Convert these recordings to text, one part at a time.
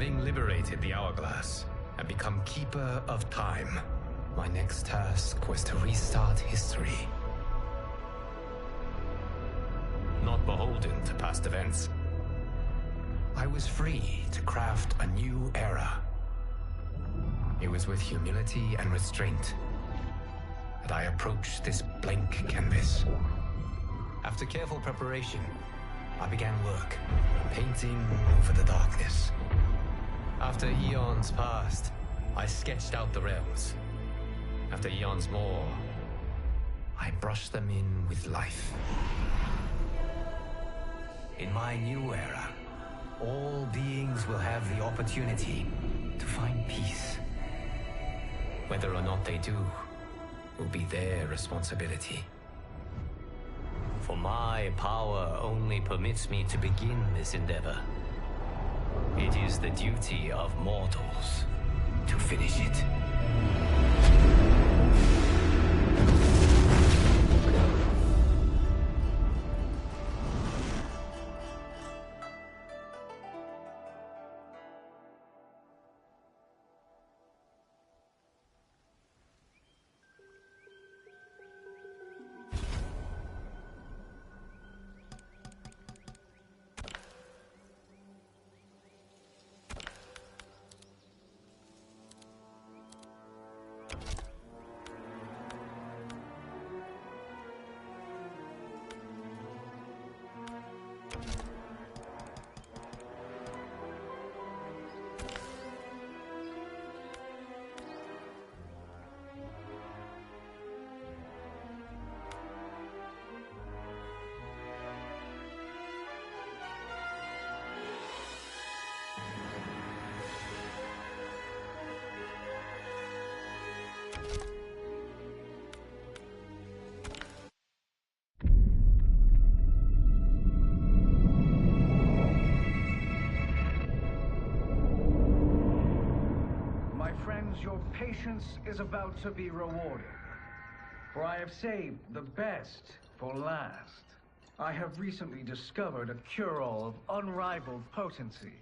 Having liberated the Hourglass and become Keeper of Time, my next task was to restart history. Not beholden to past events, I was free to craft a new era. It was with humility and restraint that I approached this blank canvas. After careful preparation, I began work, painting over the darkness. After eons passed, I sketched out the realms. After eons more, I brushed them in with life. In my new era, all beings will have the opportunity to find peace. Whether or not they do, will be their responsibility. For my power only permits me to begin this endeavor. It is the duty of mortals to finish it. Your patience is about to be rewarded, for I have saved the best for last. I have recently discovered a cure-all of unrivaled potency.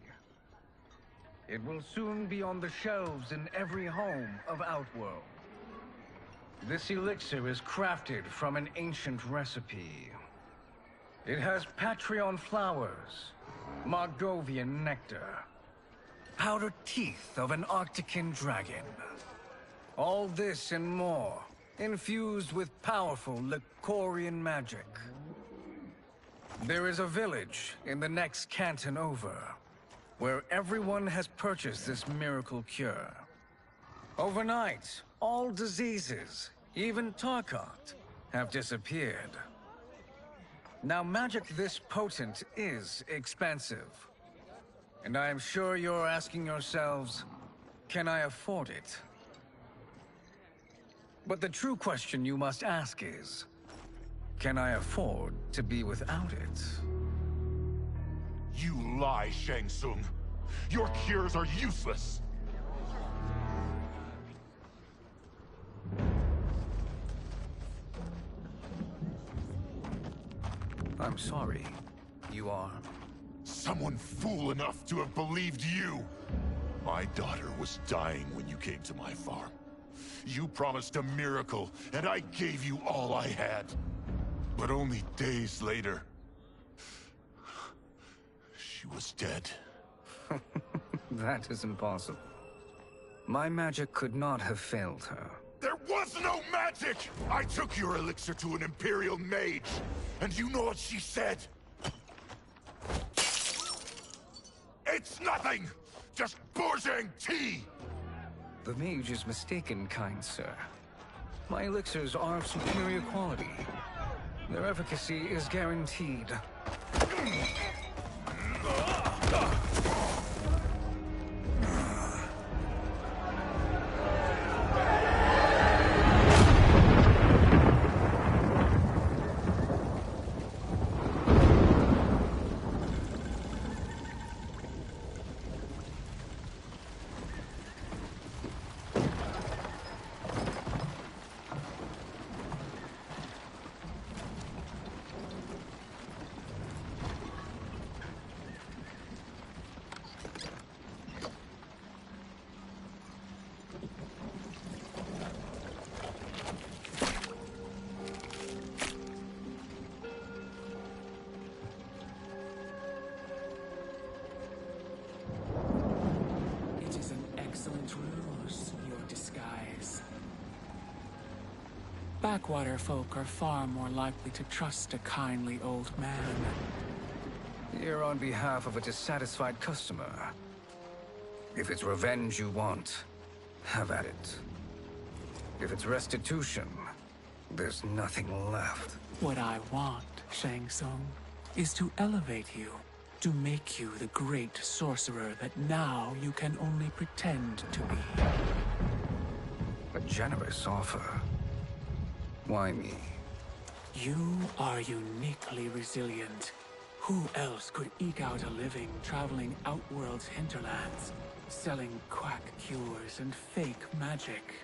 It will soon be on the shelves in every home of Outworld. This elixir is crafted from an ancient recipe. It has Patreon flowers, Margovian nectar, powdered teeth of an Arctican dragon. All this and more, infused with powerful Lycorian magic. There is a village in the next canton over, where everyone has purchased this miracle cure. Overnight, all diseases, even Tarkat, have disappeared. Now, magic this potent is expensive. And I am sure you're asking yourselves, can I afford it? But the true question you must ask is, can I afford to be without it? You lie, Shang Tsung. Your cures are useless. I'm sorry. You are? Someone fool enough to have believed you. My daughter was dying when you came to my farm. You promised a miracle, and I gave you all I had. But only days later, she was dead. That is impossible. My magic could not have failed her. There was no magic! I took your elixir to an Imperial mage, and you know what she said? It's nothing! Just Bourgeois tea! The mage is mistaken, kind sir. My elixirs are of superior quality. Their efficacy is guaranteed. outrules your disguise. Backwater folk are far more likely to trust a kindly old man. Here on behalf of a dissatisfied customer. If it's revenge you want, have at it. If it's restitution, there's nothing left. What I want, Shang Tsung, is to elevate you, to make you the great sorcerer that now you can only pretend to be. A generous offer. Why me? You are uniquely resilient. Who else could eke out a living traveling Outworld's hinterlands, selling quack cures and fake magic?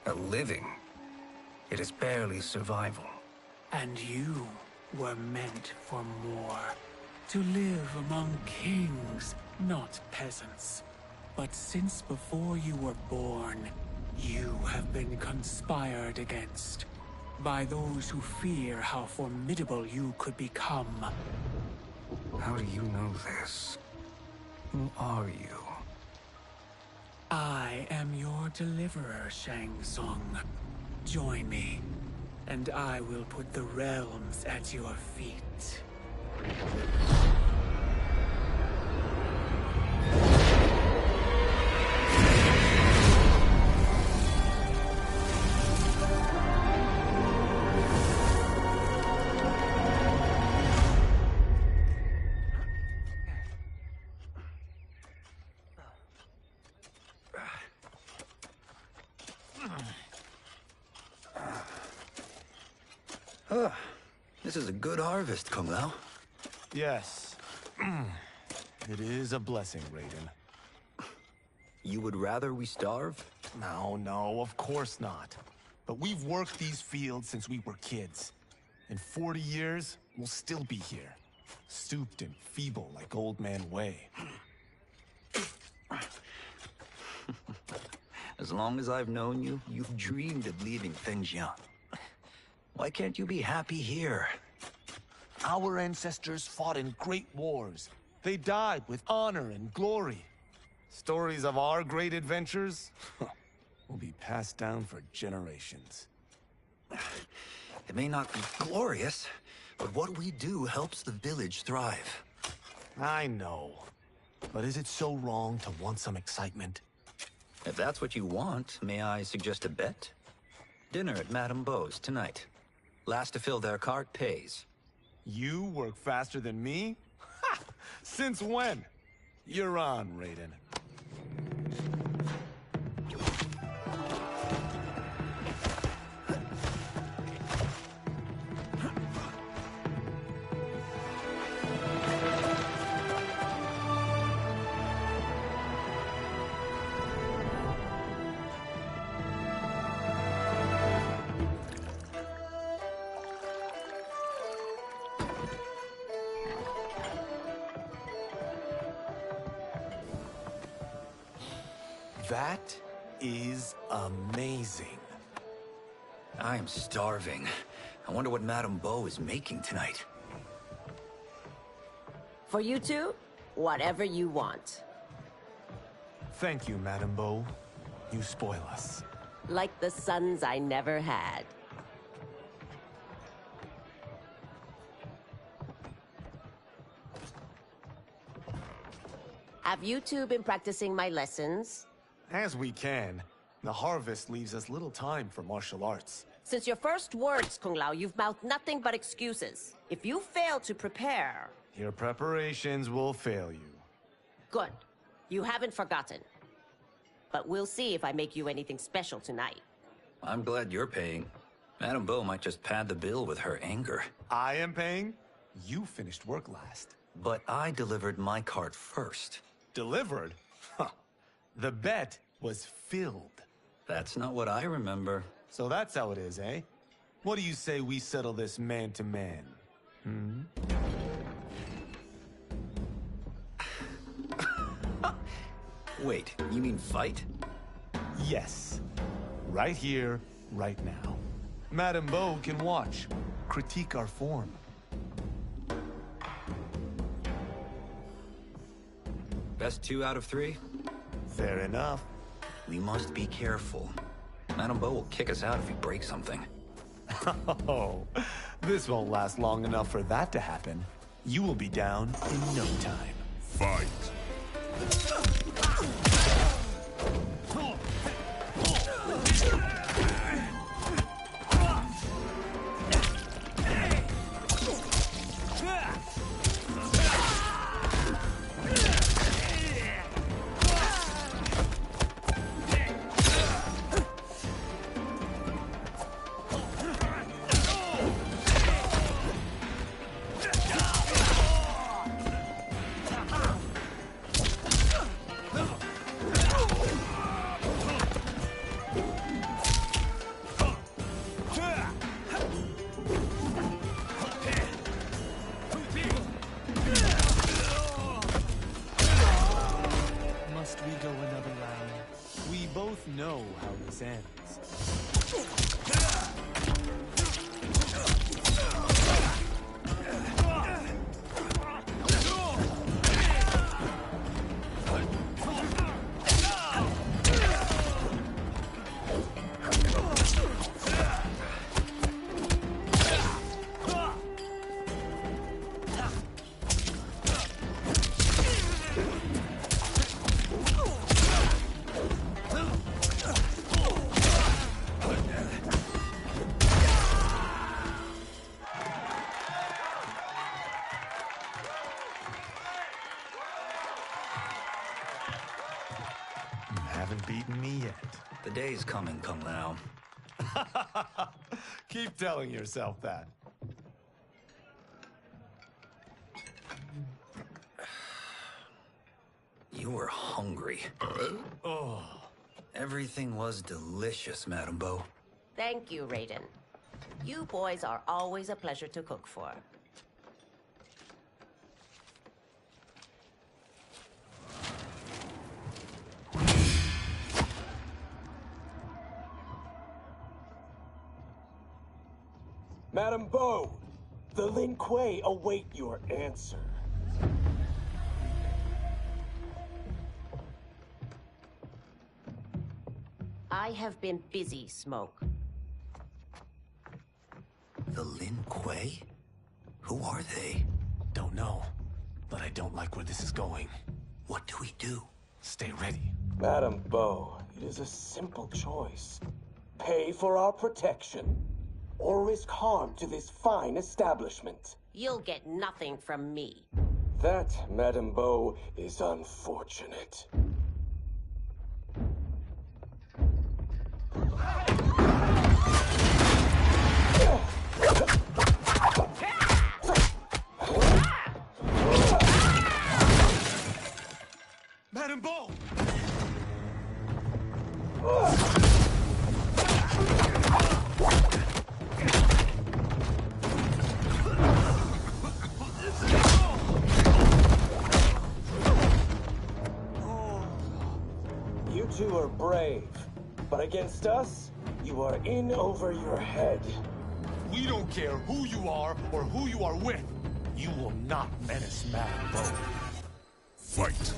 A living? It is barely survival. And you were meant for more. To live among kings, not peasants. But since before you were born, you have been conspired against by those who fear how formidable you could become. How do you know this? Who are you? I am your deliverer, Shang Tsung. Join me, and I will put the realms at your feet. This is a good harvest, Kung Lao. Yes. It is a blessing, Raiden. You would rather we starve? No, of course not. But we've worked these fields since we were kids. In 40 years, we'll still be here. Stooped and feeble like Old Man Wei. As long as I've known you, you've dreamed of leaving things young. Why can't you be happy here? Our ancestors fought in great wars. They died with honor and glory. Stories of our great adventures will be passed down for generations. It may not be glorious, but what we do helps the village thrive. I know. But is it so wrong to want some excitement? If that's what you want, may I suggest a bet? Dinner at Madame Beau's tonight. Last to fill their cart pays. You work faster than me? Ha! Since when? You're on, Raiden. That is amazing. I am starving. I wonder what Madame Beau is making tonight. For you two, whatever you want. Thank you, Madame Beau. You spoil us. Like the sons I never had. Have you two been practicing my lessons? As we can. The harvest leaves us little time for martial arts. Since your first words, Kung Lao, you've mouthed nothing but excuses. If you fail to prepare... Your preparations will fail you. Good. You haven't forgotten. But we'll see if I make you anything special tonight. I'm glad you're paying. Madame Beau might just pad the bill with her anger. I am paying? You finished work last. But I delivered my cart first. Delivered? Huh. The bet was filled. That's not what I remember. So that's how it is, eh? What do you say we settle this man to man? Wait, you mean fight? Yes. Right here, right now. Madame Beau can watch, critique our form. Best 2 out of 3? Fair enough. We must be careful. Madame Bo will kick us out if we break something. Oh, this won't last long enough for that to happen. You will be down in no time. Fight! Must we go another round? We both know how this ends. You haven't beaten me yet. The day's coming, Kung Lao. Keep telling yourself that. You were hungry. Oh. Everything was delicious, Madame Bo. Thank you, Raiden. You boys are always a pleasure to cook for. Madame Bo, the Lin Kuei await your answer. I have been busy, Smoke. The Lin Kuei? Who are they? Don't know, but I don't like where this is going. What do we do? Stay ready. Madame Bo, it is a simple choice. Pay for our protection, or risk harm to this fine establishment. You'll get nothing from me. That, Madame Bo, is unfortunate. Madame Bo! You two are brave, but against us, you are in over your head. We don't care who you are or who you are with. You will not menace Madame Bo. Fight!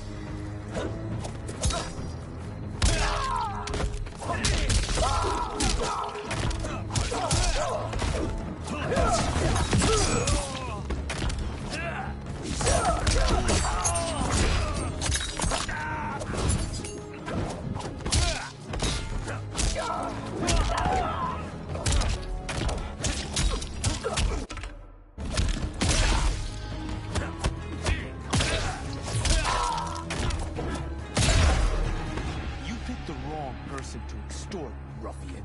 You picked the wrong person to extort, ruffian.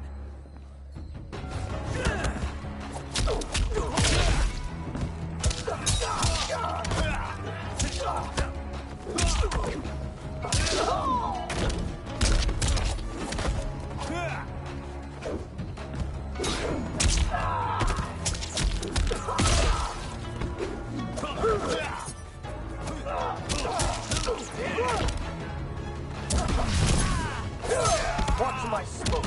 Watch my smoke!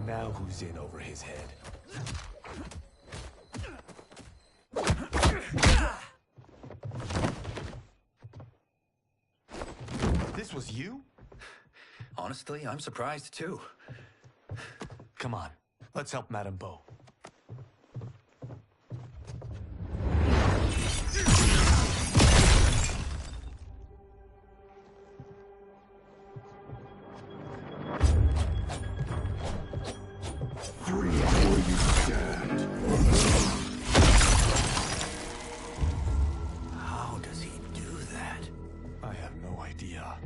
Now who's in over his head? This was you? Honestly, I'm surprised too. Come on, let's help Madame Beau. Free where you stand. How does he do that? I have no idea.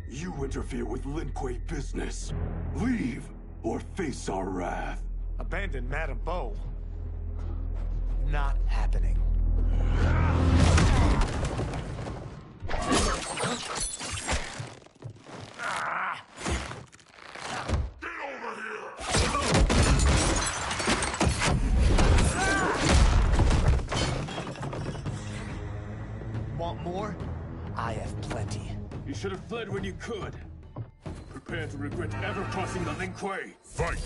You interfere with Lin Kuei business. Leave, or face our wrath. Abandon Madame Beau? Not happening. Want more? I have plenty. You should have fled when you could. Prepare to regret ever crossing the Lin Kuei. Fight!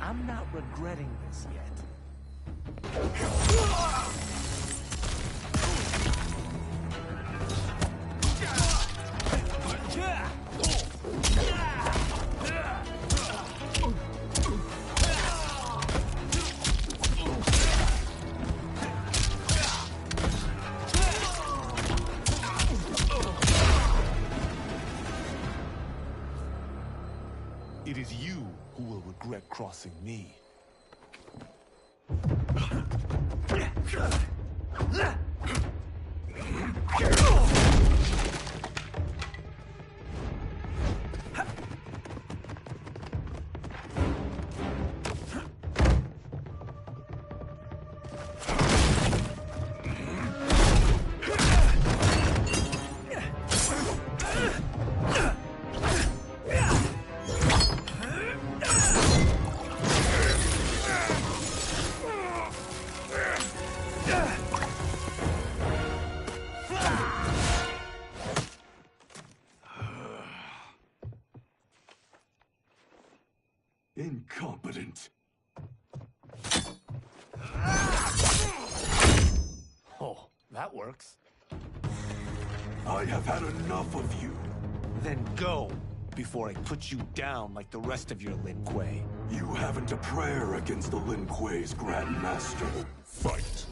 I'm not regretting this yet. It is you who will regret crossing me. Incompetent. Oh, that works. I have had enough of you. Then go, before I put you down like the rest of your Lin Kuei. You haven't a prayer against the Lin Kuei's Grand Master. Fight!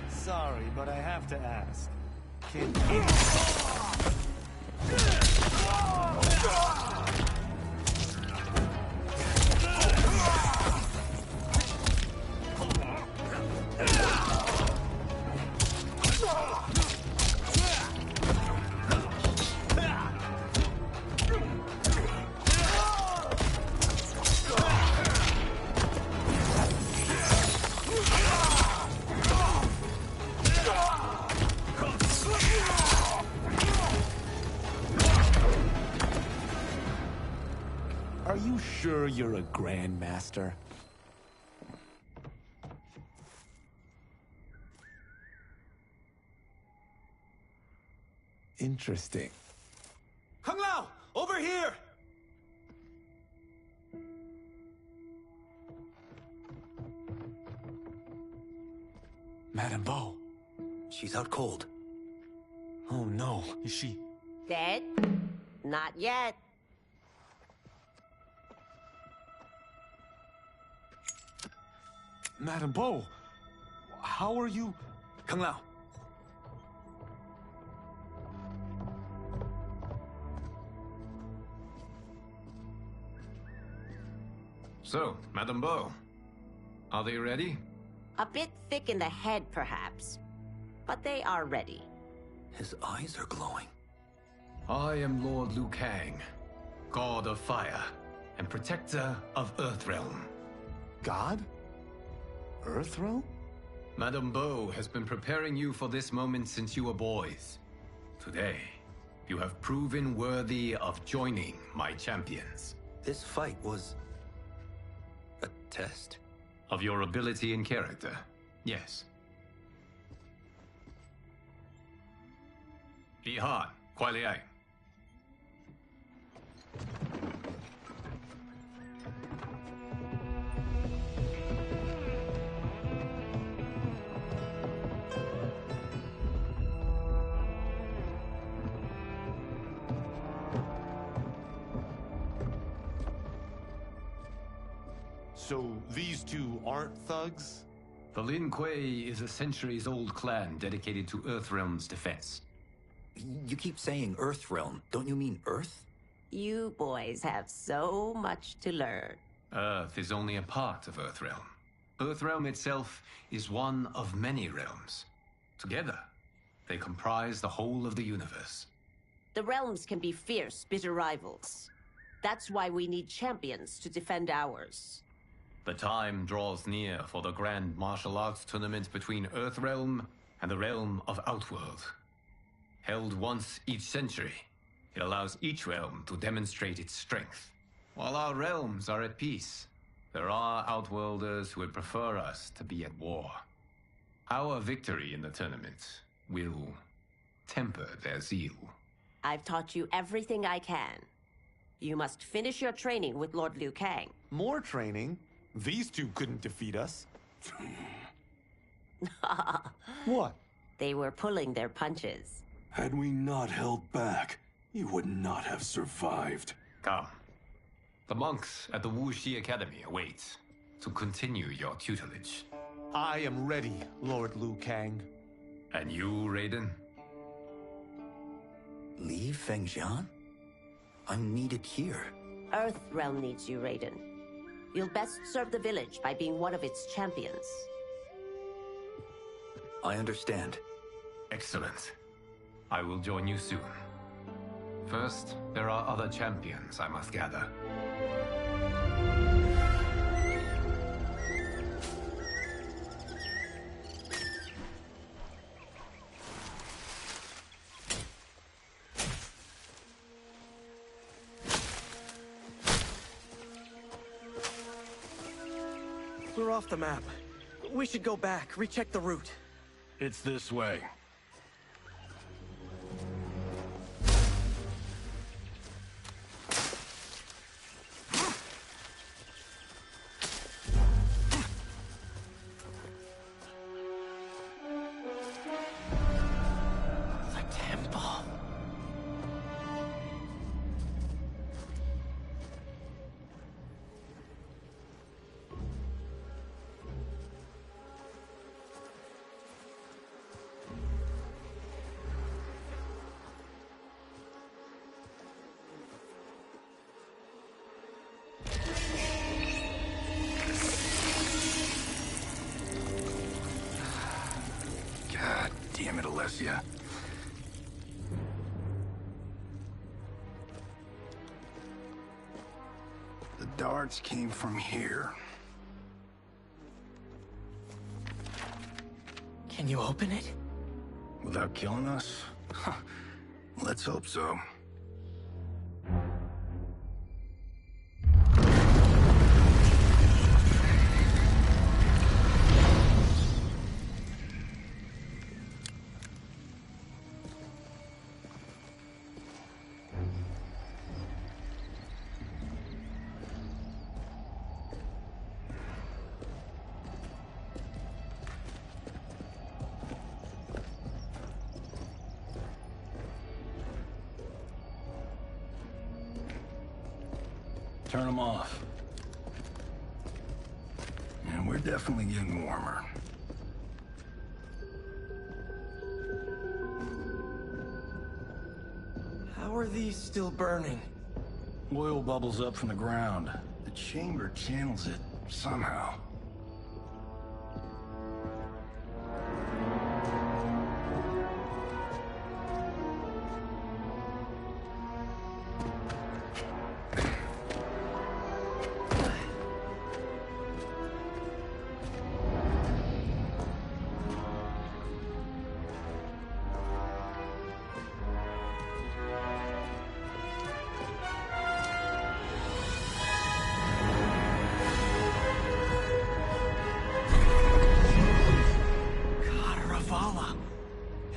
Sorry, but I have to ask. Can Are you sure you're a Grandmaster? Interesting. Kung Lao! Over here! Madame Beau. She's out cold. Oh no, is she... Dead? Not yet. Madame Beau, how are you... Kung Lao. So, Madame Beau, are they ready? A bit thick in the head, perhaps. But they are ready. His eyes are glowing. I am Lord Liu Kang, God of Fire, and Protector of Earthrealm. God? Earthrealm? Madame Beau has been preparing you for this moment since you were boys. Today, you have proven worthy of joining my champions. This fight was... a test? Of your ability and character, yes. Ihan, Kuai Liang. So these two aren't thugs? The Lin Kuei is a centuries-old clan dedicated to Earthrealm's defense. You keep saying Earthrealm. Don't you mean Earth? You boys have so much to learn. Earth is only a part of Earthrealm. Earthrealm itself is one of many realms. Together, they comprise the whole of the universe. The realms can be fierce, bitter rivals. That's why we need champions to defend ours. The time draws near for the grand martial arts tournament between Earthrealm and the realm of Outworld. Held once each century, it allows each realm to demonstrate its strength. While our realms are at peace, there are Outworlders who would prefer us to be at war. Our victory in the tournament will temper their zeal. I've taught you everything I can. You must finish your training with Lord Liu Kang. More training? These two couldn't defeat us. What? They were pulling their punches. Had we not held back, you would not have survived. Come. The monks at the Wuxi Academy await to continue your tutelage. I am ready, Lord Liu Kang. And you, Raiden? Leave Fengjian? I'm needed here. Earthrealm needs you, Raiden. You'll best serve the village by being one of its champions. I understand. Excellent. I will join you soon. First, there are other champions I must gather. We're off the map. We should go back, recheck the route. It's this way. The temple. God damn it, Alessia. The darts came from here. Can you open it? Without killing us? Huh. Let's hope so. Turn them off. And we're definitely getting warmer. How are these still burning? Oil bubbles up from the ground. The The chamber channels it somehow.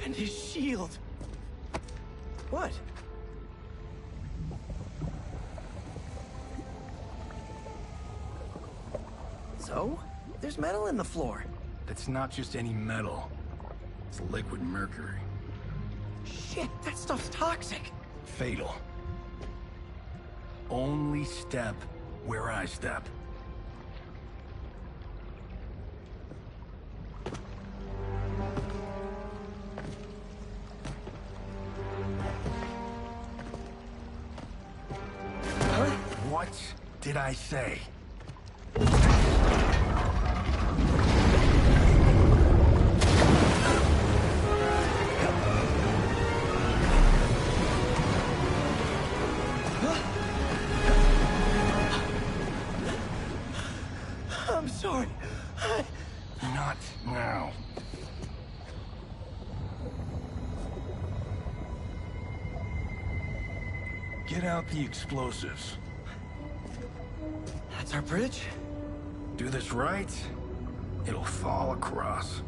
And his shield. What? So? There's metal in the floor. That's not just any metal. It's liquid mercury. Shit, that stuff's toxic. Fatal. Only step where I step. What did I say? I'm sorry. Not now. Get out the explosives. That's our bridge? Do this right, it'll fall across.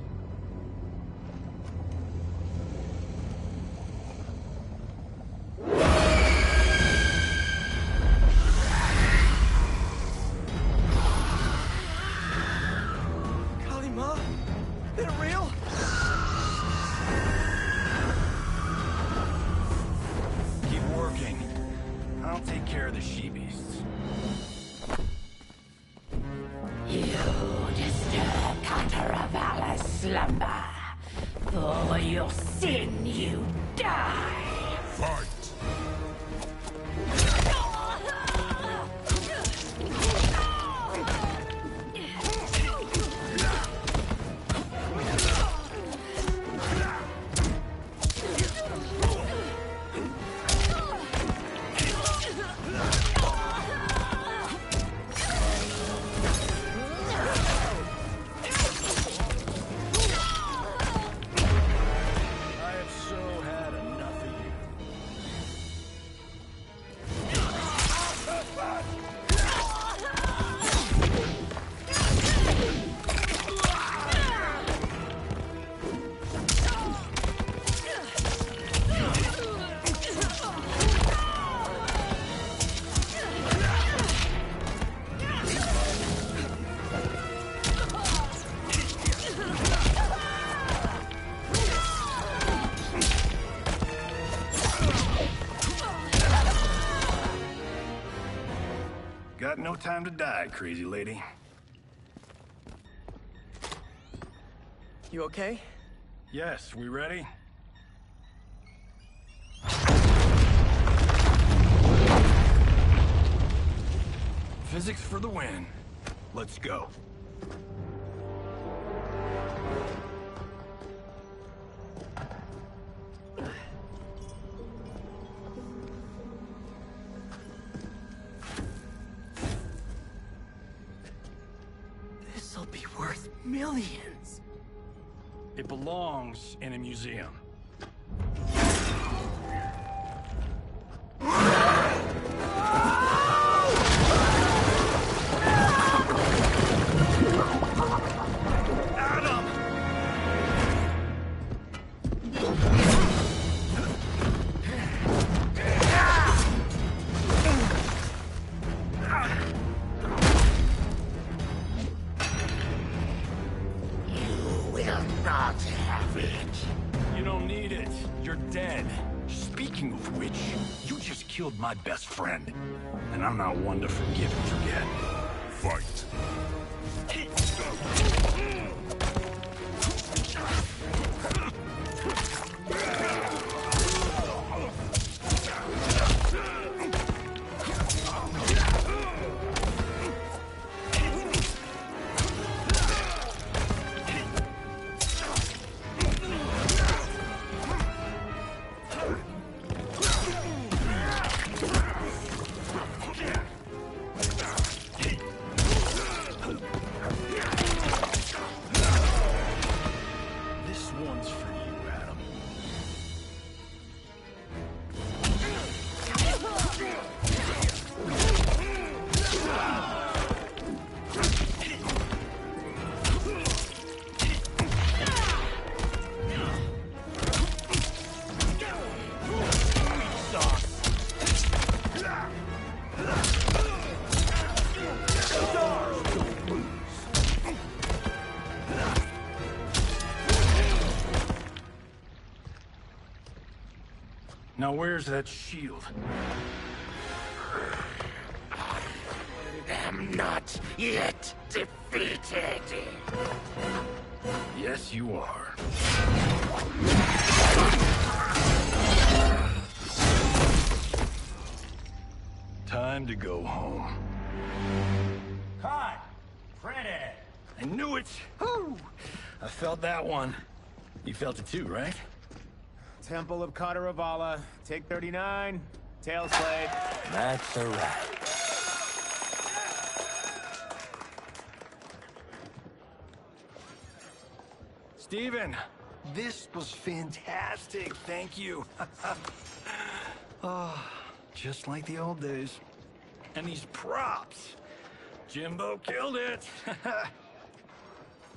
Kalima? They're real? Keep working. I'll take care of the she-beasts. You disturb Cataravalla's slumber. For your sin, you die. Fight! Got no time to die, crazy lady. You okay? Yes, we ready? Physics for the win. Let's go. This'll be worth millions. It belongs in a museum. Killed my best friend, and I'm not one to forgive and forget. Fight. Now where's that shield? I am not yet defeated. Yes, you are. Time to go home. Cut! Freddy! I knew it! Woo! I felt that one. You felt it too, right? Temple of Kataravala, take 39, tail slate. That's a wrap. Steven, this was fantastic. Thank you. Oh, just like the old days. And these props. Jimbo killed it.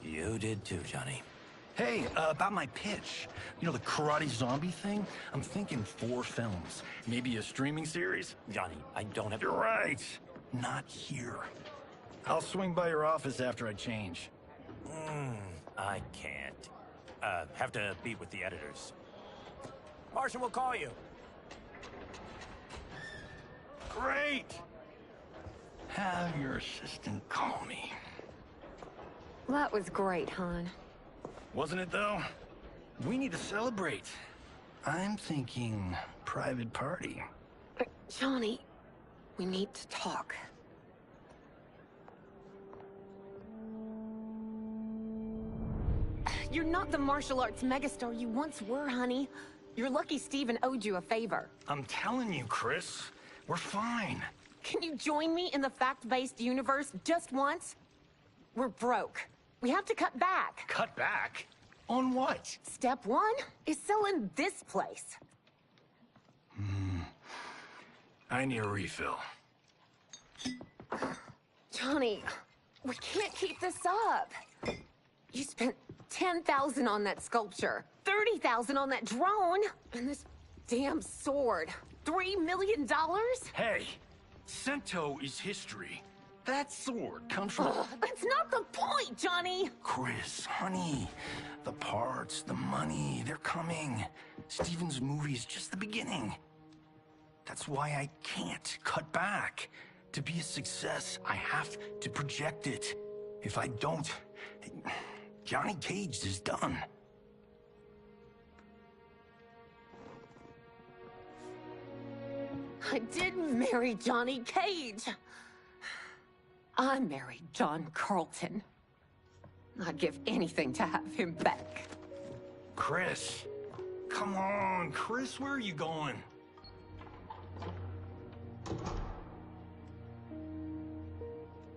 You did too, Johnny. Hey, about my pitch. You know, the karate zombie thing? I'm thinking 4 films. Maybe a streaming series? Johnny, I don't have... You're right. Not here. I'll swing by your office after I change. I can't. Have to meet with the editors. Marshall will call you. Great! Have your assistant call me. That was great, hon. Wasn't it, though? We need to celebrate. I'm thinking private party. Johnny, we need to talk. You're not the martial arts megastar you once were, honey. You're lucky Steven owed you a favor. I'm telling you, Chris. We're fine. Can you join me in the fact-based universe just once? We're broke. We have to cut back. Cut back? On what? Step 1 is selling this place. I need a refill. Johnny, we can't keep this up. You spent $10,000 on that sculpture, $30,000 on that drone, and this damn sword. $3 million? Hey, Sento is history. That sword comes from... That's not the point, Johnny! Chris, honey, the parts, the money, they're coming. Steven's movie is just the beginning. That's why I can't cut back. To be a success, I have to project it. If I don't, Johnny Cage is done. I didn't marry Johnny Cage. I married John Carlton. I'd give anything to have him back. Chris, come on, Chris, where are you going?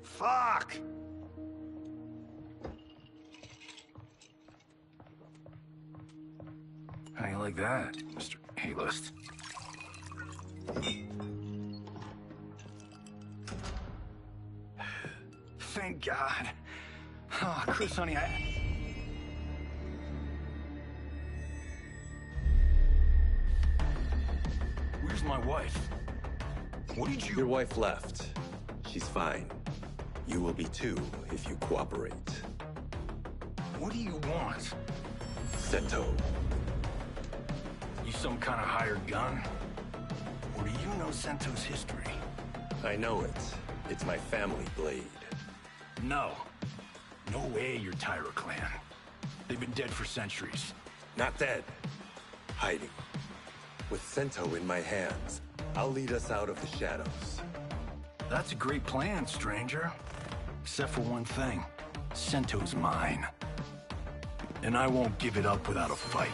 Fuck! How you like that, Mr. A-list? Thank God. Oh, Chris, honey, Where's my wife? What did you... Your wife left. She's fine. You will be too, if you cooperate. What do you want? Sento. You some kind of hired gun? Or do you know Sento's history? I know it. It's my family blade. No. No way you're Tyra clan. They've been dead for centuries. Not dead. Hiding. With Sento in my hands, I'll lead us out of the shadows. That's a great plan, stranger. Except for one thing. Sento's mine. And I won't give it up without a fight.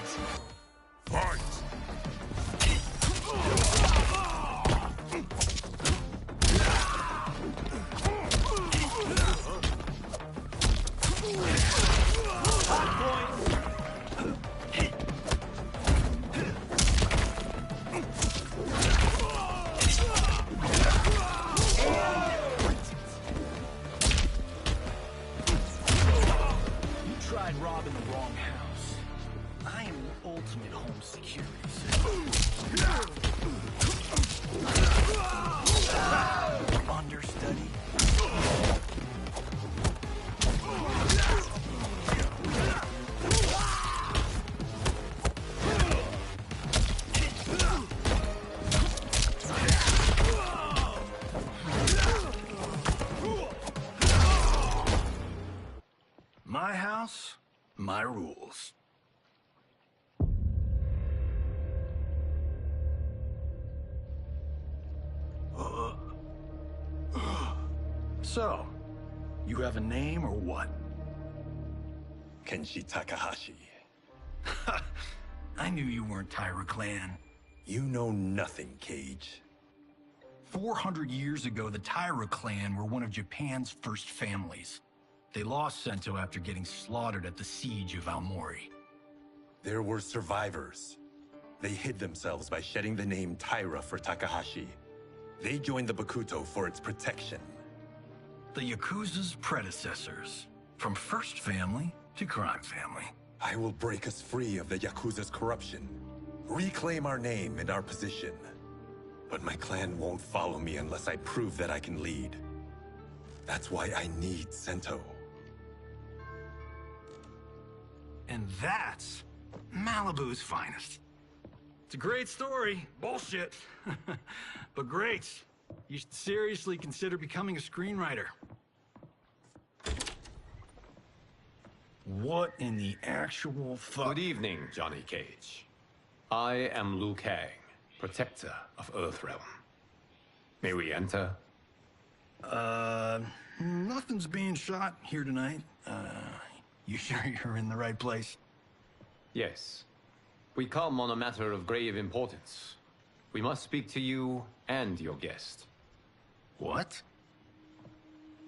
Fight! You tried robbing the wrong house. I am the ultimate home security. my rules. So, you have a name or what? Kenshi Takahashi. I knew you weren't Taira clan. You know nothing, Cage. 400 years ago, the Taira clan were one of Japan's first families. They lost Sento after getting slaughtered at the siege of Aomori. There were survivors. They hid themselves by shedding the name Taira for Takahashi. They joined the Bakuto for its protection. The Yakuza's predecessors. From first family to crime family. I will break us free of the Yakuza's corruption. Reclaim our name and our position. But my clan won't follow me unless I prove that I can lead. That's why I need Sento. And that's Malibu's finest. It's a great story. Bullshit. But great. You should seriously consider becoming a screenwriter. What in the actual fuck? Good evening, Johnny Cage. I am Liu Kang, protector of Earthrealm. May we enter? Nothing's being shot here tonight. You sure you're in the right place? Yes. We come on a matter of grave importance. We must speak to you and your guest. What?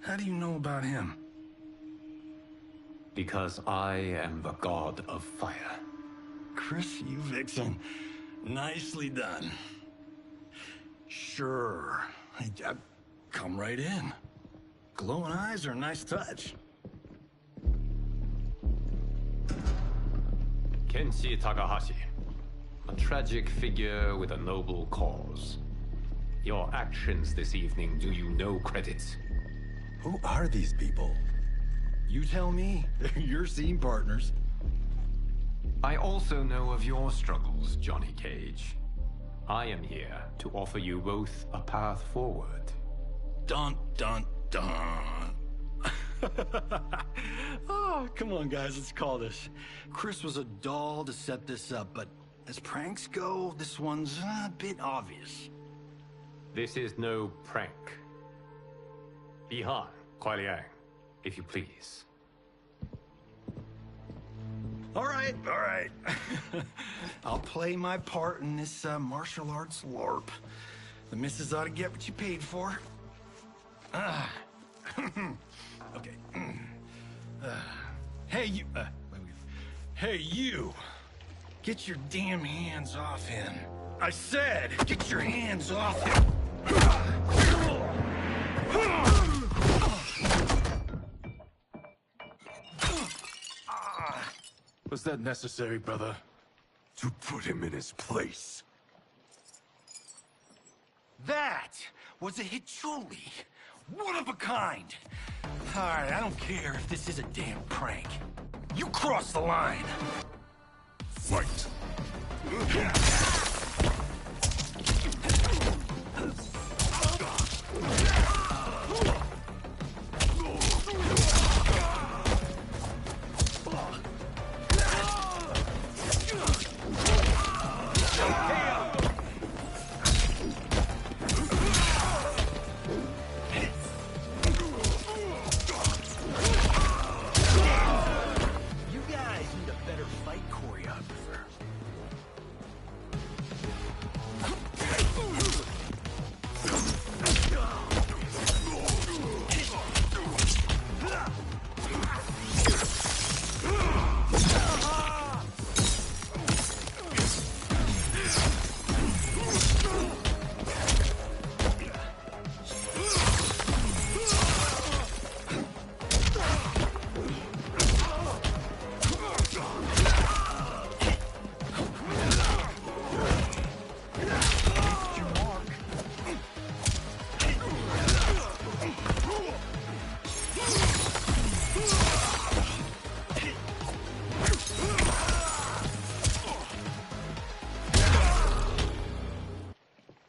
How do you know about him? Because I am the god of fire. Chris, you vixen. Nicely done. Sure. Come right in. Glowing eyes are a nice touch. Kenshi Takahashi. A tragic figure with a noble cause. Your actions this evening do you no credit. Who are these people? You tell me. They're your scene partners. I also know of your struggles, Johnny Cage. I am here to offer you both a path forward. Dun, dun, dun. Oh, come on, guys, let's call this. Chris was a doll to set this up, but as pranks go, this one's a bit obvious. This is no prank. Bihan, Kuai Liang, if you please. All right. I'll play my part in this martial arts LARP. The missus ought to get what you paid for. Okay. Hey, you... Hey, you! Get your damn hands off him. I said, get your hands off him! Was that necessary, brother? To put him in his place. That was a Hichuli. One of a kind. All right, I don't care if this is a damn prank. You crossed the line. Fight.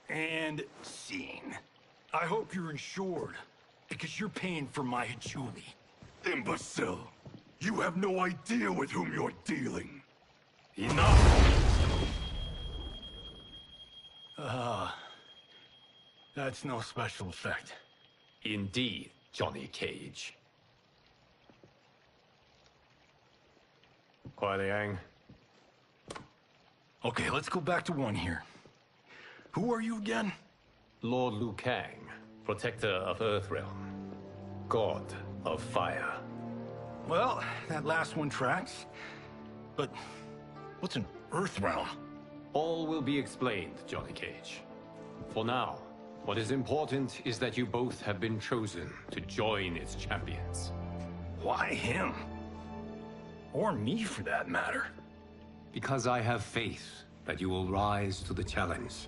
And scene. I hope you're insured, because you're paying for my Hichuli. Imbecile! You have no idea with whom you're dealing. Enough! That's no special effect. Indeed, Johnny Cage. Kuai Liang. Okay, let's go back to one here. Who are you again? Lord Liu Kang, protector of Earthrealm. God of Fire. Well, that last one tracks. But what's an Earthrealm? All will be explained, Johnny Cage. For now, what is important is that you both have been chosen to join its champions. Why him? Or me, for that matter. Because I have faith that you will rise to the challenge.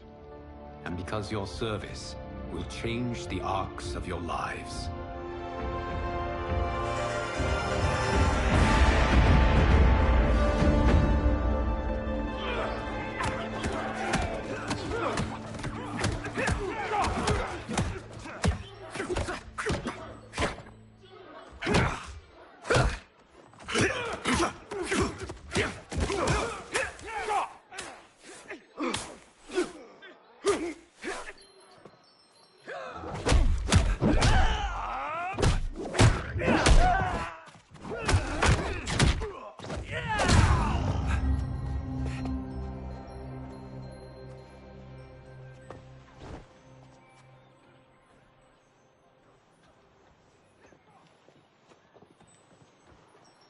And because your service will change the arcs of your lives.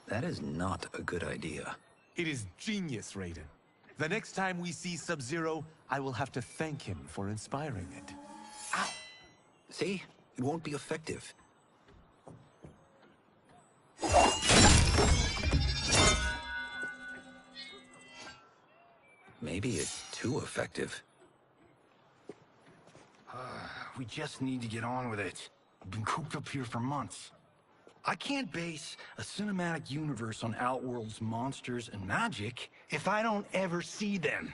That is not a good idea. It is genius, Raiden. The next time we see Sub-Zero, I will have to thank him for inspiring it. Ow! See? It won't be effective. Maybe it's too effective. We just need to get on with it. I've been cooped up here for months. I can't base a cinematic universe on Outworld's monsters and magic if I don't ever see them.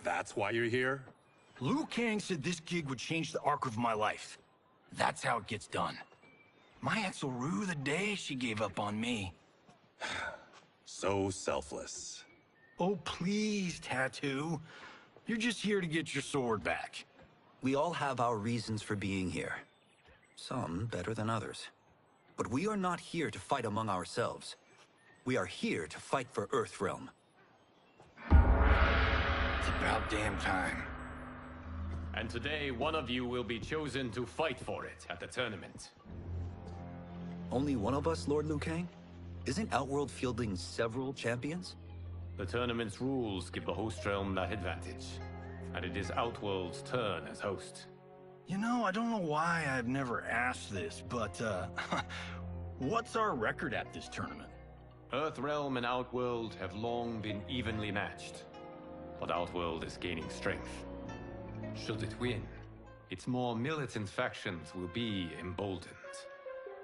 That's why you're here? Liu Kang said this gig would change the arc of my life. That's how it gets done. My ex will rue the day she gave up on me. So selfless. Oh, please, Tattoo. You're just here to get your sword back. We all have our reasons for being here. Some better than others. But we are not here to fight among ourselves. We are here to fight for Earthrealm. It's about damn time. And today, one of you will be chosen to fight for it at the tournament. Only one of us, Lord Liu Kang? Isn't Outworld fielding several champions? The tournament's rules give the host realm that advantage. And it is Outworld's turn as host. You know, I don't know why I've never asked this, but, what's our record at this tournament? Earthrealm and Outworld have long been evenly matched. But Outworld is gaining strength. Should it win, its more militant factions will be emboldened.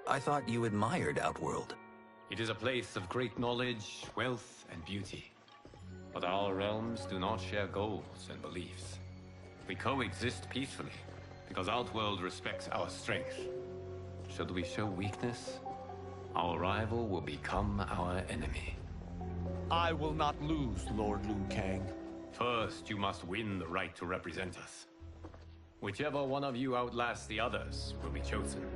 I thought you admired Outworld. It is a place of great knowledge, wealth, and beauty. But our realms do not share goals and beliefs. We coexist peacefully, because Outworld respects our strength. Should we show weakness, our rival will become our enemy. I will not lose, Lord Liu Kang. First, you must win the right to represent us. Whichever one of you outlasts the others will be chosen.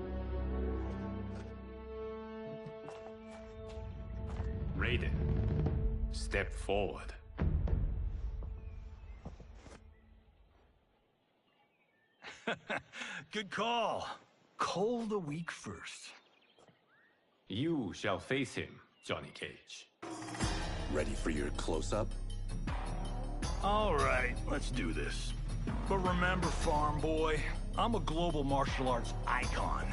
Raiden, step forward. Good call. Cole the weak first. You shall face him, Johnny Cage. Ready for your close-up? All right, let's do this. But remember, farm boy, I'm a global martial arts icon.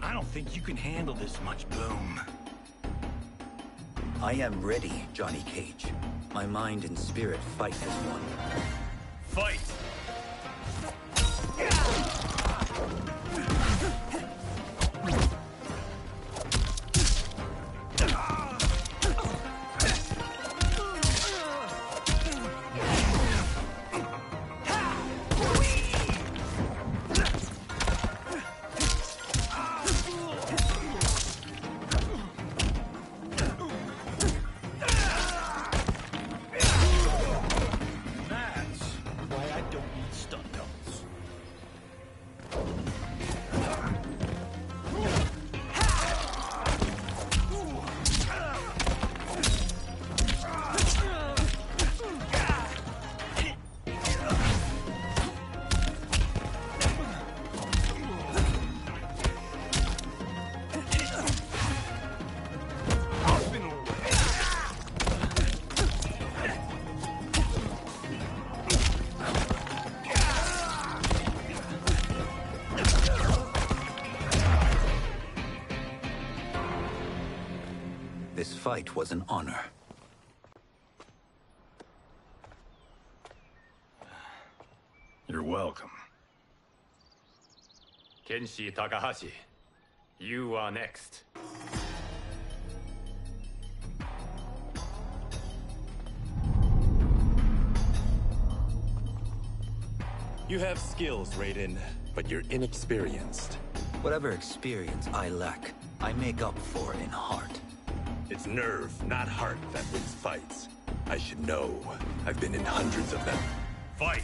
I don't think you can handle this much boom. I am ready, Johnny Cage. My mind and spirit fight as one. Fight! fight was an honor. You're welcome. Kenshi Takahashi, you are next. You have skills, Raiden, but you're inexperienced. Whatever experience I lack, I make up for in heart. It's nerve, not heart, that wins fights. I should know. I've been in hundreds of them. Fight!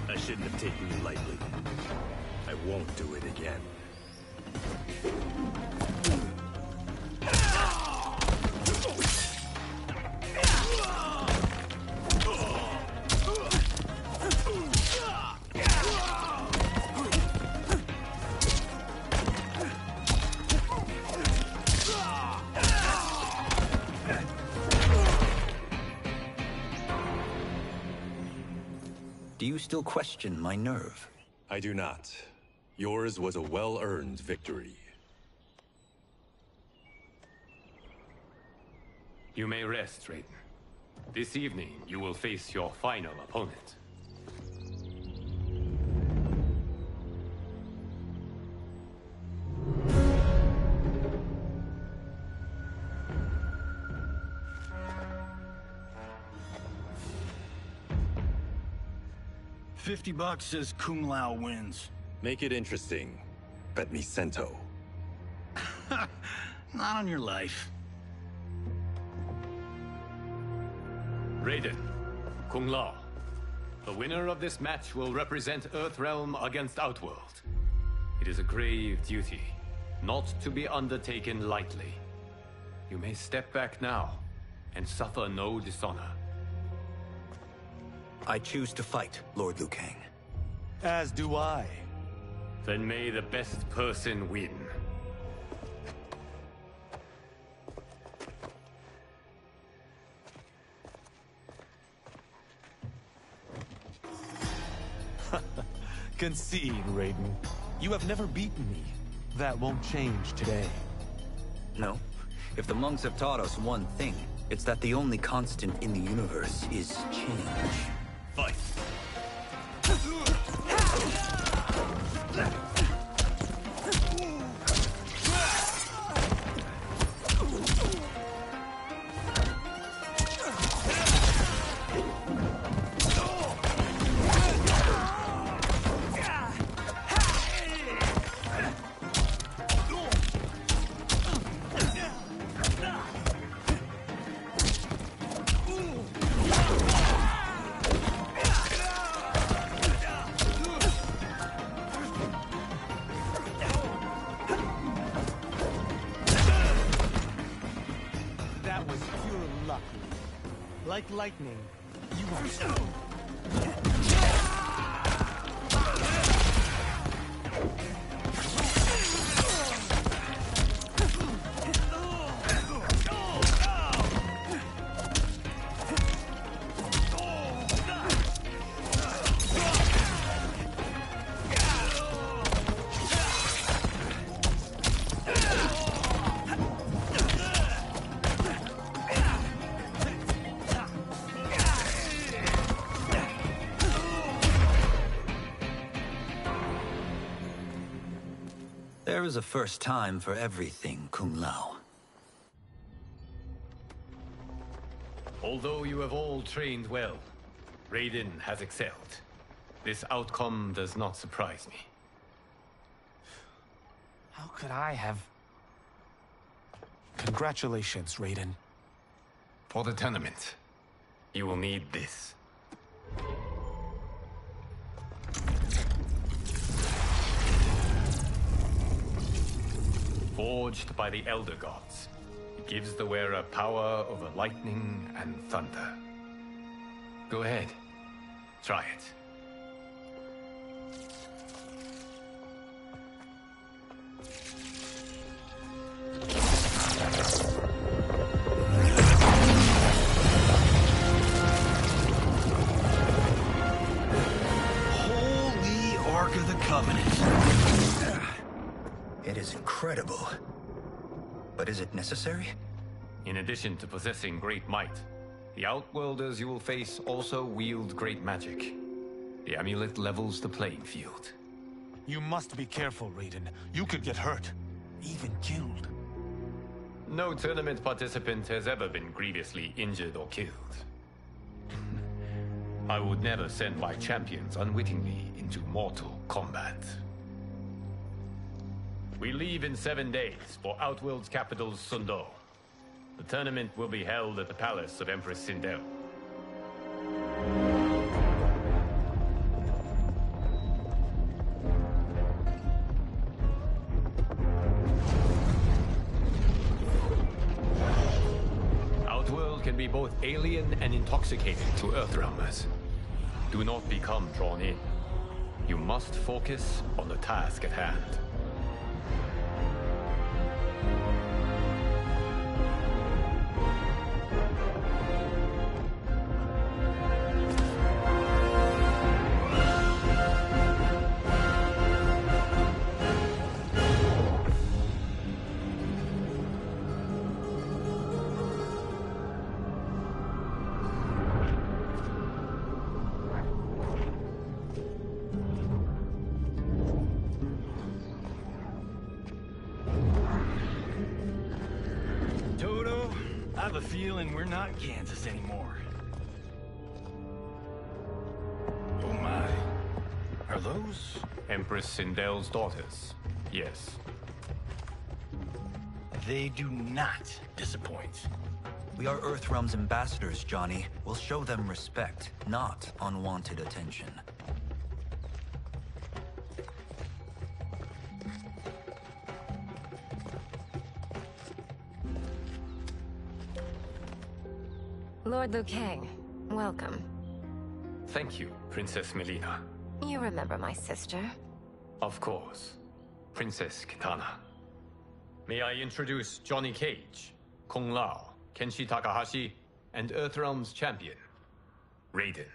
I shouldn't have taken you lightly. I won't do it again. Do you still question my nerve? I do not. Yours was a well-earned victory. You may rest, Raiden. This evening, you will face your final opponent. $50 says Kung Lao wins. Make it interesting. Bet me Sento. Not on your life. Raiden, Kung Lao. The winner of this match will represent Earthrealm against Outworld. It is a grave duty, not to be undertaken lightly. You may step back now, and suffer no dishonor. I choose to fight, Lord Liu Kang. As do I. Then may the best person win. Concede, Raiden. You have never beaten me. That won't change today. No. If the monks have taught us one thing, it's that the only constant in the universe is change. Fight! That was pure luck. Like lightning, you are... There is a first time for everything, Kung Lao. Although you have all trained well, Raiden has excelled. This outcome does not surprise me. How could I have... Congratulations, Raiden. For the tournament, you will need this. Forged by the Elder Gods, it gives the wearer power over lightning and thunder. Go ahead. Try it. Holy Ark of the Covenant. It is incredible. But is it necessary? In addition to possessing great might, the Outworlders you will face also wield great magic. The amulet levels the playing field. You must be careful, Raiden. You could get hurt. Even killed. No tournament participant has ever been grievously injured or killed. I would never send my champions unwittingly into mortal combat. We leave in 7 days for Outworld's capital, Sundo. The tournament will be held at the palace of Empress Sindel. Outworld can be both alien and intoxicating to Earthrealmers. Do not become drawn in. You must focus on the task at hand. I have a feeling we're not Kansas anymore. Oh my. Are those? Empress Sindel's daughters. Yes. They do not disappoint. We are Earthrealm's ambassadors, Johnny. We'll show them respect, not unwanted attention. Lord Liu Kang, welcome. Thank you, Princess Melina. You remember my sister? Of course. Princess Kitana. May I introduce Johnny Cage, Kung Lao, Kenshi Takahashi, and Earthrealm's champion, Raiden.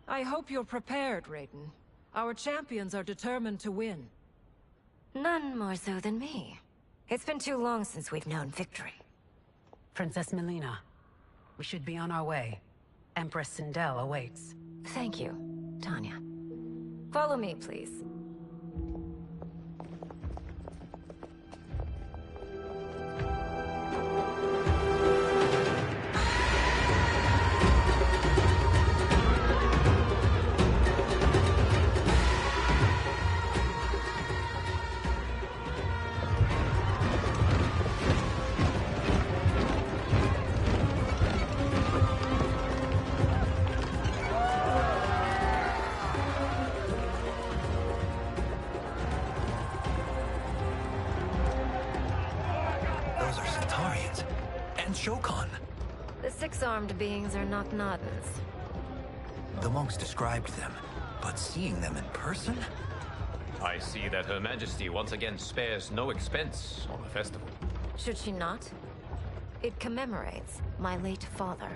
I hope you're prepared, Raiden. Our champions are determined to win. None more so than me. It's been too long since we've known victory. Princess Melina, we should be on our way. Empress Sindel awaits. Thank you, Tanya. Follow me, please. The six-armed beings are not Nodens. The monks described them, but seeing them in person? I see that Her Majesty once again spares no expense on the festival. Should she not? It commemorates my late father.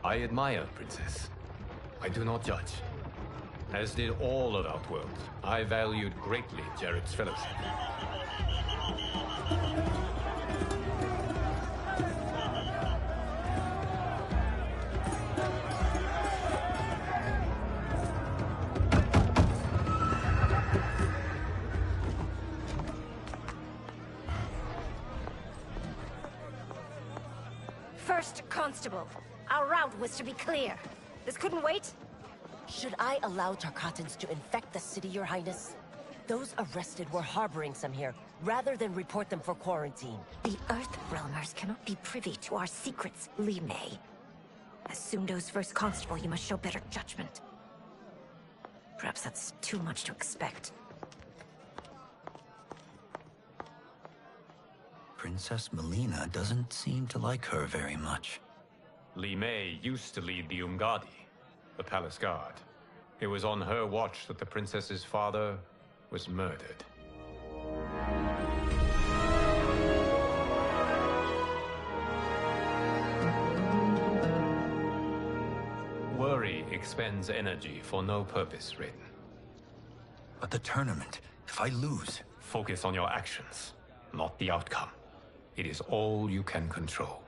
I admire, Princess. I do not judge. As did all of Outworld, I valued greatly Jared's fellowship. First Constable, our route was to be clear. This couldn't wait? Should I allow Tarkatans to infect the city, Your Highness? Those arrested were harboring some here, rather than report them for quarantine. The Earthrealmers cannot be privy to our secrets, Li Mei. As Sundo's first constable, you must show better judgment. Perhaps that's too much to expect. Princess Melina doesn't seem to like her very much. Li Mei used to lead the Umgadi, the palace guard. It was on her watch that the princess's father was murdered. Worry expends energy for no purpose, Raiden. But the tournament, if I lose... Focus on your actions, not the outcome. It is all you can control.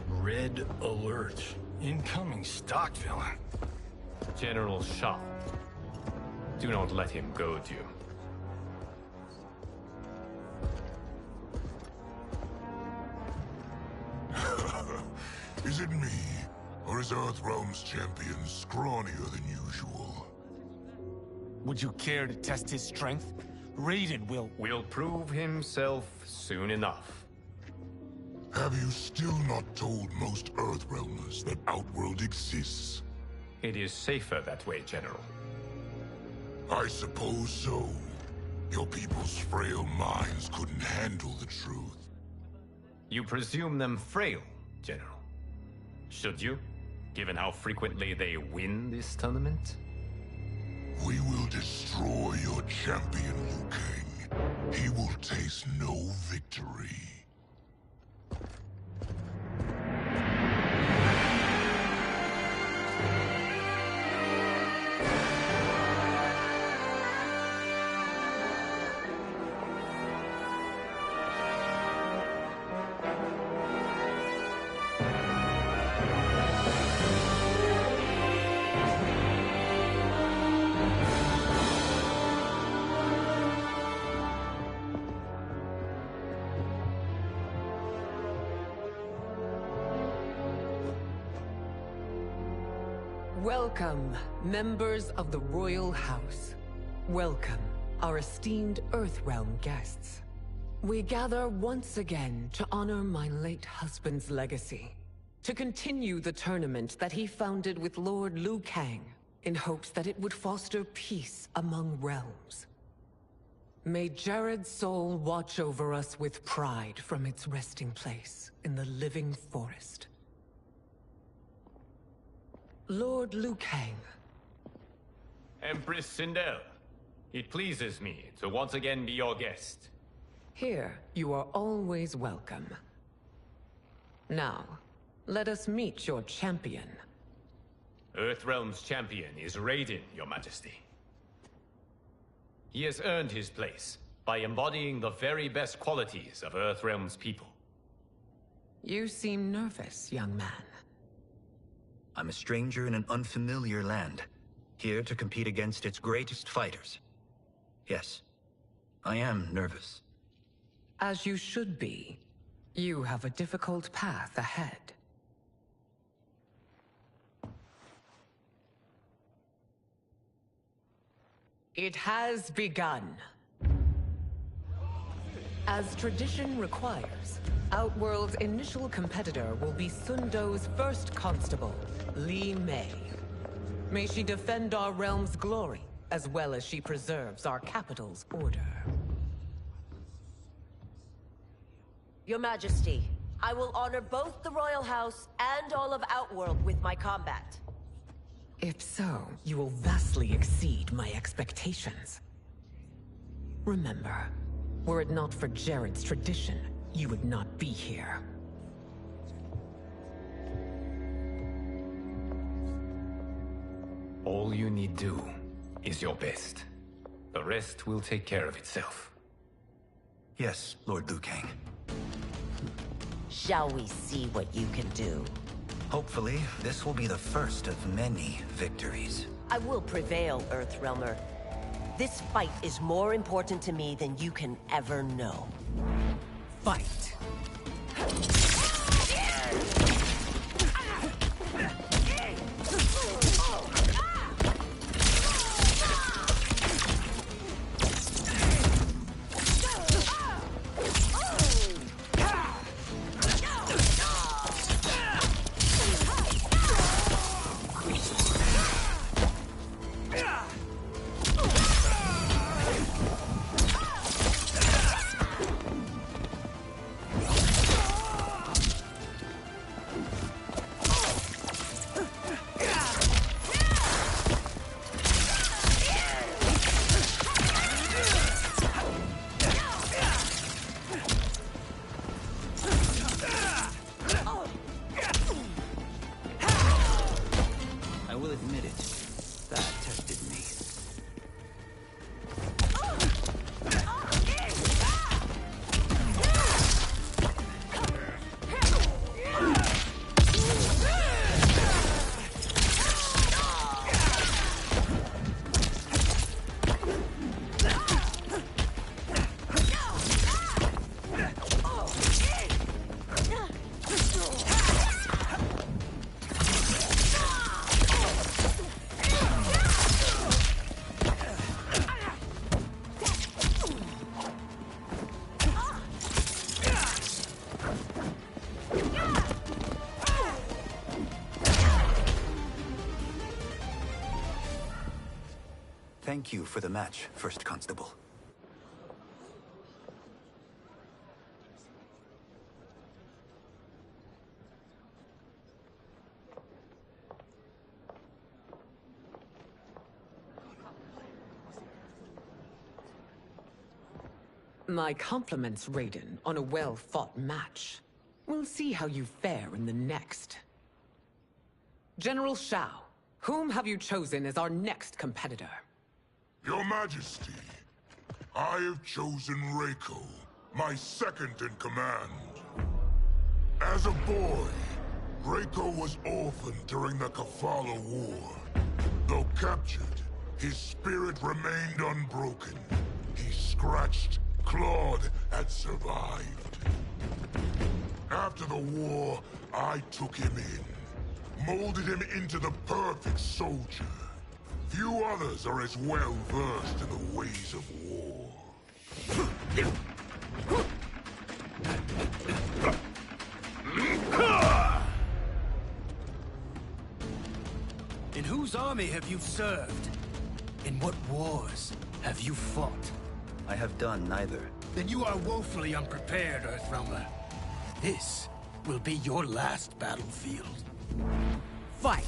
Red alert. Incoming stock villain. General Shao. Do not let him goad you. Is it me? Or is Earthrealm's champion scrawnier than usual? Would you care to test his strength? Raiden will prove himself soon enough. Have you still not told most Earthrealmers that Outworld exists? It is safer that way, General. I suppose so. Your people's frail minds couldn't handle the truth. You presume them frail, General. Should you, given how frequently they win this tournament? We will destroy your champion, Liu Kang. He will taste no victory. Welcome, members of the Royal House. Welcome, our esteemed Earthrealm guests. We gather once again to honor my late husband's legacy, to continue the tournament that he founded with Lord Liu Kang, in hopes that it would foster peace among realms. May Jared's soul watch over us with pride from its resting place in the living forest. Lord Liu Kang. Empress Sindel, it pleases me to once again be your guest. Here, you are always welcome. Now, let us meet your champion. Earthrealm's champion is Raiden, Your Majesty. He has earned his place by embodying the very best qualities of Earthrealm's people. You seem nervous, young man. I'm a stranger in an unfamiliar land, here to compete against its greatest fighters. Yes, I am nervous. As you should be. You have a difficult path ahead. It has begun. As tradition requires, Outworld's initial competitor will be Sundo's first constable, Li Mei. May she defend our realm's glory, as well as she preserves our capital's order. Your Majesty, I will honor both the Royal House and all of Outworld with my combat. If so, you will vastly exceed my expectations. Remember, were it not for Jared's tradition, you would not be here. All you need do is your best. The rest will take care of itself. Yes, Lord Liu Kang. Shall we see what you can do? Hopefully, this will be the first of many victories. I will prevail, Earthrealmer. This fight is more important to me than you can ever know. Fight! thank you for the match, First Constable. My compliments, Raiden, on a well-fought match. We'll see how you fare in the next. General Shao, whom have you chosen as our next competitor? Your Majesty, I have chosen Reiko, my second in command. As a boy, Reiko was orphaned during the Kafala War. Though captured, his spirit remained unbroken. He scratched, clawed, and survived. After the war, I took him in, molded him into the perfect soldier. Few others are as well versed in the ways of war. In whose army have you served? In what wars have you fought? I have done neither. Then you are woefully unprepared, Earthrealmer. This will be your last battlefield. Fight!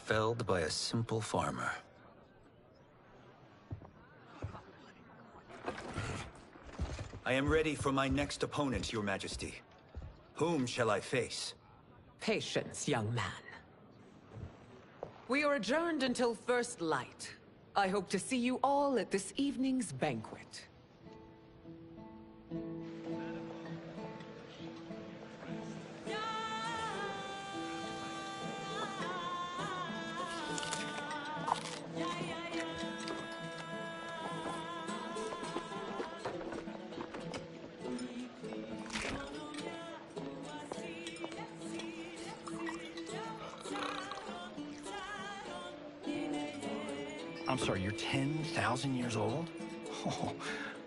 Felled by a simple farmer. I am ready for my next opponent, Your Majesty. Whom shall I face? Patience, young man. We are adjourned until first light. I hope to see you all at this evening's banquet. I'm sorry, you're 10,000 years old? Oh,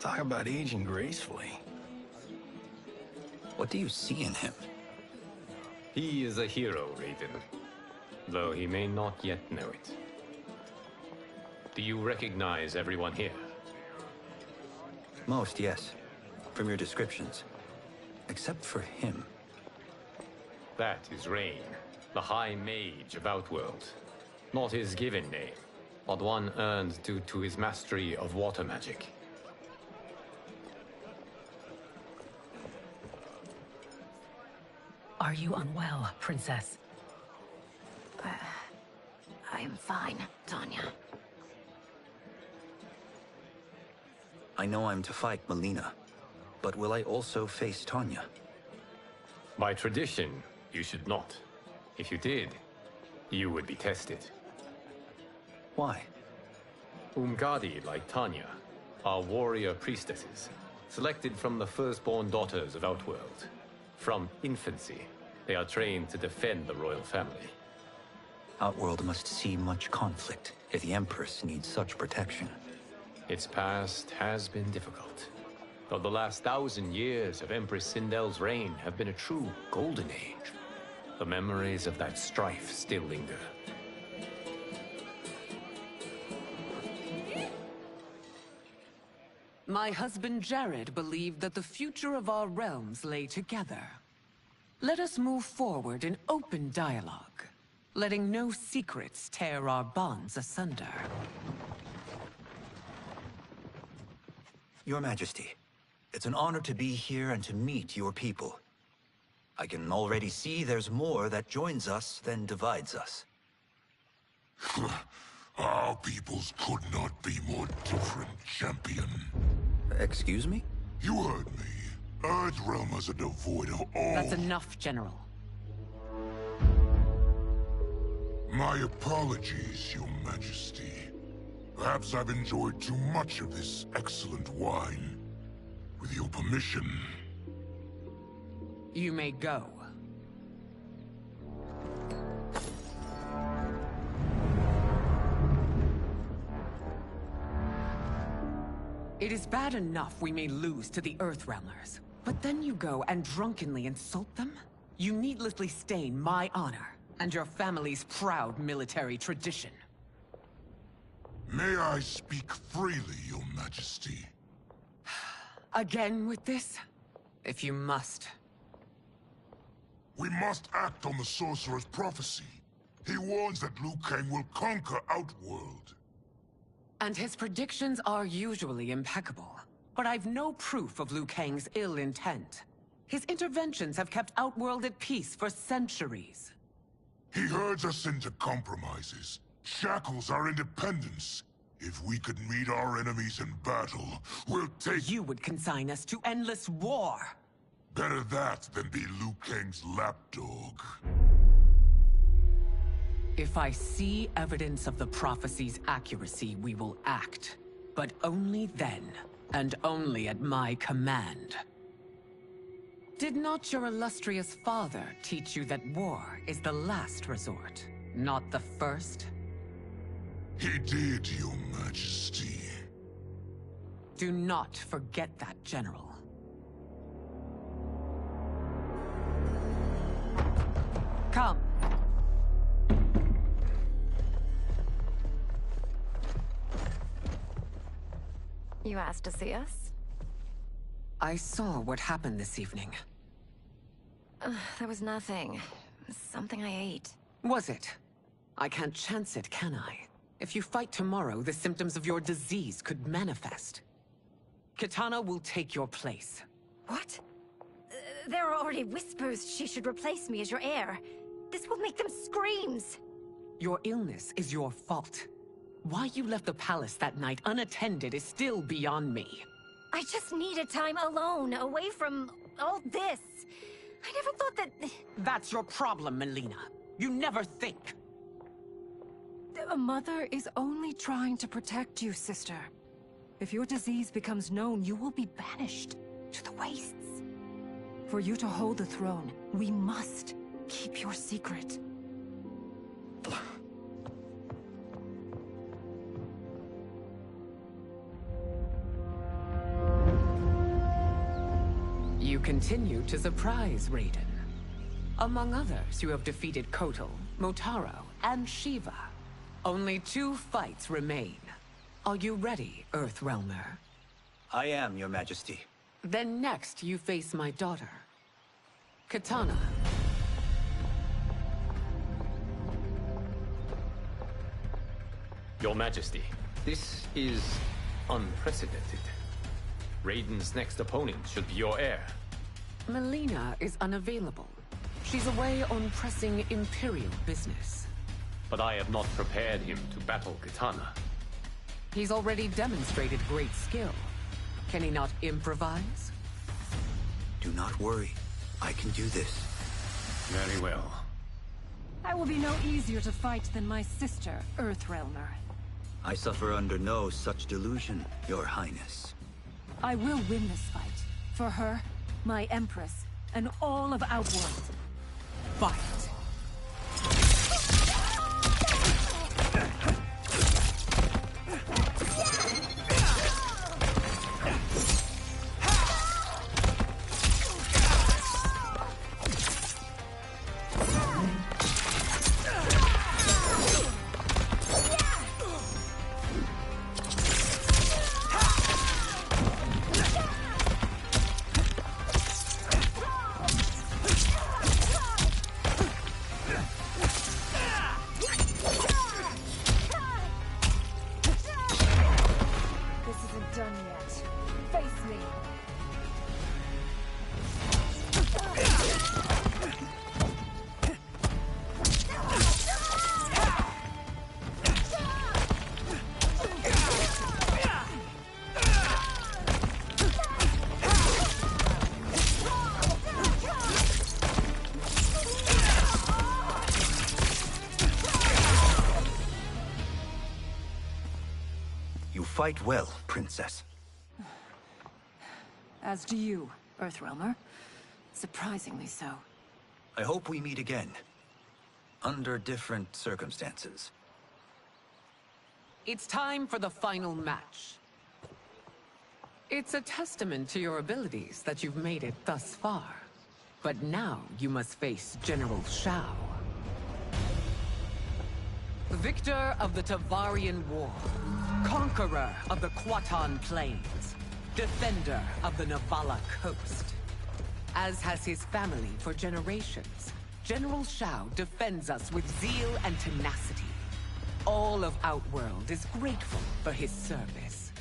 talk about aging gracefully. What do you see in him? He is a hero, Raiden, though he may not yet know it. Do you recognize everyone here? Most, yes. From your descriptions. Except for him. That is Rain, the High Mage of Outworld. Not his given name, but one earned due to his mastery of water magic. Are you unwell, Princess? I am fine, Tanya. I know I'm to fight Melina, but will I also face Tanya? By tradition, you should not. If you did, you would be tested. Why? Umgadi, like Tanya, are warrior priestesses, selected from the firstborn daughters of Outworld. From infancy, they are trained to defend the royal family. Outworld must see much conflict if the Empress needs such protection. Its past has been difficult, though the last 1,000 years of Empress Sindel's reign have been a true golden age. The memories of that strife still linger. My husband Jared believed that the future of our realms lay together. Let us move forward in open dialogue, letting no secrets tear our bonds asunder. Your Majesty, it's an honor to be here and to meet your people. I can already see there's more that joins us than divides us. Our peoples could not be more different, champion. Excuse me? You heard me. Earthrealmers are devoid of all... That's enough, General. My apologies, Your Majesty. Perhaps I've enjoyed too much of this excellent wine. With your permission... You may go. It is bad enough we may lose to the Earthrealmers, but then you go and drunkenly insult them? You needlessly stain my honor and your family's proud military tradition. May I speak freely, Your Majesty? Again with this? If you must. We must act on the Sorcerer's prophecy. He warns that Liu Kang will conquer Outworld. And his predictions are usually impeccable. But I've no proof of Liu Kang's ill intent. His interventions have kept Outworld at peace for centuries. He herds us into compromises, shackles our independence. If we could meet our enemies in battle, we'll take... You would consign us to endless war! Better that than be Liu Kang's lapdog. If I see evidence of the prophecy's accuracy, we will act. But only then, and only at my command. Did not your illustrious father teach you that war is the last resort, not the first? He did, Your Majesty. Do not forget that, General. Come. You asked to see us? I saw what happened this evening. There was nothing. Something I ate. Was it? I can't chance it, can I? If you fight tomorrow, the symptoms of your disease could manifest. Kitana will take your place. What? There are already whispers she should replace me as your heir. This will make them screams! Your illness is your fault. Why you left the palace that night unattended is still beyond me. I just needed time alone, away from all this. I never thought that... That's your problem, Melina. You never think. A mother is only trying to protect you, sister. If your disease becomes known, you will be banished to the wastes. For you to hold the throne, we must keep your secret. You continue to surprise Raiden. Among others, you have defeated Kotal, Motaro, and Shiva. Only 2 fights remain. Are you ready, Earthrealmer? I am, Your Majesty. Then next, you face my daughter, Kitana. Your Majesty, this is unprecedented. Raiden's next opponent should be your heir. Melina is unavailable. She's away on pressing Imperial business. But I have not prepared him to battle Kitana. He's already demonstrated great skill. Can he not improvise? Do not worry. I can do this. Very well. I will be no easier to fight than my sister, Earthrealmer. I suffer under no such delusion, Your Highness. I will win this fight. For her, my Empress, and all of Outworld. Fight! done yet. Face me. You fight well, Princess. As do you, Earthrealmer. Surprisingly so. I hope we meet again. Under different circumstances. It's time for the final match. It's a testament to your abilities that you've made it thus far. But now you must face General Shao. Victor of the Tavarian War. Conqueror of the Quatan Plains. Defender of the Navala Coast. As has his family for generations, General Shao defends us with zeal and tenacity. All of Outworld is grateful for his service.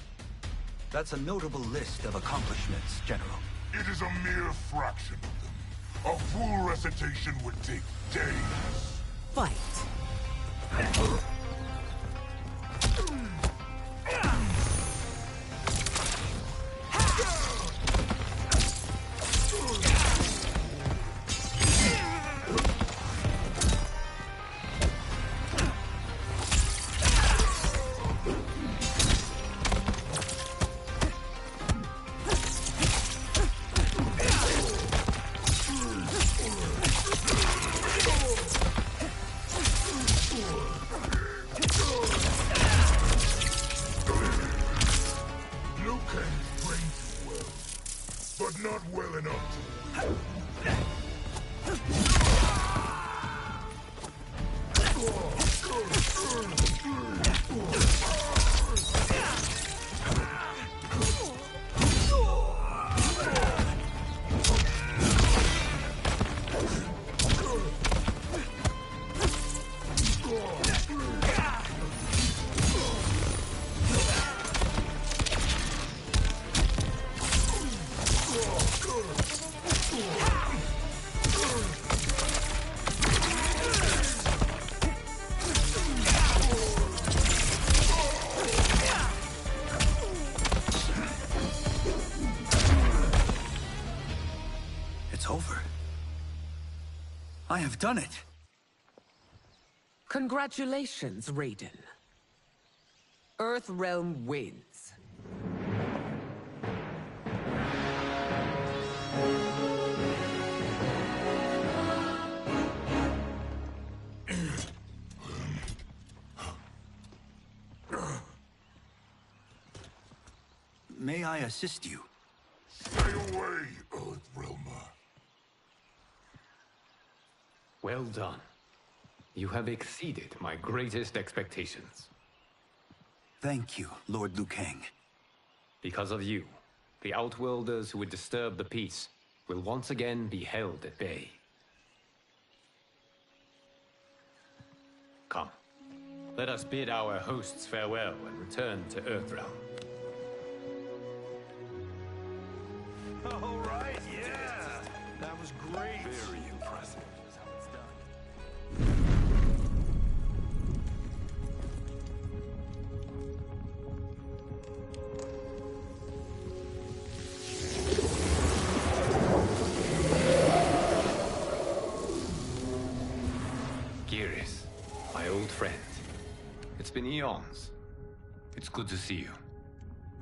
That's a notable list of accomplishments, General. It is a mere fraction of them. A full recitation would take days. Fight. Not well enough. It's over. I have done it. Congratulations, Raiden. Earthrealm wins. May I assist you? Stay away, Earthrealmer. Well done. You have exceeded my greatest expectations. Thank you, Lord Liu Kang. Because of you, the Outworlders who would disturb the peace will once again be held at bay. Come, let us bid our hosts farewell and return to Earthrealm. All right, yeah! That was great! Very impressive. That's how it's done. Geras, my old friend. It's been eons. It's good to see you.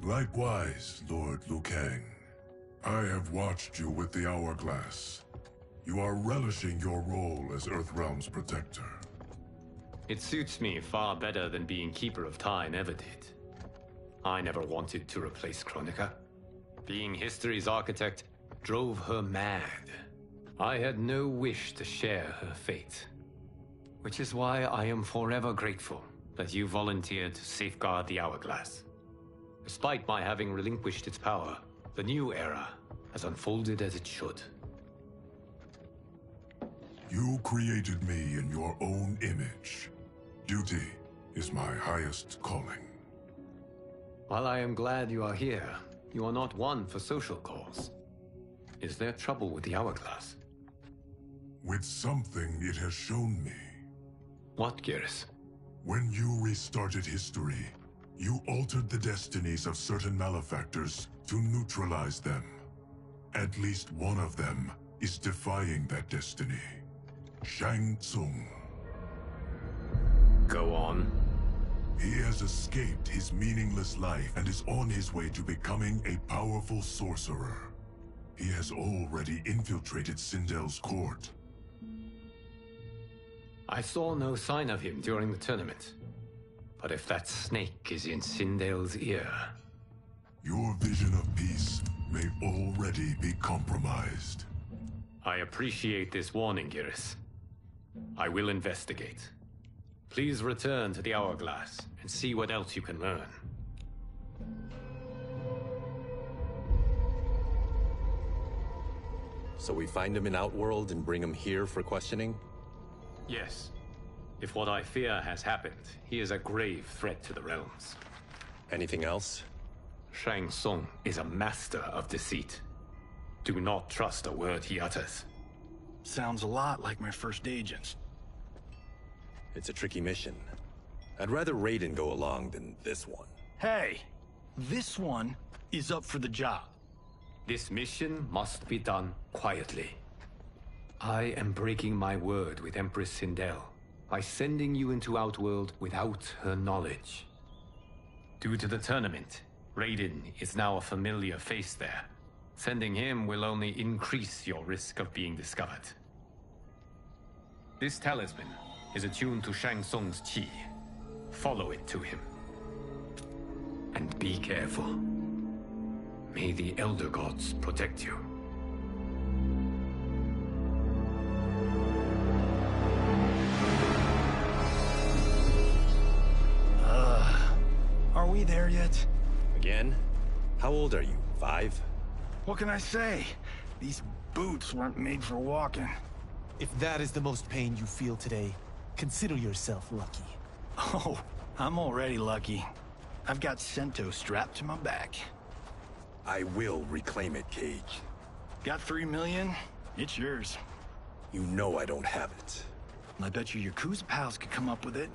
Likewise, Lord Liu Kang. I have watched you with the Hourglass. You are relishing your role as Earthrealm's protector. It suits me far better than being Keeper of Time ever did. I never wanted to replace Kronika. Being history's architect drove her mad. I had no wish to share her fate. Which is why I am forever grateful that you volunteered to safeguard the Hourglass. Despite my having relinquished its power, the new era has unfolded as it should. You created me in your own image. Duty is my highest calling. While I am glad you are here, you are not one for social cause. Is there trouble with the hourglass? With something it has shown me. What, Geras? When you restarted history, you altered the destinies of certain malefactors to neutralize them. At least one of them is defying that destiny. Shang Tsung. Go on. He has escaped his meaningless life and is on his way to becoming a powerful sorcerer. He has already infiltrated Sindel's court. I saw no sign of him during the tournament. But if that snake is in Sindel's ear... Your vision of peace may already be compromised. I appreciate this warning, Geras. I will investigate. Please return to the hourglass and see what else you can learn. So we find him in Outworld and bring him here for questioning? Yes. If what I fear has happened, he is a grave threat to the realms. Anything else? Shang Tsung is a master of deceit. Do not trust a word he utters. Sounds a lot like my first agents. It's a tricky mission. I'd rather Raiden go along than this one. Hey! This one is up for the job. This mission must be done quietly. I am breaking my word with Empress Sindel by sending you into Outworld without her knowledge. Due to the tournament, Raiden is now a familiar face there. Sending him will only increase your risk of being discovered. This talisman is attuned to Shang Tsung's chi. Follow it to him. And be careful. May the Elder Gods protect you. Are we there yet? Again? How old are you? 5? What can I say? These boots weren't made for walking. If that is the most pain you feel today, consider yourself lucky. Oh, I'm already lucky. I've got Sento strapped to my back. I will reclaim it, Cage. Got 3 million? It's yours. You know I don't have it. I bet your Yakuza pals could come up with it.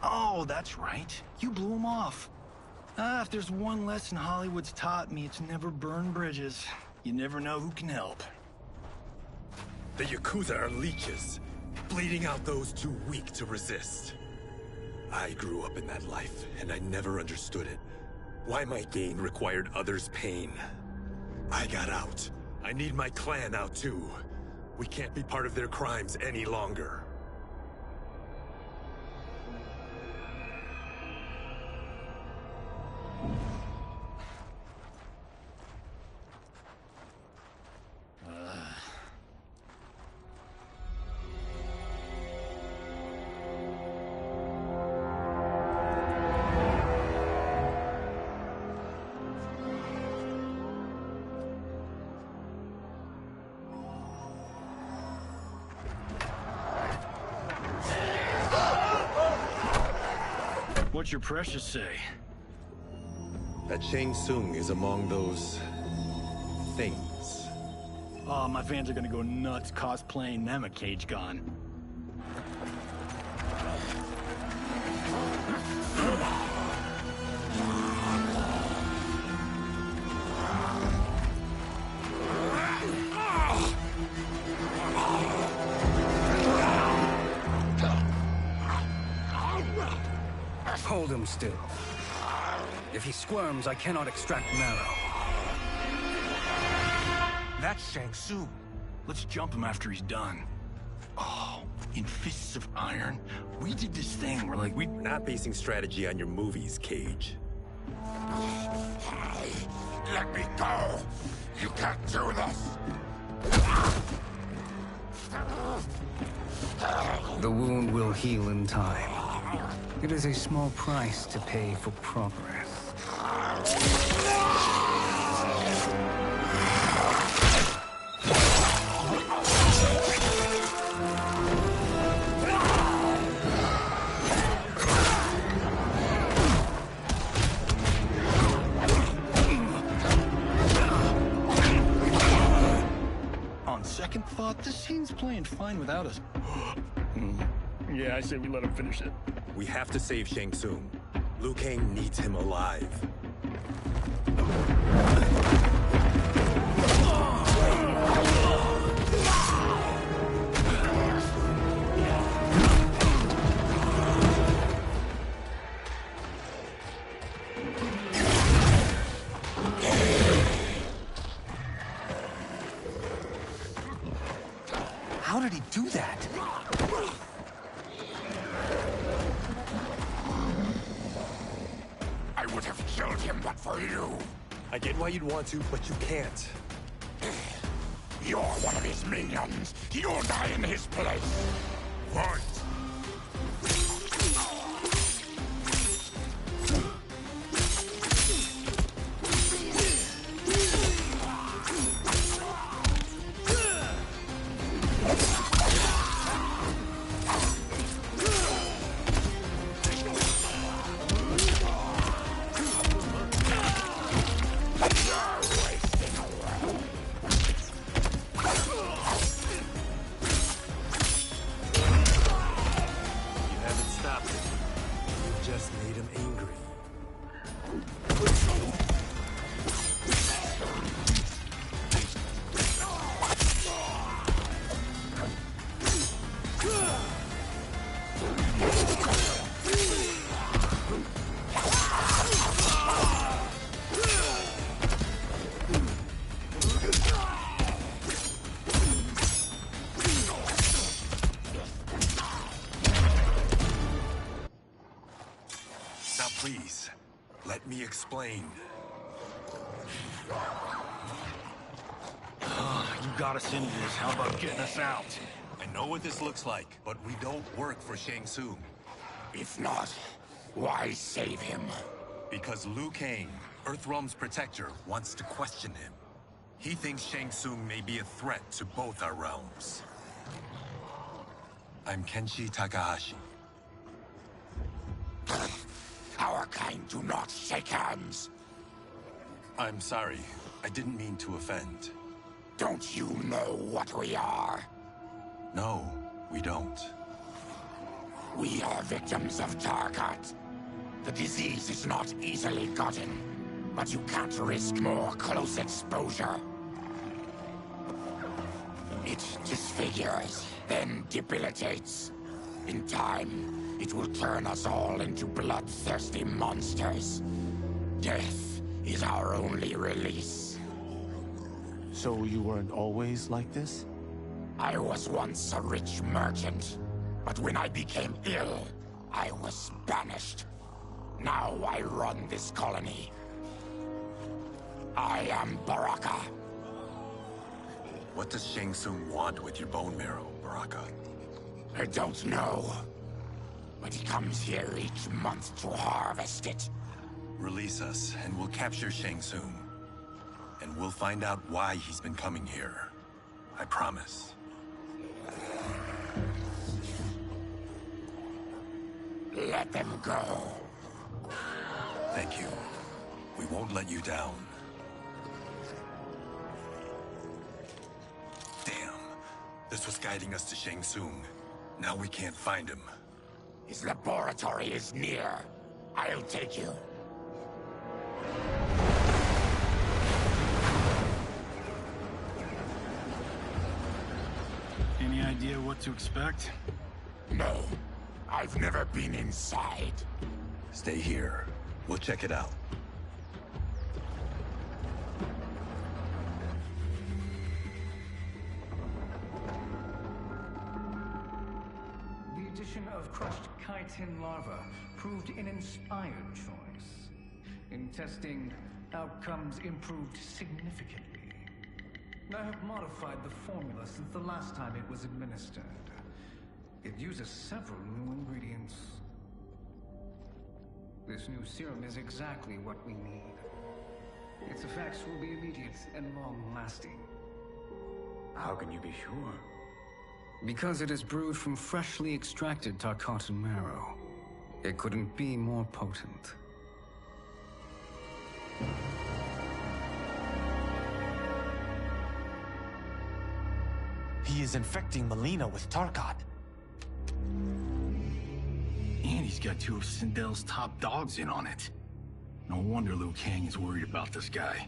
Oh, that's right. You blew them off. If there's one lesson Hollywood's taught me, it's never burn bridges. You never know who can help. The Yakuza are leeches, bleeding out those too weak to resist. I grew up in that life, and I never understood it. Why my gain required others' pain. I got out. I need my clan out too. We can't be part of their crimes any longer. What's your precious say? That Shang Tsung is among those... things. Oh, my fans are gonna go nuts cosplaying them a Cage Gone. Hold him still. If he squirms, I cannot extract marrow. That's Shang Tsung. Let's jump him after he's done. Oh, in Fists of Iron, we did this thing where, like, We're not basing strategy on your movies, Cage. Let me go! You can't do this! The wound will heal in time. It is a small price to pay for progress. second thought, this scene's playing fine without us. Yeah, I say we let him finish it. We have to save Shang Tsung. Liu Kang needs him alive. How did he do that? I would have killed him but for you. I get why you'd want to, but you can't. You're one of his minions. You'll die in his place. Fight! Please, let me explain. You got us into this. How about getting us out? I know what this looks like, but we don't work for Shang Tsung. If not, why save him? Because Liu Kang, Earthrealm's protector, wants to question him. He thinks Shang Tsung may be a threat to both our realms. I'm Kenshi Takahashi. Our kind do not shake hands. I'm sorry. I didn't mean to offend. Don't you know what we are? No, we don't. We are victims of Tarkat. The disease is not easily gotten, but you can't risk more close exposure. It disfigures, then debilitates. In time, it will turn us all into bloodthirsty monsters. Death is our only release. So you weren't always like this? I was once a rich merchant, but when I became ill, I was banished. Now I run this colony. I am Baraka. What does Shang Tsung want with your bone marrow, Baraka? I don't know. But he comes here each month to harvest it. Release us, and we'll capture Shang Tsung. And we'll find out why he's been coming here. I promise. Let them go. Thank you. We won't let you down. Damn. This was guiding us to Shang Tsung. Now we can't find him. His laboratory is near. I'll take you. Any idea what to expect? No. I've never been inside. Stay here. We'll check it out. The addition of crushed chitin larva proved an inspired choice. In testing, outcomes improved significantly. I have modified the formula since the last time it was administered. It uses several new ingredients. This new serum is exactly what we need. Its effects will be immediate and long-lasting. How can you be sure? Because it is brewed from freshly extracted Tarkatan marrow. It couldn't be more potent. He is infecting Mileena with Tarkat. And he's got two of Sindel's top dogs in on it. No wonder Liu Kang is worried about this guy.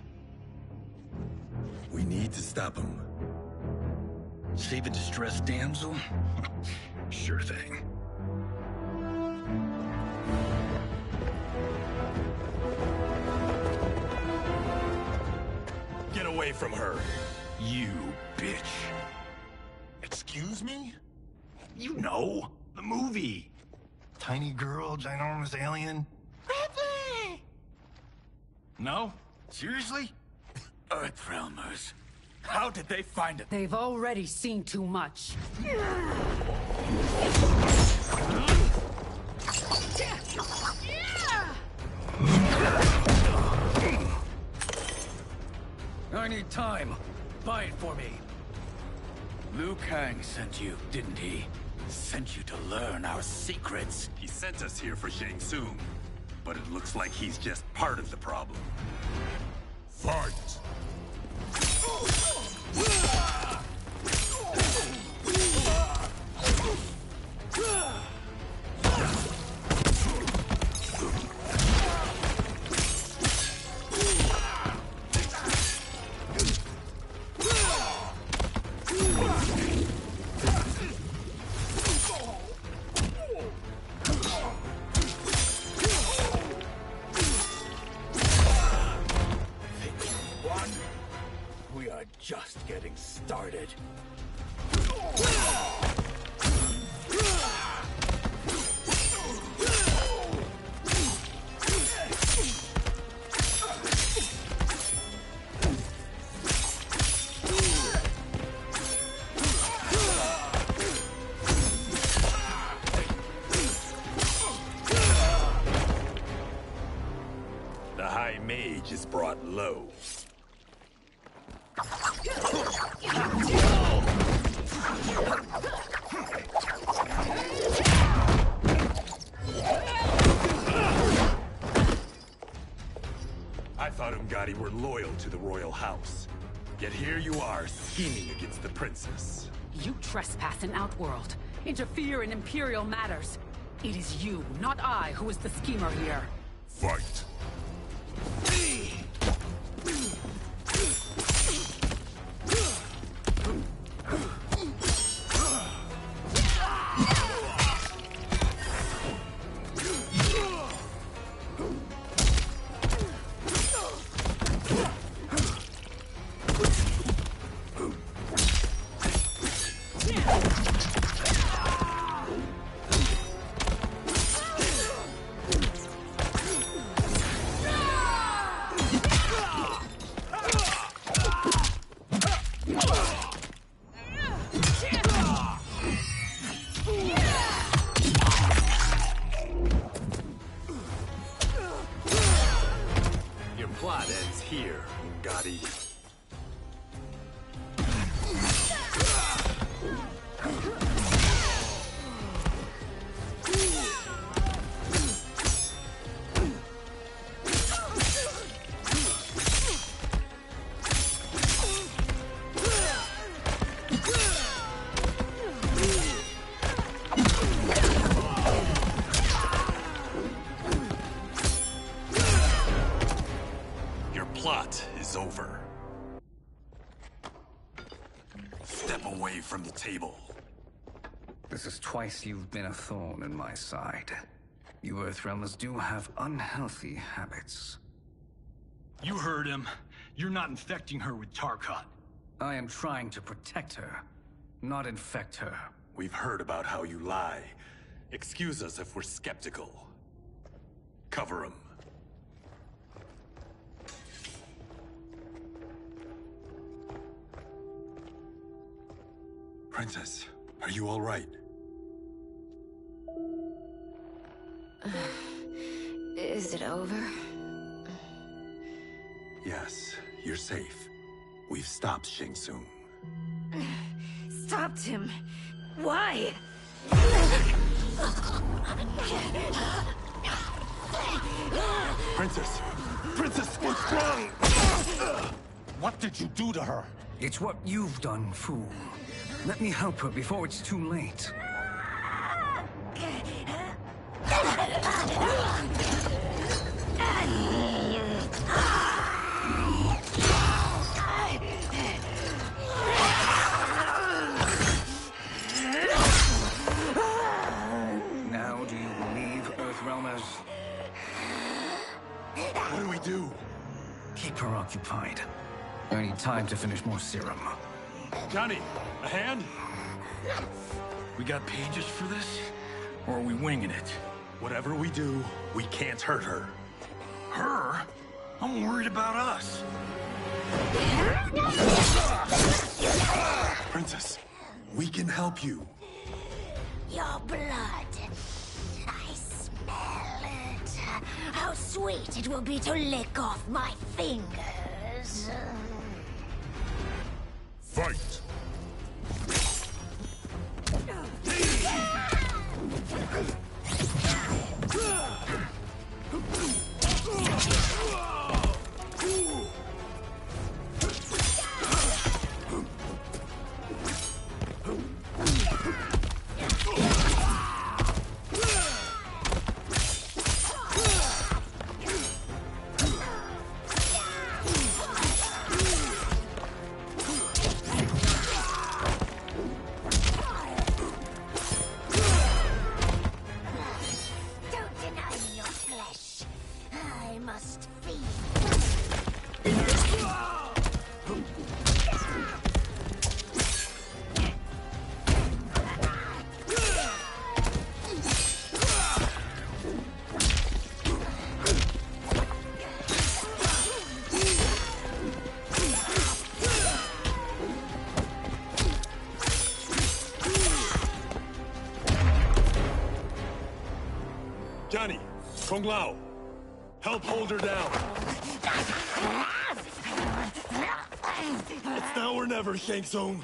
We need to stop him. Save a distressed damsel? Sure thing. Get away from her. You bitch. Excuse me? You know, the movie. Tiny girl, ginormous alien. Ripley! No? Seriously? Earthrealmers. How did they find it? They've already seen too much. I need time. Buy it for me. Liu Kang sent you, didn't he? Sent you to learn our secrets. He sent us here for Shang Tsung, but it looks like he's just part of the problem. Fight! We are just getting started. The High Mage is brought low. I thought Umgadi were loyal to the royal house. Yet here you are, scheming against the princess. You trespass in Outworld, interfere in Imperial matters. It is you, not I, who is the schemer here. Fight! Your plot ends here, Umgadi. Your plot is over. Step away from the table. This is twice you've been a thorn in my side. You Earthrealmers do have unhealthy habits. You heard him. You're not infecting her with Tarkat. I am trying to protect her, not infect her. We've heard about how you lie. Excuse us if we're skeptical. Cover him. Princess, are you all right? Is it over? Yes, you're safe. We've stopped Shang Tsung. Stopped him. Why? Princess! Princess, what's wrong? What did you do to her? It's what you've done, fool. Let me help her before it's too late. Now do you believe, Earthrealmers? What do we do? Keep her occupied. I need time to finish more serum. Johnny, a hand? We got pages for this? Or are we winging it? Whatever we do, we can't hurt her. Her? I'm worried about us. Princess, we can help you. Your blood. I smell it. How sweet it will be to lick off my fingers. Fight! Don't deny me your flesh. I must feed. Johnny, Kung Lao, help hold her down. It's now or never, Shang Tsung.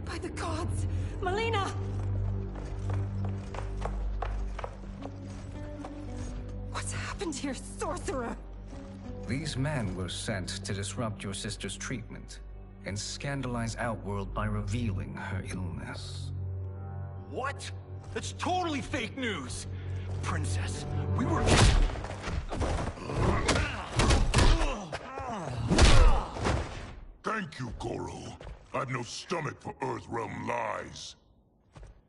By the gods! Melina! What's happened here, sorcerer? These men were sent to disrupt your sister's treatment and scandalize Outworld by revealing her illness. What? That's totally fake news! Princess, we were... Thank you, Goro. I've no stomach for Earthrealm lies.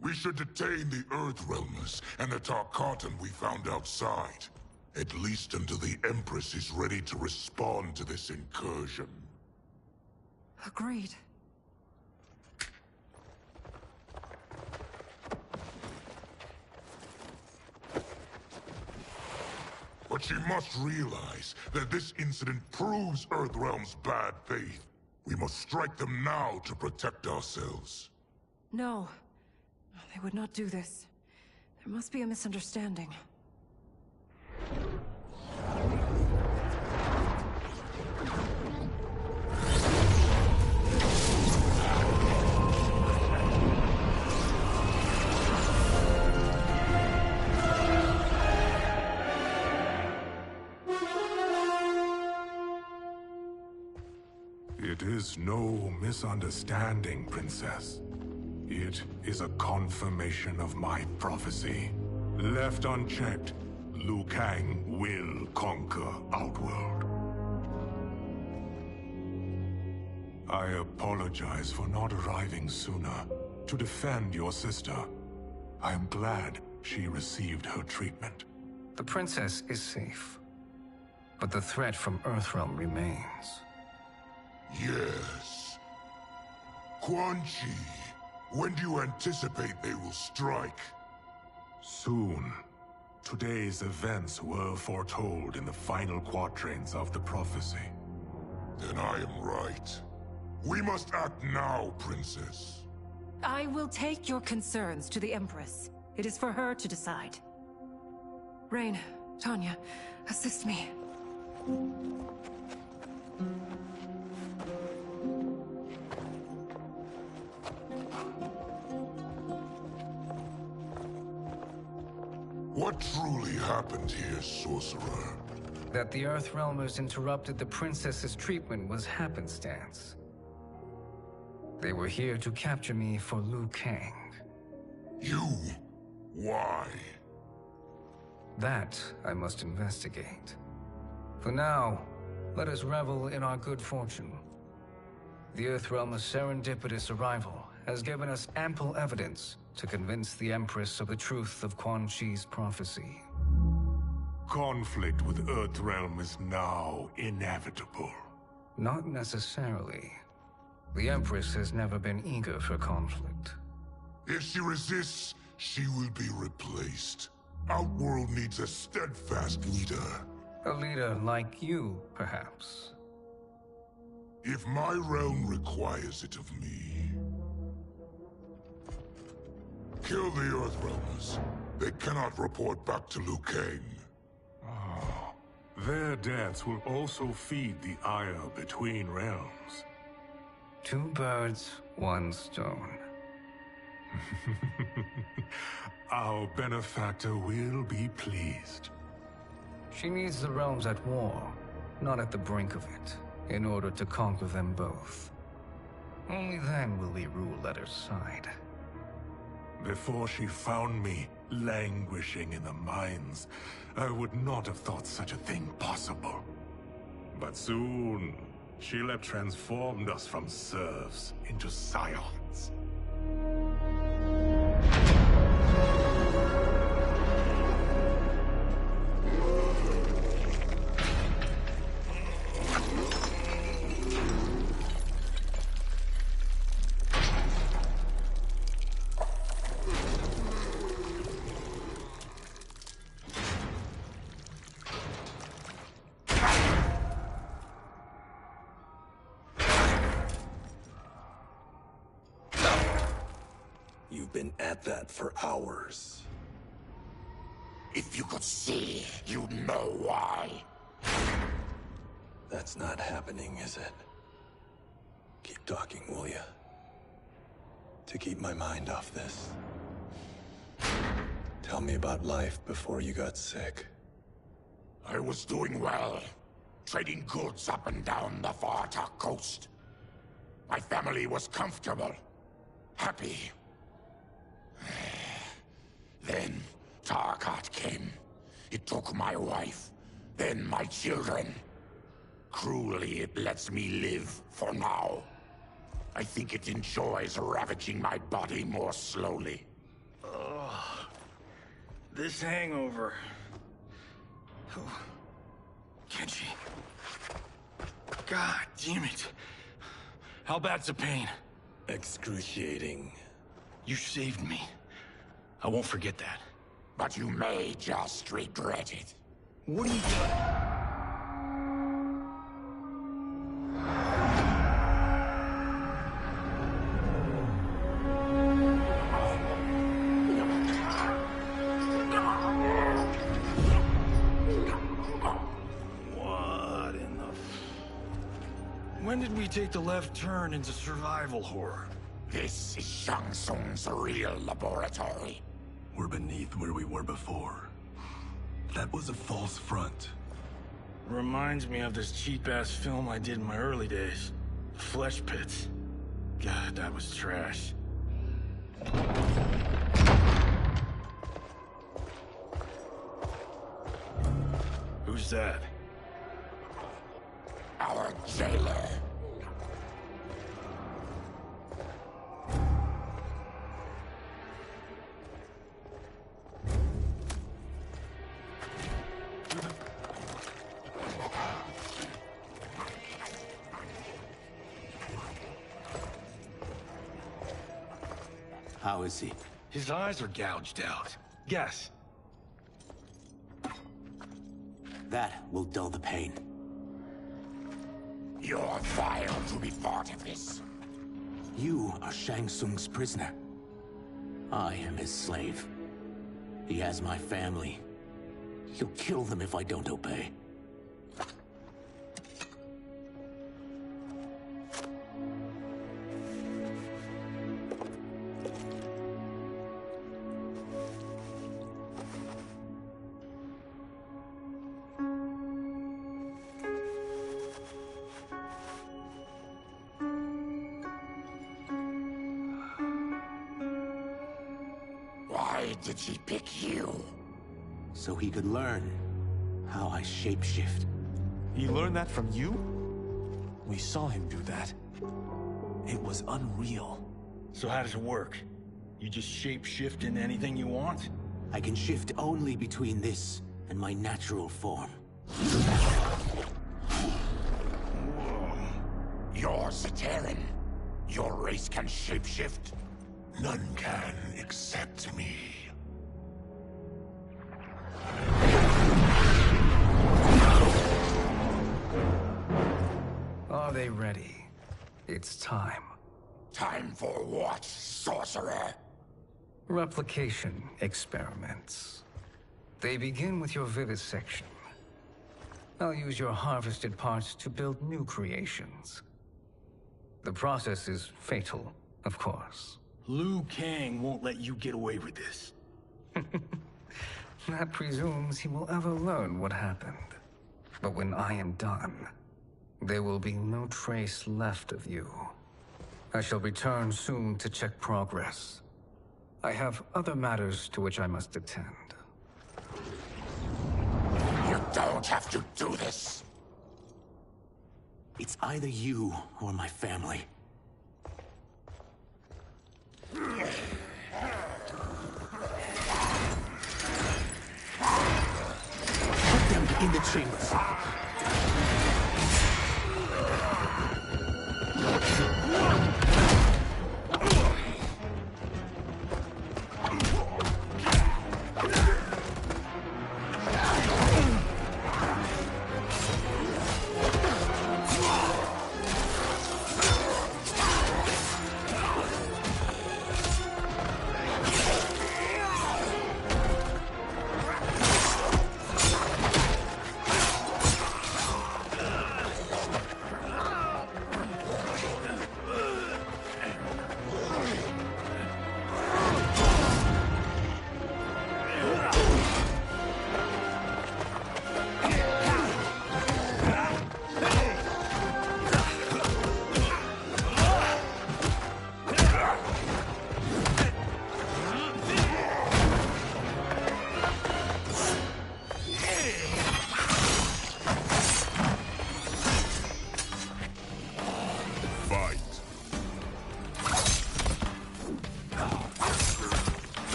We should detain the Earthrealmers and the Tarkatan we found outside. At least until the Empress is ready to respond to this incursion. Agreed. But she must realize that this incident proves Earthrealm's bad faith. We must strike them now to protect ourselves. No. They would not do this. There must be a misunderstanding. It is no misunderstanding, Princess. It is a confirmation of my prophecy. Left unchecked, Liu Kang will conquer Outworld. I apologize for not arriving sooner to defend your sister. I am glad she received her treatment. The princess is safe, but the threat from Earthrealm remains. Yes. Quan Chi, when do you anticipate they will strike? Soon. Today's events were foretold in the final quatrains of the prophecy. Then I am right. We must act now, Princess. I will take your concerns to the Empress. It is for her to decide. Rain, Tanya, assist me. What truly happened here, sorcerer? That the Earthrealmers interrupted the princess's treatment was happenstance. They were here to capture me for Liu Kang. You? Why? That I must investigate. For now, let us revel in our good fortune. The Earthrealm's serendipitous arrival has given us ample evidence to convince the Empress of the truth of Quan Chi's prophecy. Conflict with Earthrealm is now inevitable. Not necessarily. The Empress has never been eager for conflict. If she resists, she will be replaced. Outworld needs a steadfast leader. A leader like you, perhaps. If my realm requires it of me. Kill the Earthrealmers. They cannot report back to Liu Kang. Their deaths will also feed the ire between realms. Two birds, one stone. Our benefactor will be pleased. She needs the realms at war, not at the brink of it, in order to conquer them both. Only then will we rule at her side. Before she found me languishing in the mines, I would not have thought such a thing possible. But soon, she'll have transformed us from serfs into scions. You've been at that for hours. If you could see, you'd know why. That's not happening, is it? Keep talking, will ya? To keep my mind off this. Tell me about life before you got sick. I was doing well, trading goods up and down the Varta coast. My family was comfortable, happy. Then Tarkat came. It took my wife, then my children. Cruelly, it lets me live for now. I think it enjoys ravaging my body more slowly. Ugh. This hangover. Oh. Kenji. God damn it. How bad's the pain? Excruciating. You saved me. I won't forget that. But you may just regret it. What are you doing? What in the... When did we take the left turn into survival horror? This is Shang Tsung's real laboratory. We're beneath where we were before. That was a false front. Reminds me of this cheap-ass film I did in my early days. Flesh Pits. God, that was trash. Who's that? Our jailer. How is he? His eyes are gouged out. Guess. That will dull the pain. You're vile to be part of this. You are Shang Tsung's prisoner. I am his slave. He has my family. He'll kill them if I don't obey. Why did he pick you? So he could learn how I shapeshift. He learned that from you? We saw him do that. It was unreal. So how does it work? You just shape-shift into anything you want? I can shift only between this and my natural form. You're Zaterran. Your race can shapeshift. None can except me. Are they ready? It's time. Time for what, sorcerer? Replication experiments. They begin with your vivisection. I'll use your harvested parts to build new creations. The process is fatal, of course. Liu Kang won't let you get away with this. That presumes he will ever learn what happened. But when I am done, there will be no trace left of you. I shall return soon to check progress. I have other matters to which I must attend. You don't have to do this. It's either you or my family. Put them in the chambers.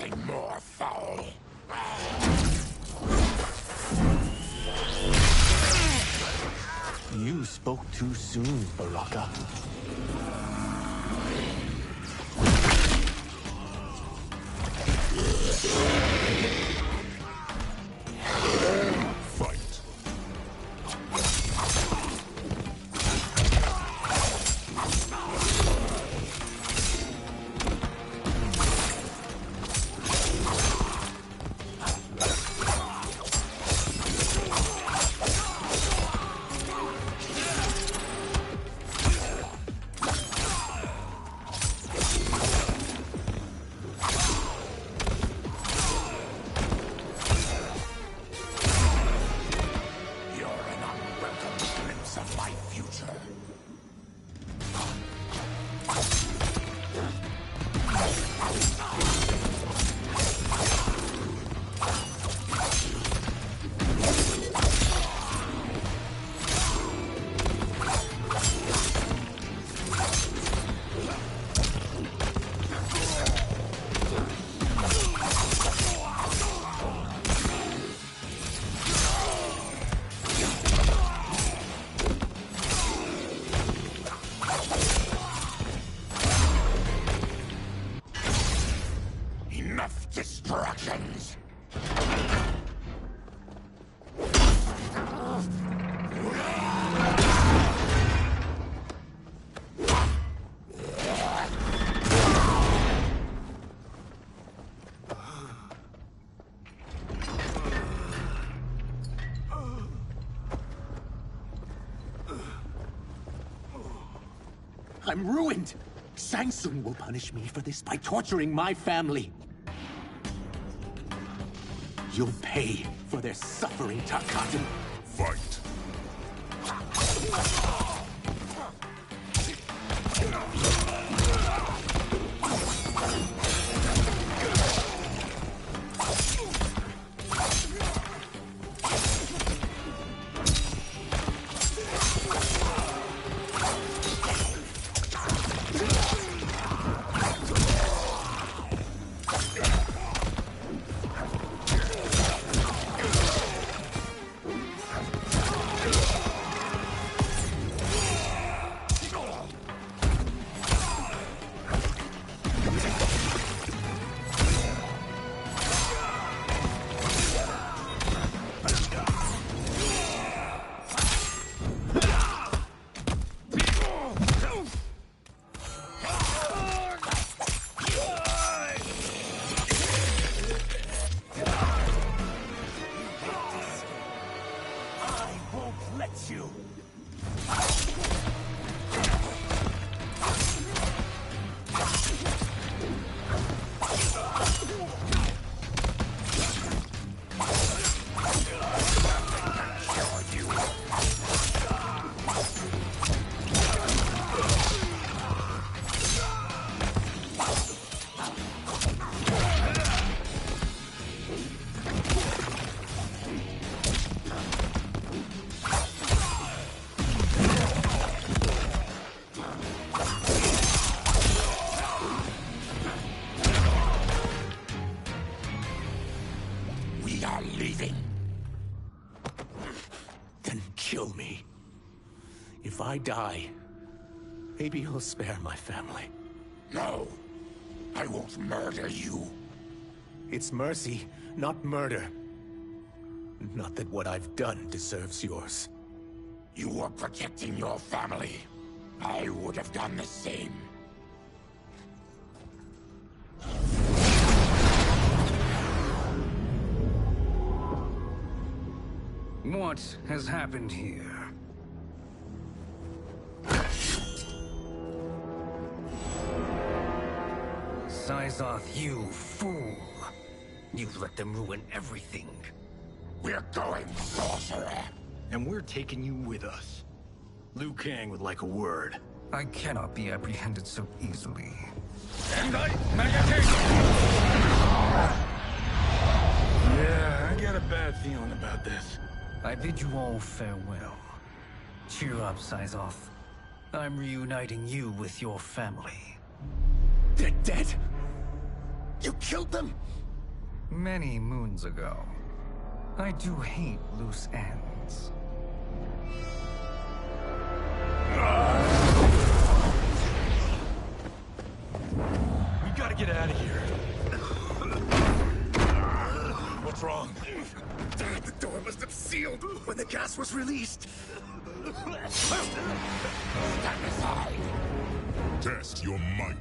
nothing more foul. You spoke too soon, Baraka. Fight. Enough distractions! I'm ruined! Shang Tsung will punish me for this by torturing my family. You'll pay for their suffering, Tarkatan. Fight. Then kill me. If I die, maybe you'll spare my family. No, I won't murder you. It's mercy, not murder. Not that what I've done deserves yours. You were protecting your family. I would have done the same. What has happened here? Syzoth, you fool! You've let them ruin everything. We're going, sorcerer. And we're taking you with us. Liu Kang would like a word. I cannot be apprehended so easily. Yeah, I got a bad feeling about this. I bid you all farewell. Cheer up, Syzoth. I'm reuniting you with your family. They're dead? You killed them? Many moons ago. I do hate loose ends. We gotta get out of here. What's wrong? The door must have sealed when the gas was released. Stand aside. Test your might.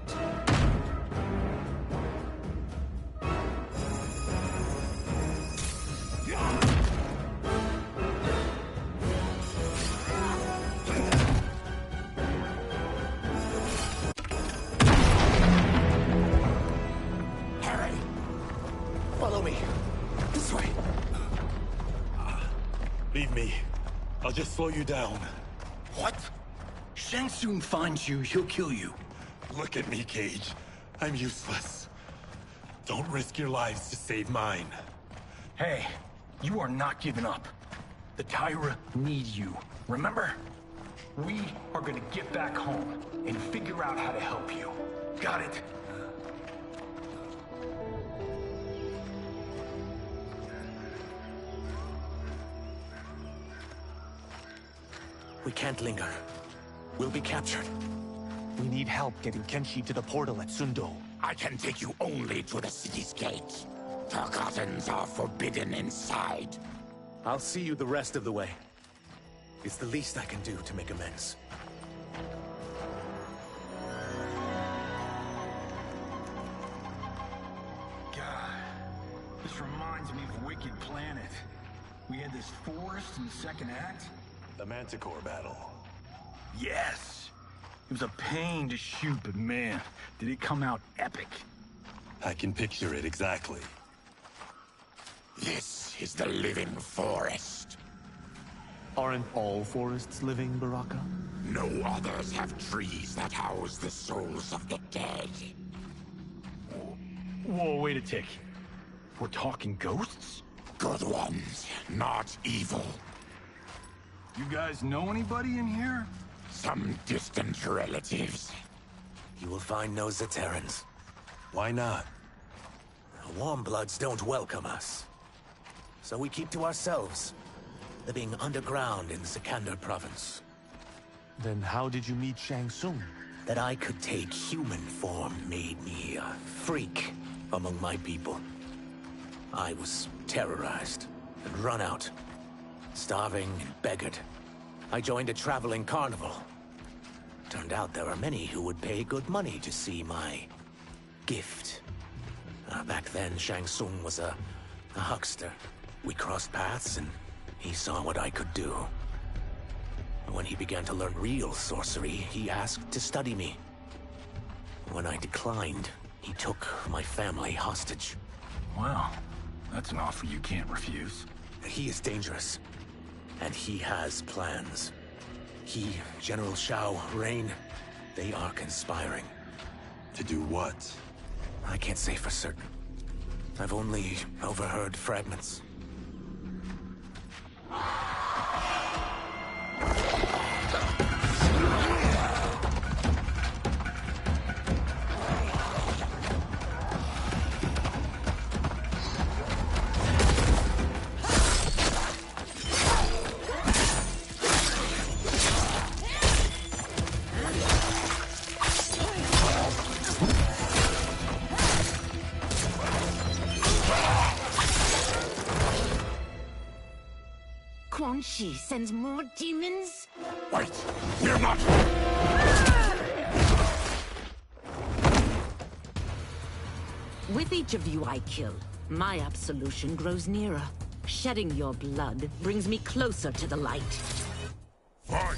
Harry! Follow me. This way. Leave me. I'll just slow you down. What? Shang Tsung finds you, he'll kill you. Look at me, Cage. I'm useless. Don't risk your lives to save mine. Hey, you are not giving up. The Tyra need you, remember? We are gonna get back home and figure out how to help you. Got it? We can't linger. We'll be captured. We need help getting Kenshi to the portal at Sundo. I can take you only to the city's gate. Tarkatans are forbidden inside. I'll see you the rest of the way. It's the least I can do to make amends. God, this reminds me of Wicked Planet. We had this forest in the second act. The Manticore battle. Yes! It was a pain to shoot, but man, did it come out epic. I can picture it exactly. This is the living forest. Aren't all forests living, Baraka? No others have trees that house the souls of the dead. Whoa, wait a tick. We're talking ghosts? Good ones, not evil. You guys know anybody in here? Some distant relatives. You will find no Zaterrans. Why not? The Warmbloods don't welcome us. So we keep to ourselves, living underground in Sikander province. Then how did you meet Shang Tsung? That I could take human form made me a freak among my people. I was terrorized and run out, starving and beggared. I joined a traveling carnival. Turned out there are many who would pay good money to see my gift. Back then, Shang Tsung was a huckster. We crossed paths and he saw what I could do. When he began to learn real sorcery, he asked to study me. When I declined, he took my family hostage. Wow, that's an offer you can't refuse. He is dangerous, and he has plans. He, General Shao, Rain, they are conspiring. To do what? I can't say for certain. I've only overheard fragments. Quan Chi sends more demons? Wait, we're not... With each of you I kill, my absolution grows nearer. Shedding your blood brings me closer to the light. Fight!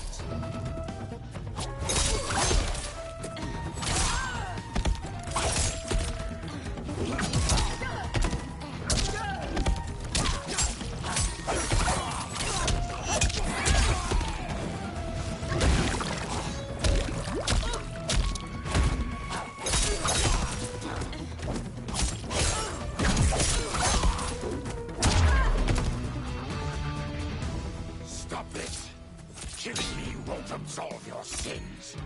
Stop this. Killing me won't absolve your sins.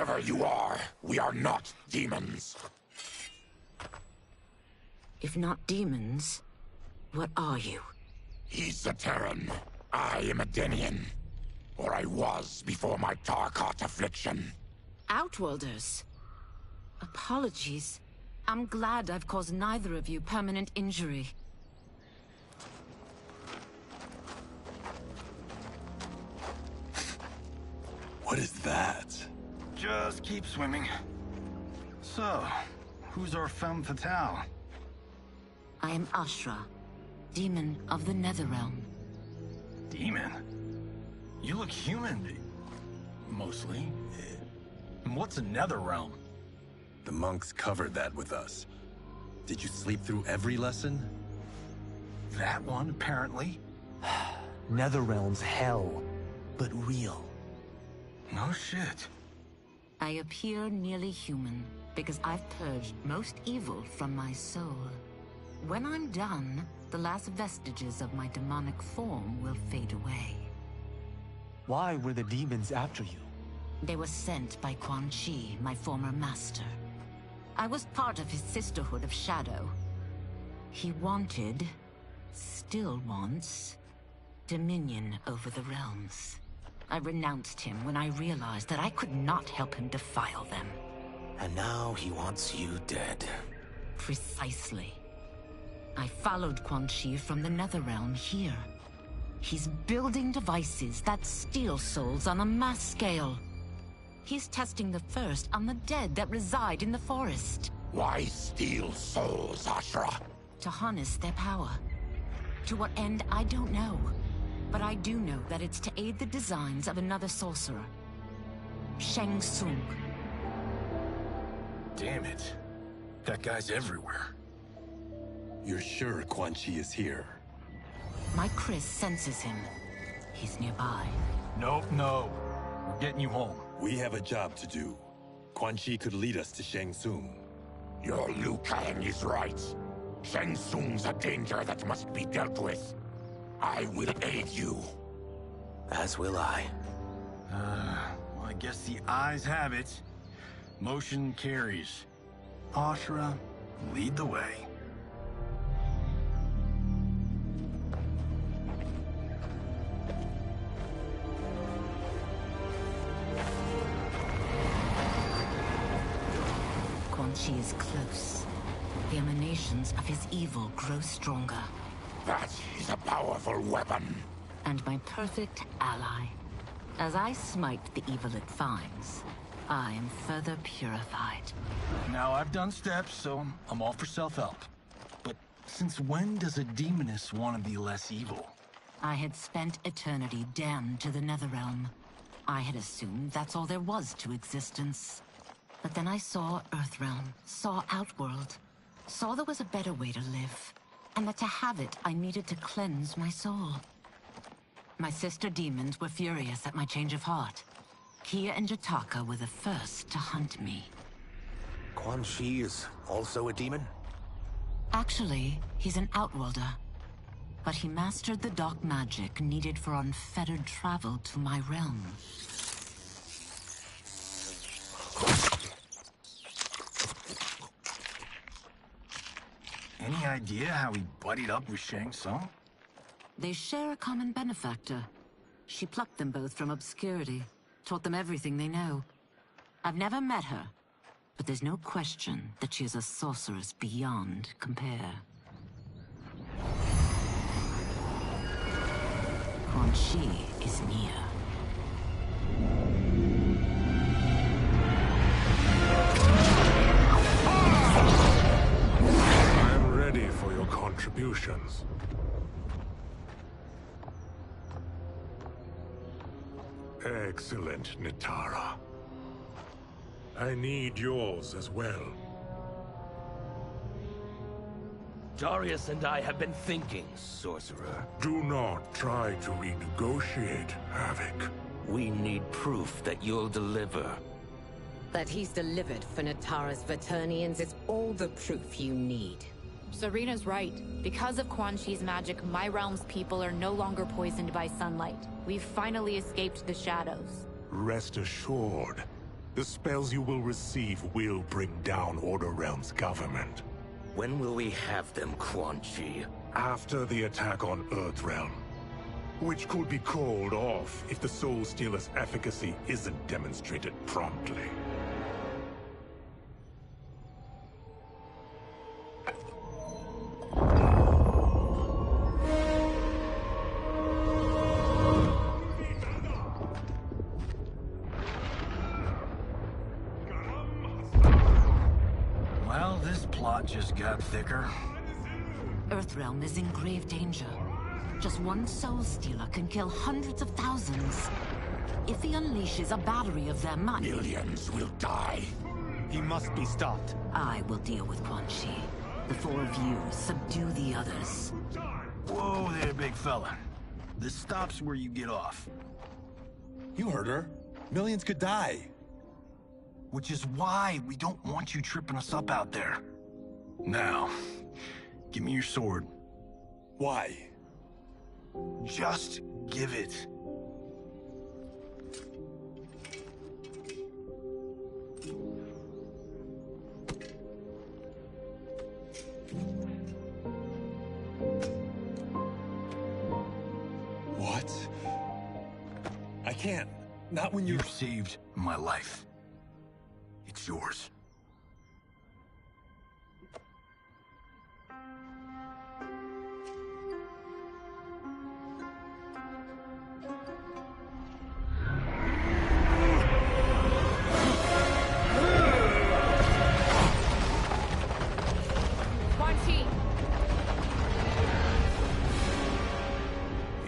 Whoever you are, we are not demons. If not demons, what are you? He's a Terran. I am a Denian. Or I was before my Tarkat affliction. Outworlders. Apologies. I'm glad I've caused neither of you permanent injury. What is that? Just keep swimming. So, who's our femme fatale? I am Ashra, demon of the Netherrealm. Demon? You look human. Mostly. And what's a Netherrealm? The monks covered that with us. Did you sleep through every lesson? That one, apparently. Netherrealm's hell, but real. No shit. I appear nearly human because I've purged most evil from my soul. When I'm done, the last vestiges of my demonic form will fade away. Why were the demons after you? They were sent by Quan Chi, my former master. I was part of his Sisterhood of Shadow. He wanted, still wants, dominion over the realms. I renounced him when I realized that I could not help him defile them. And now he wants you dead. Precisely. I followed Quan Chi from the Netherrealm here. He's building devices that steal souls on a mass scale. He's testing the first on the dead that reside in the forest. Why steal souls, Ashra? To harness their power. To what end, I don't know. But I do know that it's to aid the designs of another sorcerer. Shang Tsung. Damn it. That guy's everywhere. You're sure Quan Chi is here? My Chris senses him. He's nearby. Nope, no. We're getting you home. We have a job to do. Quan Chi could lead us to Shang Tsung. Your Liu Kang is right. Shang Tsung's a danger that must be dealt with. I will aid you. As will I. Well, I guess the eyes have it. Motion carries. Ashra, lead the way. Quan Chi is close. The emanations of his evil grow stronger. That is a powerful weapon. And my perfect ally. As I smite the evil it finds, I am further purified. Now, I've done steps, so I'm all for self-help. But since when does a demoness want to be less evil? I had spent eternity damned to the Netherrealm. I had assumed that's all there was to existence. But then I saw Earthrealm, saw Outworld, saw there was a better way to live, and that to have it, I needed to cleanse my soul. My sister demons were furious at my change of heart. Kia and Jataka were the first to hunt me. Quan Chi is also a demon? Actually, he's an Outworlder. But he mastered the dark magic needed for unfettered travel to my realm. Any idea how he buddied up with Shang Tsung? They share a common benefactor. She plucked them both from obscurity, taught them everything they know. I've never met her, but there's no question that she is a sorceress beyond compare. Quan Chi is near. I'm ready for your contributions. Excellent, Nitara. I need yours as well. Darius and I have been thinking, Sorcerer. Do not try to renegotiate, Havoc. We need proof that you'll deliver. That he's delivered for Natara's Vaternians is all the proof you need. Serena's right. Because of Quan Chi's magic, my realm's people are no longer poisoned by sunlight. We've finally escaped the shadows. Rest assured, The spells you will receive will bring down Order Realm's government. When will we have them, Quan Chi? After the attack on Earthrealm, which could be called off if the Soul Stealer's efficacy isn't demonstrated promptly. Well, this plot just got thicker. Earthrealm is in grave danger. Just one Soul Stealer can kill hundreds of thousands. If he unleashes a battery of them, millions will die. He must be stopped. I will deal with Quan Chi. The four of you subdue the others. Whoa there, big fella. This stops where you get off. You heard her. Millions could die. Which is why we don't want you tripping us up out there. Now, give me your sword. Why? Just give it. What? I can't. Not when You've saved my life. It's yours. Quan Chi!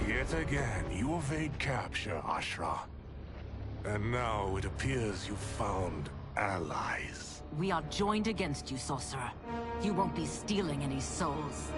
Yet again, you evade capture, Ashra. And now it appears you've found allies. We are joined against you, sorcerer. You won't be stealing any souls.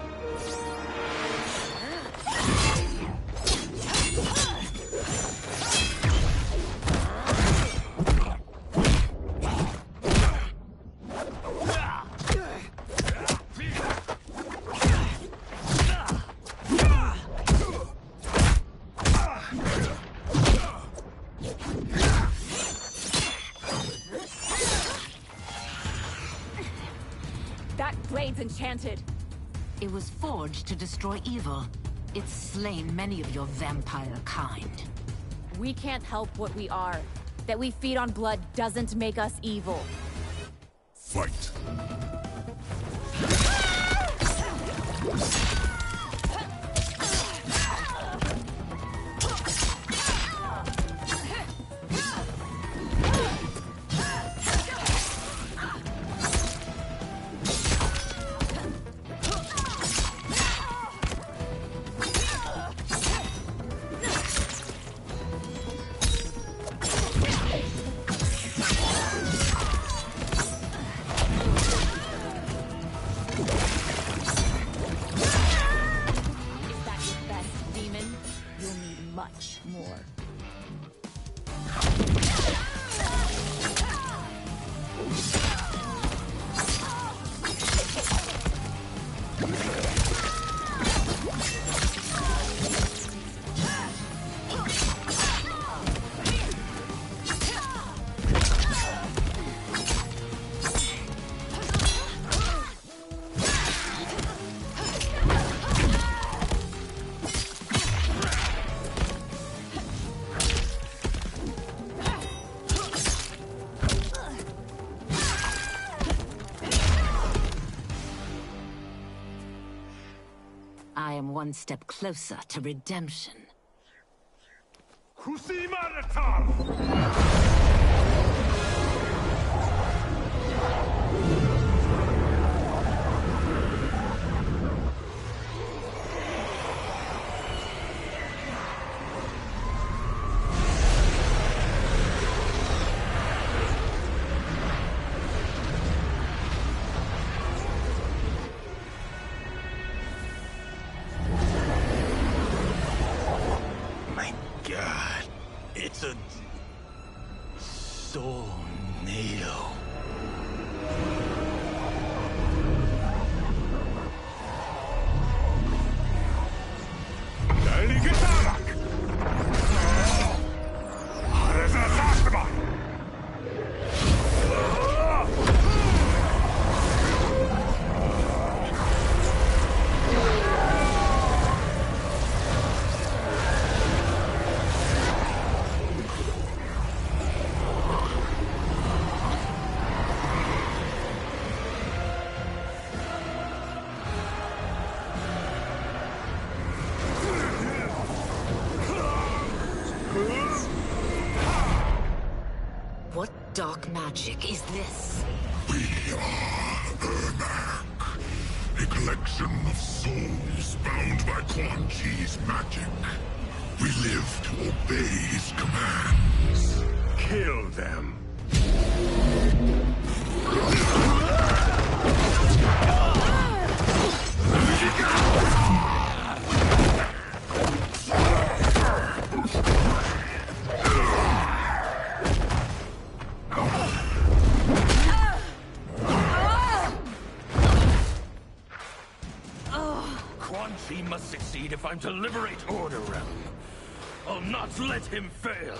That blade's enchanted. It was forged to destroy evil. It's slain many of your vampire kind. We can't help what we are. That we feed on blood doesn't make us evil. Fight. Much more. I am one step closer to redemption. God, it's a tornado. dark magic is this? We are Ermac, a collection of souls bound by Quan Chi's magic. We live to obey his commands. Kill them. Quan Chi must succeed if I'm to liberate Order Realm. I'll not let him fail.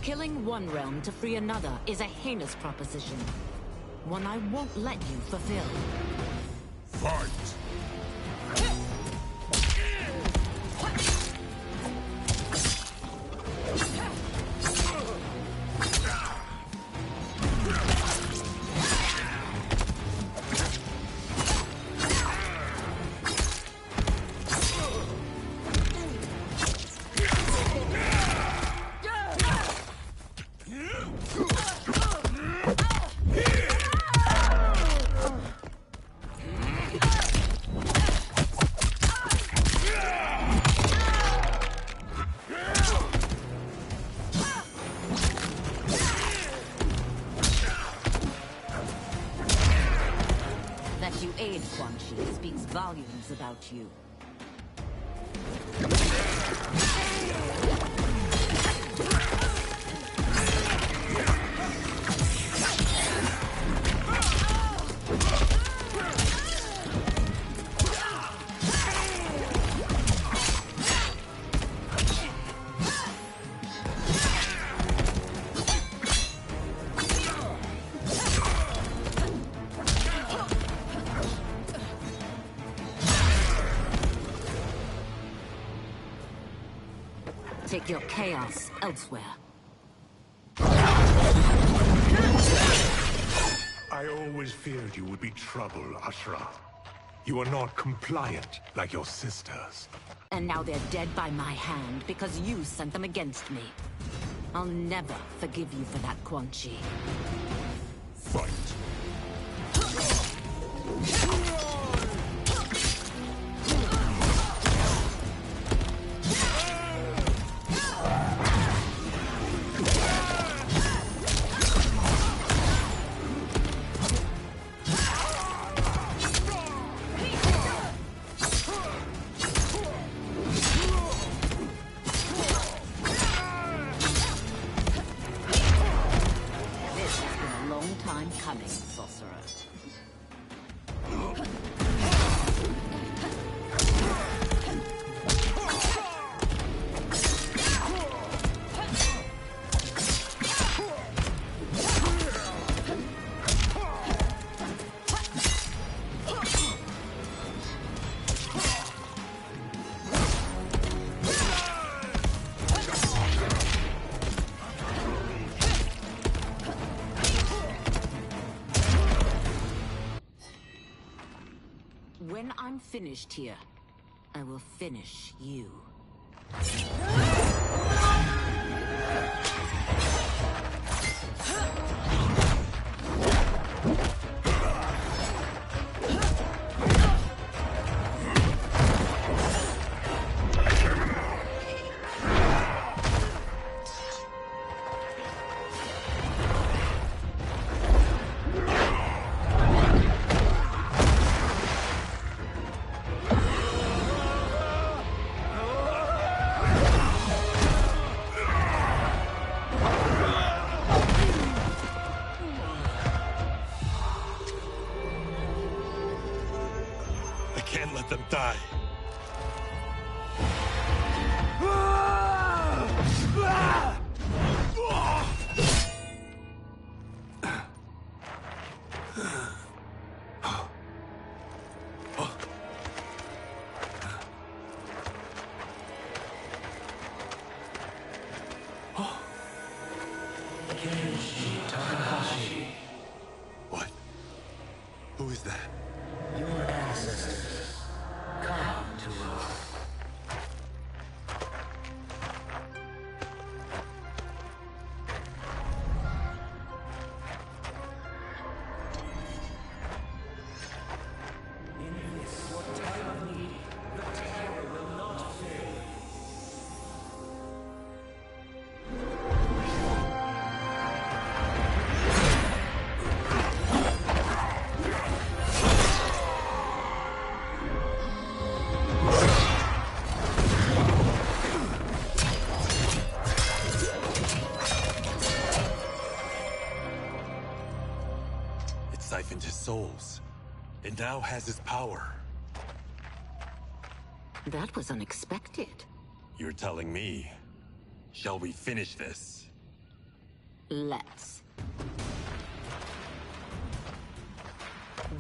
Killing one realm to free another is a heinous proposition. One I won't let you fulfill. Fight! That you aid Quan Chi speaks volumes about you. Take your chaos elsewhere. I always feared you would be trouble, Ashra. You are not compliant like your sisters. And now they're dead by my hand because you sent them against me. I'll never forgive you for that, Quan Chi. Fight! Coming, sorcerer. When I'm finished here, I will finish you. Can't let them die. What? Who is that? Your ancestors. Come to us. siphoned his souls, and now has his power. That was unexpected. You're telling me. Shall we finish this? Let's.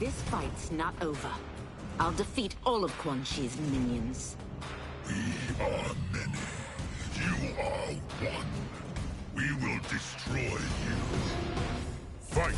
This fight's not over. I'll defeat all of Quan Chi's minions. We are many. You are one. We will destroy you. Fight!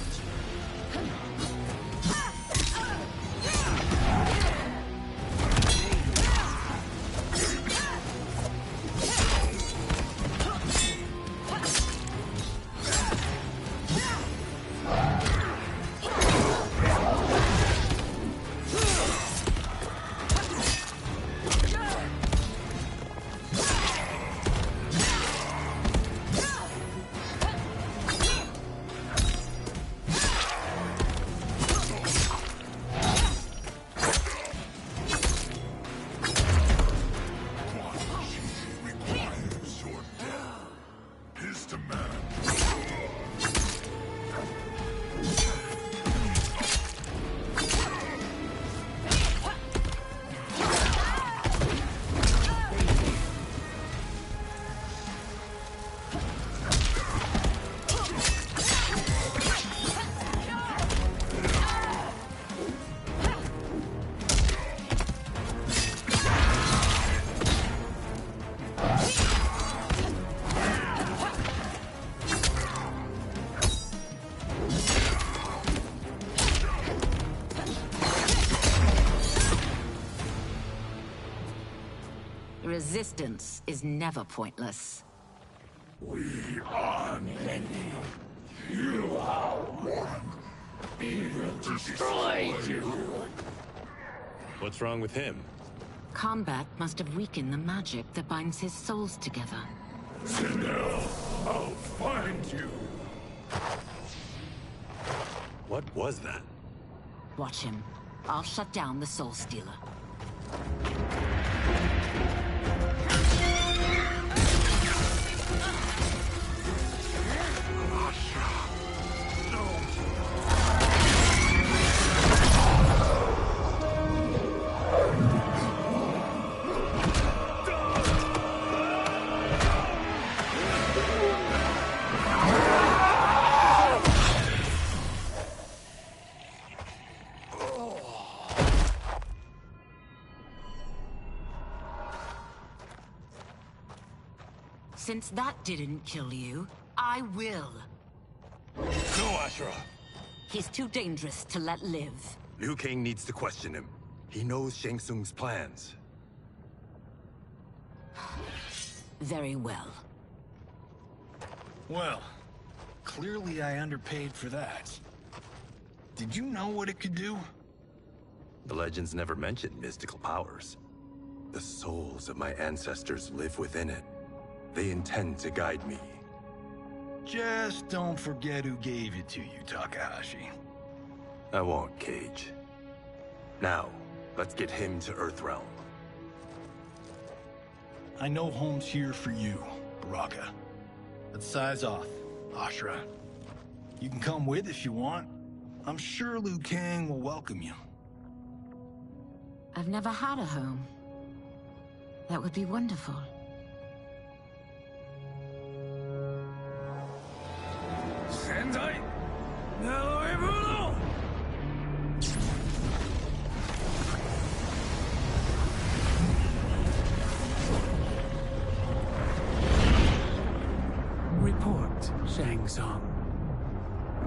Resistance is never pointless. We are many. You are one. We will destroy you. What's wrong with him? Kombat must have weakened the magic that binds his souls together. Sinel, I'll find you. What was that? Watch him. I'll shut down the Soul Stealer. Since that didn't kill you, I will. No, Ashura! He's too dangerous to let live. Liu Kang needs to question him. He knows Shang Tsung's plans. Very well. Well, clearly I underpaid for that. Did you know what it could do? The legends never mentioned mystical powers. The souls of my ancestors live within it. They intend to guide me. Just don't forget who gave it to you, Takahashi. I won't, Cage. Now, let's get him to Earthrealm. I know home's here for you, Baraka. Let's size off, Ashura. You can come with if you want. I'm sure Liu Kang will welcome you. I've never had a home. That would be wonderful. Sendai, Bruno! Report, Shang Tsung.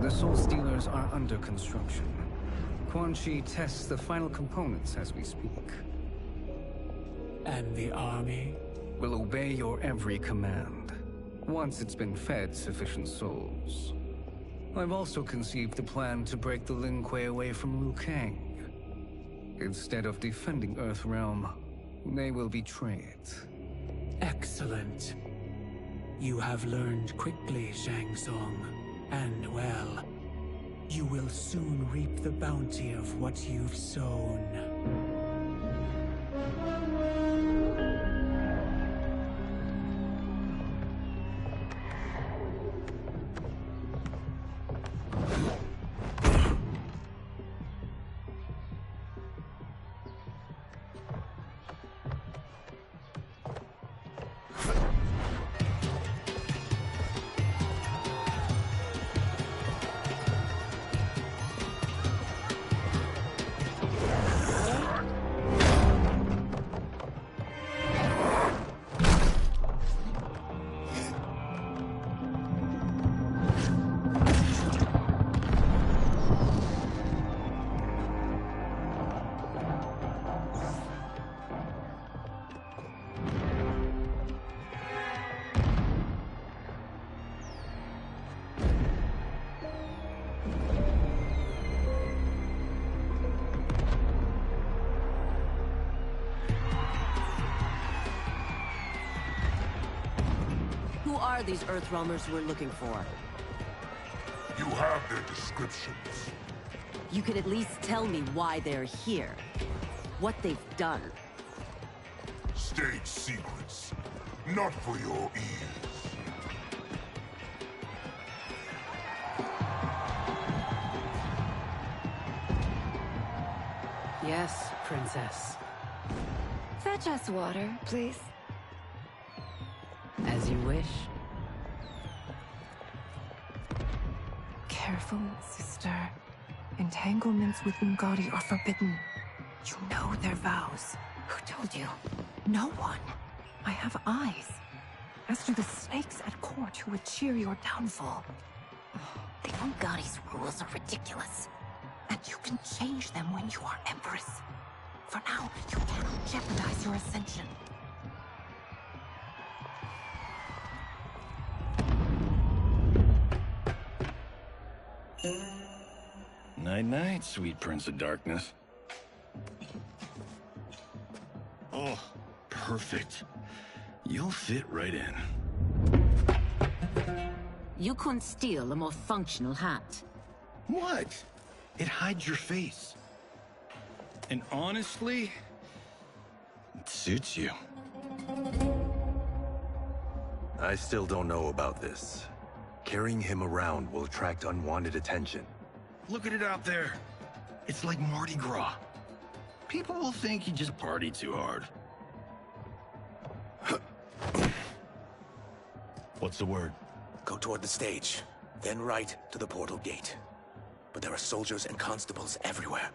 The Soul Stealers are under construction. Quan Chi tests the final components as we speak. And the army? Will obey your every command, once it's been fed sufficient souls. I've also conceived a plan to break the Lin Kuei away from Liu Kang. Instead of defending Earthrealm, they will betray it. Excellent. You have learned quickly, Shang Tsung. And well, you will soon reap the bounty of what you've sown. are these Earthrealmers we're looking for? You have their descriptions. You can at least tell me why they're here. What they've done. State secrets. Not for your ears. Yes, Princess. Fetch us water, please. As you wish. Careful, sister. Entanglements with Ungadi are forbidden. You know their vows. Who told you? No one. I have eyes. As do the snakes at court who would cheer your downfall. The Ungadi's rules are ridiculous. And you can change them when you are Empress. For now, you cannot jeopardize your ascension. Night-night, sweet Prince of Darkness. Oh, perfect. You'll fit right in. You couldn't steal a more functional hat. What? It hides your face. And honestly, it suits you. I still don't know about this. Carrying him around will attract unwanted attention. Look at it out there. It's like Mardi Gras. People will think you just party too hard. What's the word? Go toward the stage, then right to the portal gate. But there are soldiers and constables everywhere.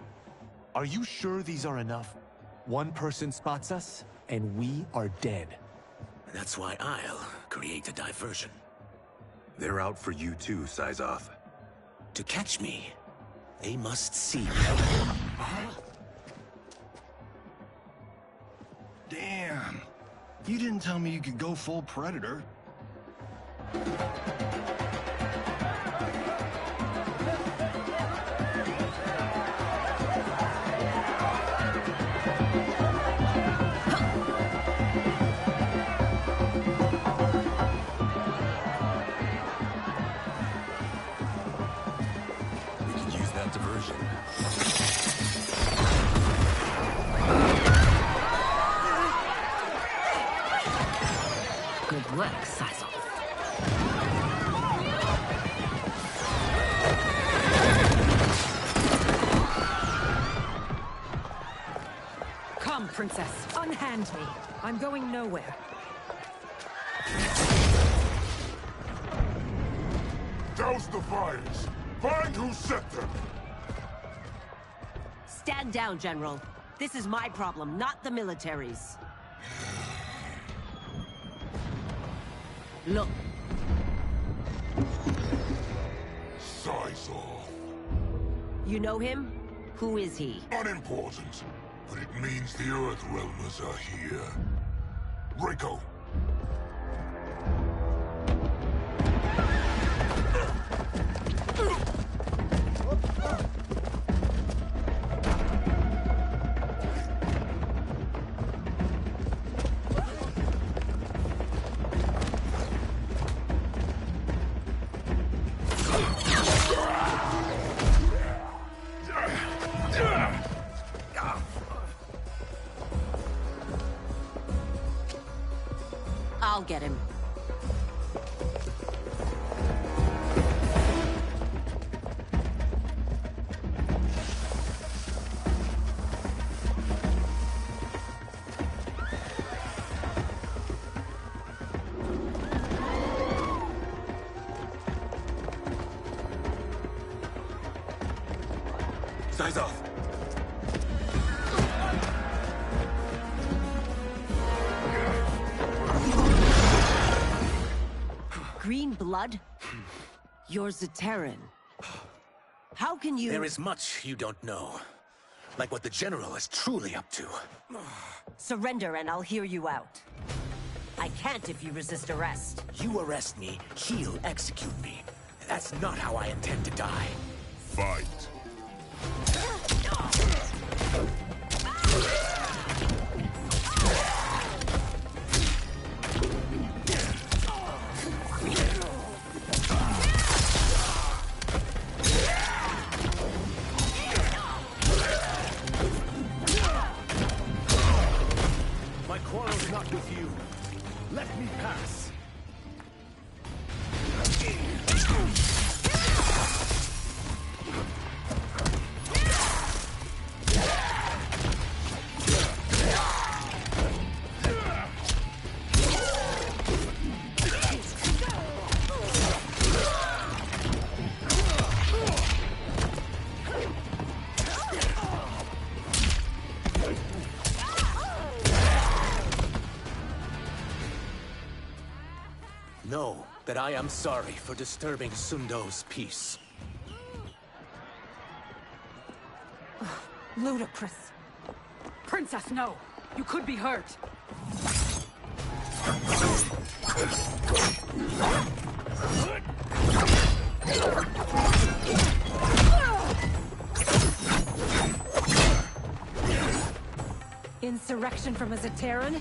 Are you sure these are enough? One person spots us, and we are dead. That's why I'll create a diversion. They're out for you too, Syzoth. To catch me, they must see me. Damn. You didn't tell me you could go full Predator. We could use that diversion. Good work, Syzoth. Come, Princess. Unhand me. I'm going nowhere. Douse the fires. Find who set them. Stand down, General. This is my problem, not the military's. Look. Syzoth. You know him? Who is he? Unimportant, but it means the Earthrealmers are here. Rico. I'll get him. Syzoth! Green blood? You're Zaterran. How can you— There is much you don't know. Like what the General is truly up to. Surrender and I'll hear you out. I can't if you resist arrest. You arrest me, he'll execute me. That's not how I intend to die. Fight. that I am sorry for disturbing Sundo's peace. Ludicrous. Princess, no! You could be hurt! Insurrection from a Zaterran?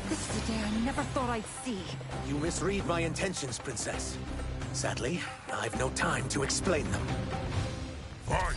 This is a day I never thought I'd see. You misread my intentions, Princess. Sadly, I've no time to explain them. Fight!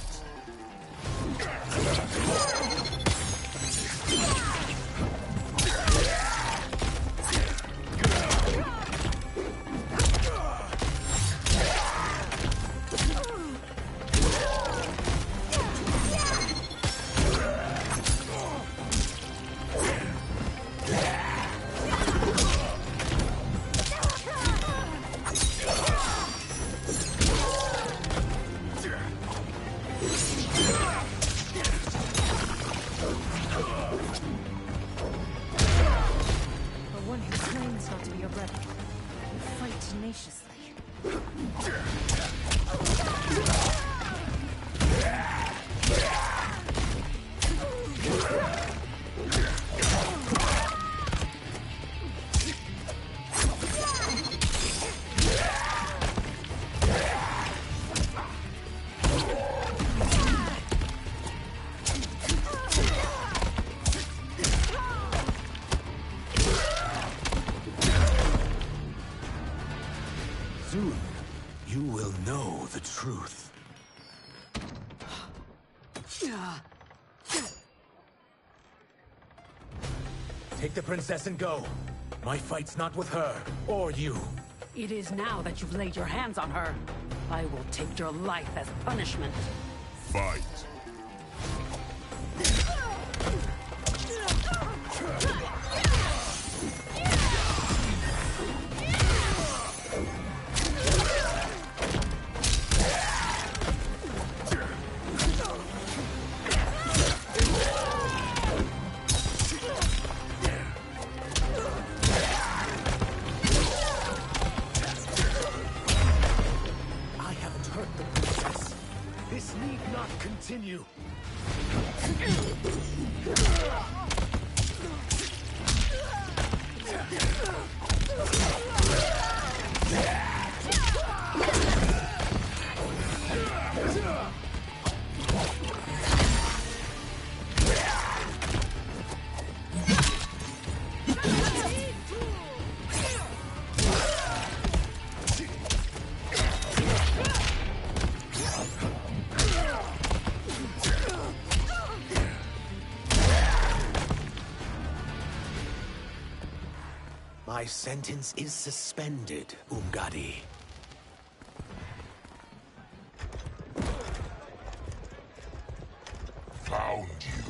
Soon, you will know the truth. Take the princess and go. My fight's not with her, or you. It is now that you've laid your hands on her. I will take your life as punishment. Fight! This need not continue. My sentence is suspended, Umgadi. Found you.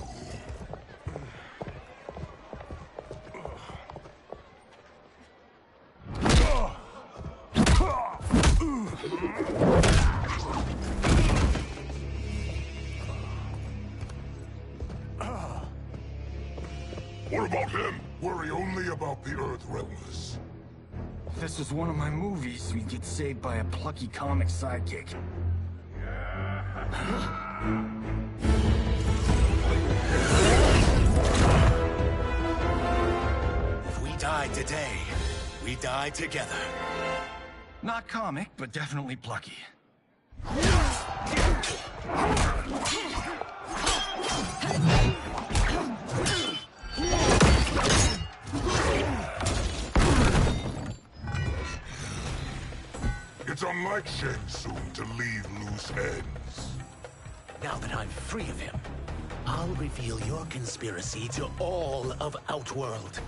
What about him? Worry only about the Earth Realmers. If this was one of my movies, we'd get saved by a plucky comic sidekick. If we die today, we die together. Not comic, but definitely plucky. It's unlike Shang Tsung to leave loose ends. Now that I'm free of him, I'll reveal your conspiracy to all of Outworld.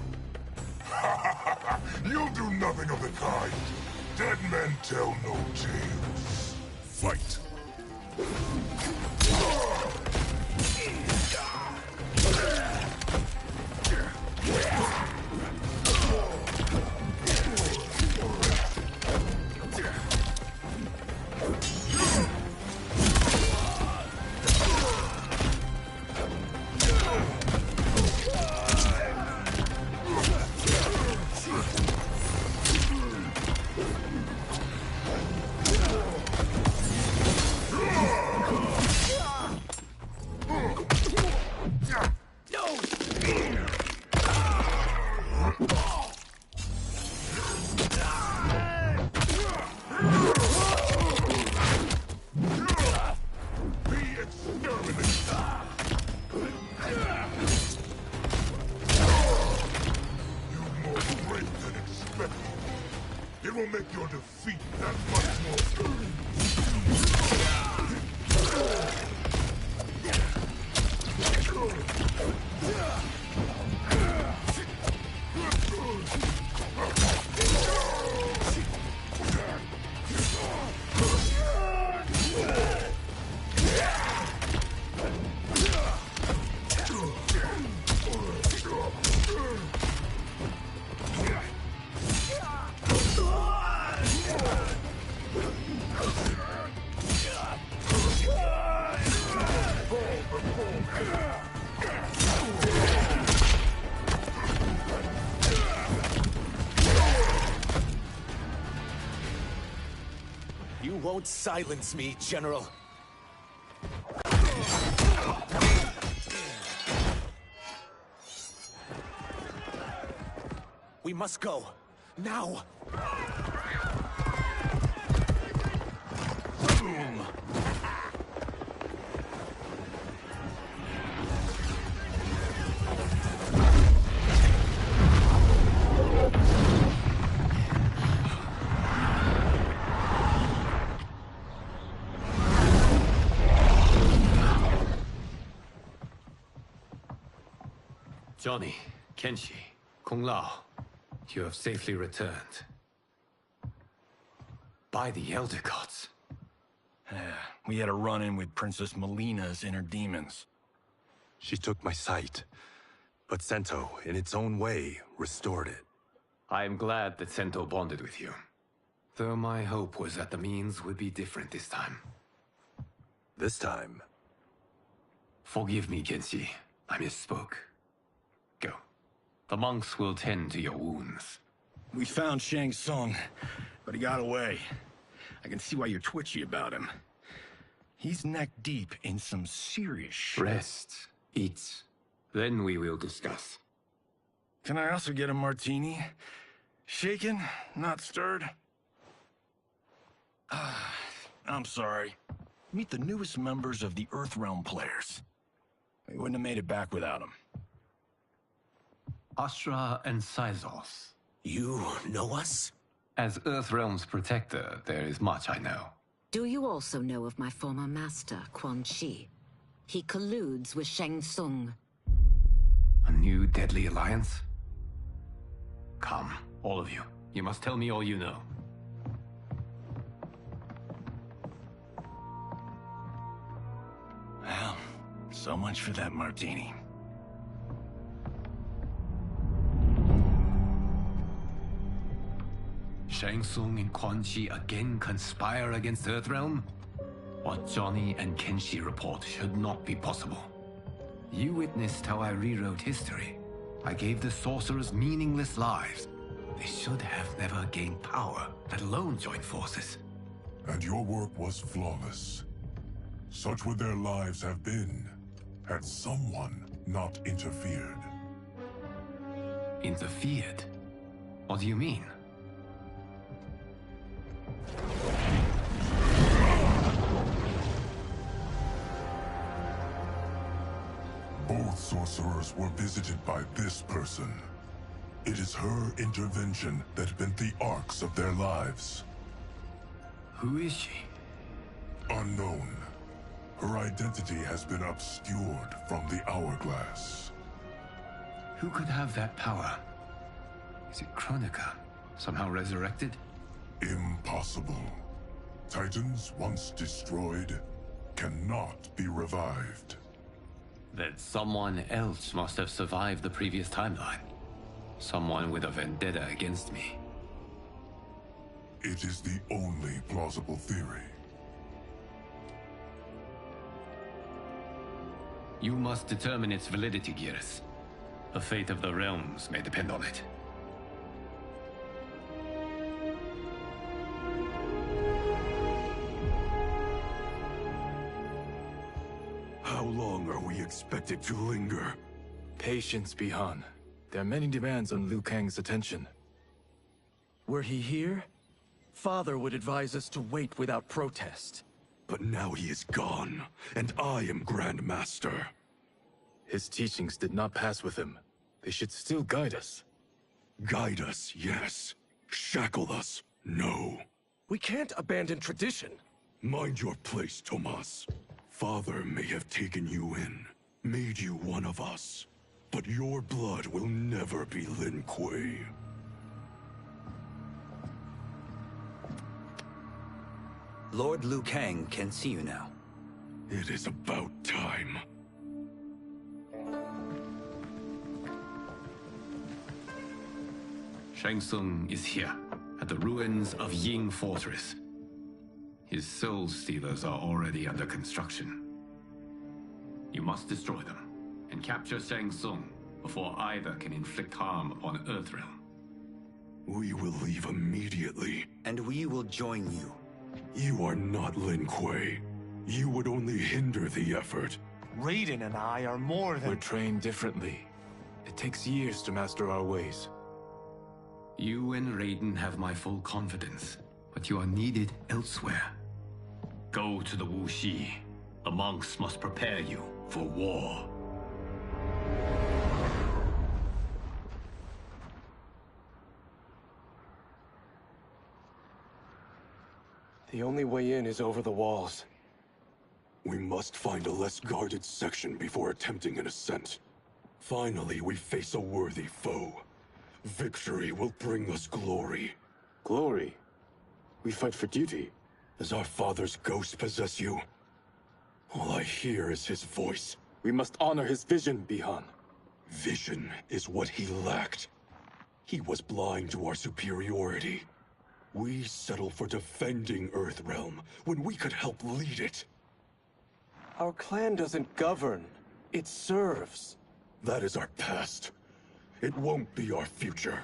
You'll do nothing of the kind. Dead men tell no tales. Fight. You won't silence me, General. We must go. Now! Boom! Johnny, Kenshi, Kung Lao, you have safely returned. By the Elder Gods. We had a run-in with Princess Melina's inner demons. She took my sight, but Sento, in its own way, restored it. I am glad that Sento bonded with you. Though my hope was that the means would be different this time. This time? Forgive me, Kenshi. I misspoke. Go. The monks will tend to your wounds. We found Shang Tsung, but he got away. I can see why you're twitchy about him. He's neck-deep in some serious shit. Rest. Eat. Then we will discuss. Can I also get a martini? Shaken, not stirred? I'm sorry. Meet the newest members of the Earthrealm players. We wouldn't have made it back without them. Astra and Syzoth. You know us? As Earthrealm's protector, there is much I know. Do you also know of my former master, Quan Chi? He colludes with Shang Tsung. A new deadly alliance? Come, all of you. You must tell me all you know. Well, so much for that martini. Shang Tsung and Quan Chi again conspire against Earthrealm? What Johnny and Kenshi report should not be possible. You witnessed how I rewrote history. I gave the sorcerers meaningless lives. They should have never gained power, let alone joined forces. And your work was flawless. Such would their lives have been, had someone not interfered. Interfered? What do you mean? Both sorcerers were visited by this person. It is her intervention that bent the arcs of their lives. Who is she? Unknown. Her identity has been obscured from the hourglass. Who could have that power? Is it Kronika? Somehow resurrected? Impossible. Titans once destroyed cannot be revived. Then someone else must have survived the previous timeline. Someone with a vendetta against me. It is the only plausible theory. You must determine its validity, Geras. The fate of the realms may depend on it. How long are we expected to linger? Patience, Bihan. There are many demands on Liu Kang's attention. Were he here, Father would advise us to wait without protest. But now he is gone, and I am Grand Master. His teachings did not pass with him. They should still guide us. Guide us, yes. Shackle us, no. We can't abandon tradition. Mind your place, Tomas. Father may have taken you in, made you one of us. But your blood will never be Lin Kuei. Lord Liu Kang can see you now. It is about time. Shang Tsung is here, at the ruins of Ying Fortress. His Soul Stealers are already under construction. You must destroy them, and capture Shang Tsung before either can inflict harm upon Earthrealm. We will leave immediately. And we will join you. You are not Lin Kuei. You would only hinder the effort. Raiden and I are more than... We're trained differently. It takes years to master our ways. You and Raiden have my full confidence, but you are needed elsewhere. Go to the Wuxi. The monks must prepare you for war. The only way in is over the walls. We must find a less guarded section before attempting an ascent. Finally, we face a worthy foe. Victory will bring us glory. Glory? We fight for duty. Does our father's ghost possess you? All I hear is his voice. We must honor his vision, Bihan. Vision is what he lacked. He was blind to our superiority. We settle for defending Earthrealm when we could help lead it. Our clan doesn't govern. It serves. That is our past. It won't be our future.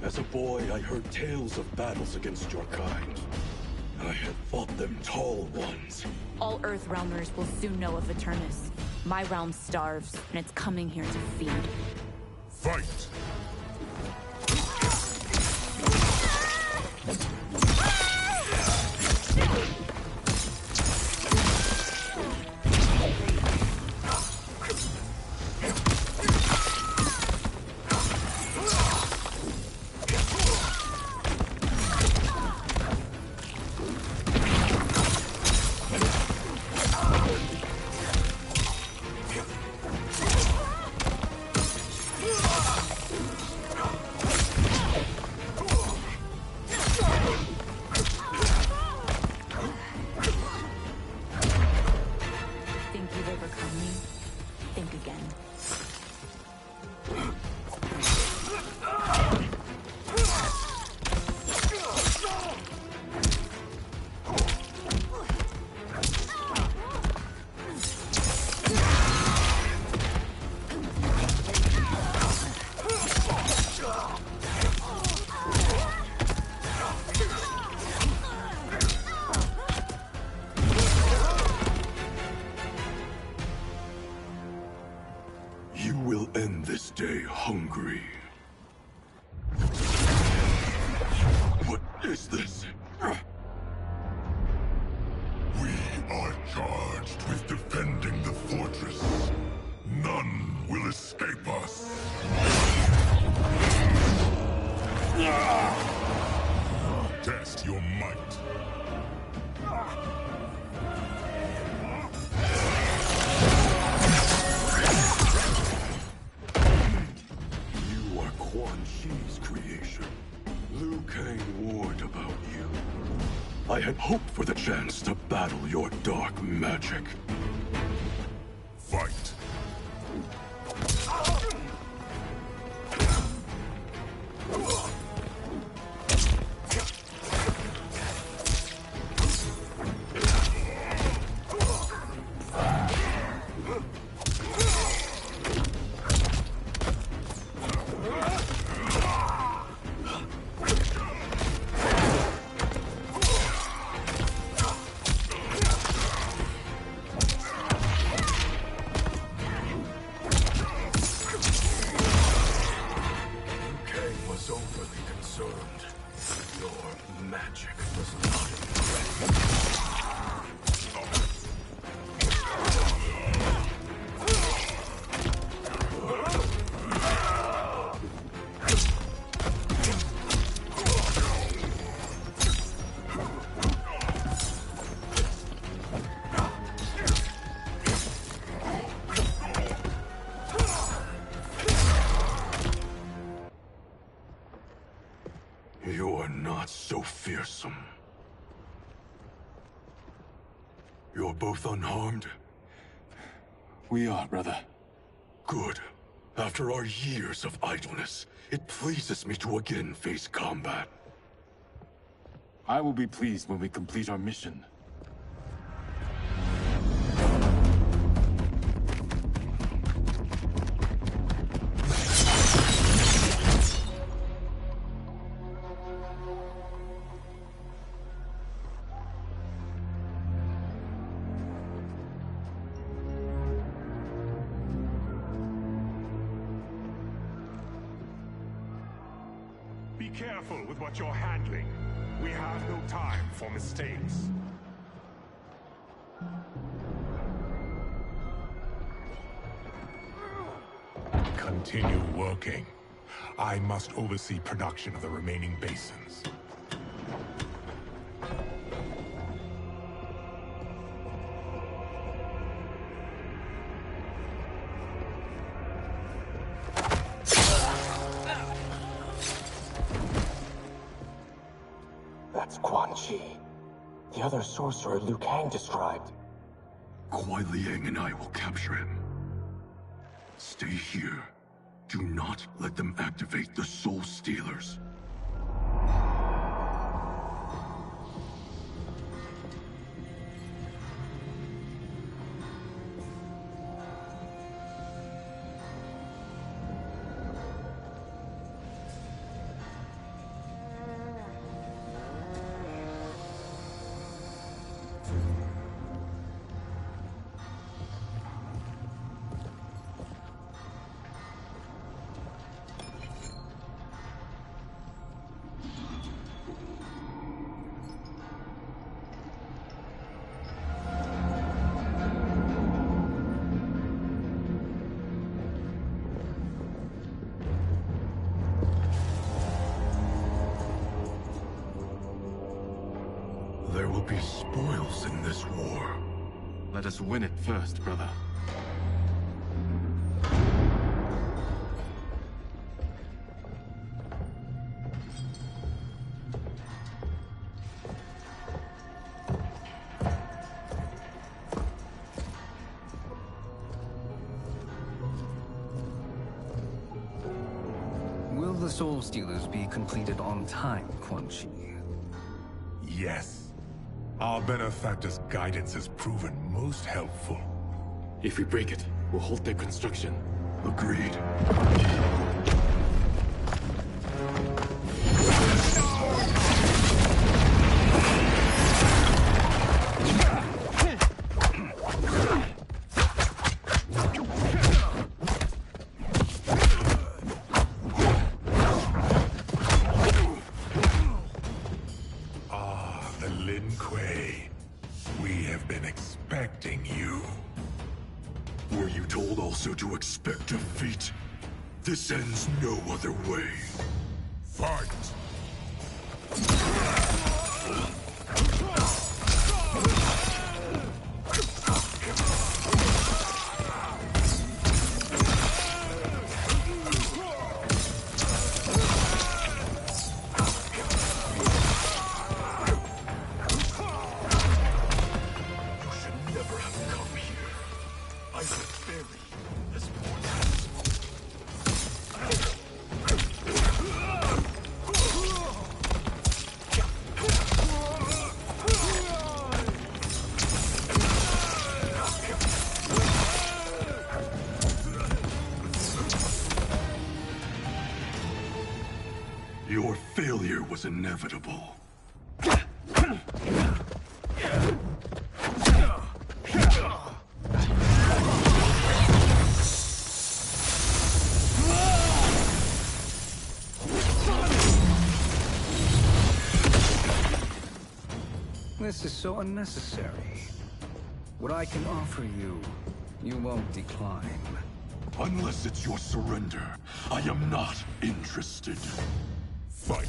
As a boy, I heard tales of battles against your kind. I had fought them tall ones. All Earthrealmers will soon know of Eternus. My realm starves, and it's coming here to feed. Fight! Stay hungry. What is this? We are charged with defending the fortress. None will escape us. Test your might. Quan Chi's creation. Liu Kang warned about you. I had hoped for the chance to battle your dark magic. Fight! concerned, your magic does not impress. You are not so fearsome. You're both unharmed? We are, brother. Good. After our years of idleness, it pleases me to again face combat. I will be pleased when we complete our mission. Be careful with what you're handling. We have no time for mistakes. Continue working. I must oversee production of the remaining basins. That's Quan Chi. The other sorcerer Liu Kang described. Kuai Liang and I will capture him. Stay here. Do not let them activate the Soul Stealers. There will be spoils in this war. Let us win it first, brother. Will the Soul Stealers be completed on time, Quan Chi? Yes. Our benefactor's guidance has proven most helpful. If we break it, we'll halt their construction. Agreed. We have been expecting you. Were you told also to expect defeat? This ends no other way. Fight! Your failure was inevitable. this is so unnecessary. What I can offer you, you won't decline. Unless it's your surrender, I am not interested. Fight.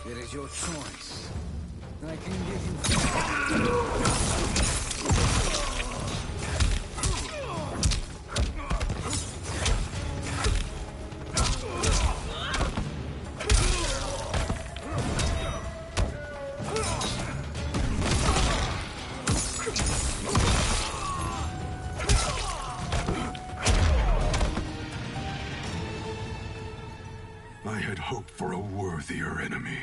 It is your choice. I can give you... I had hoped for a worthier enemy.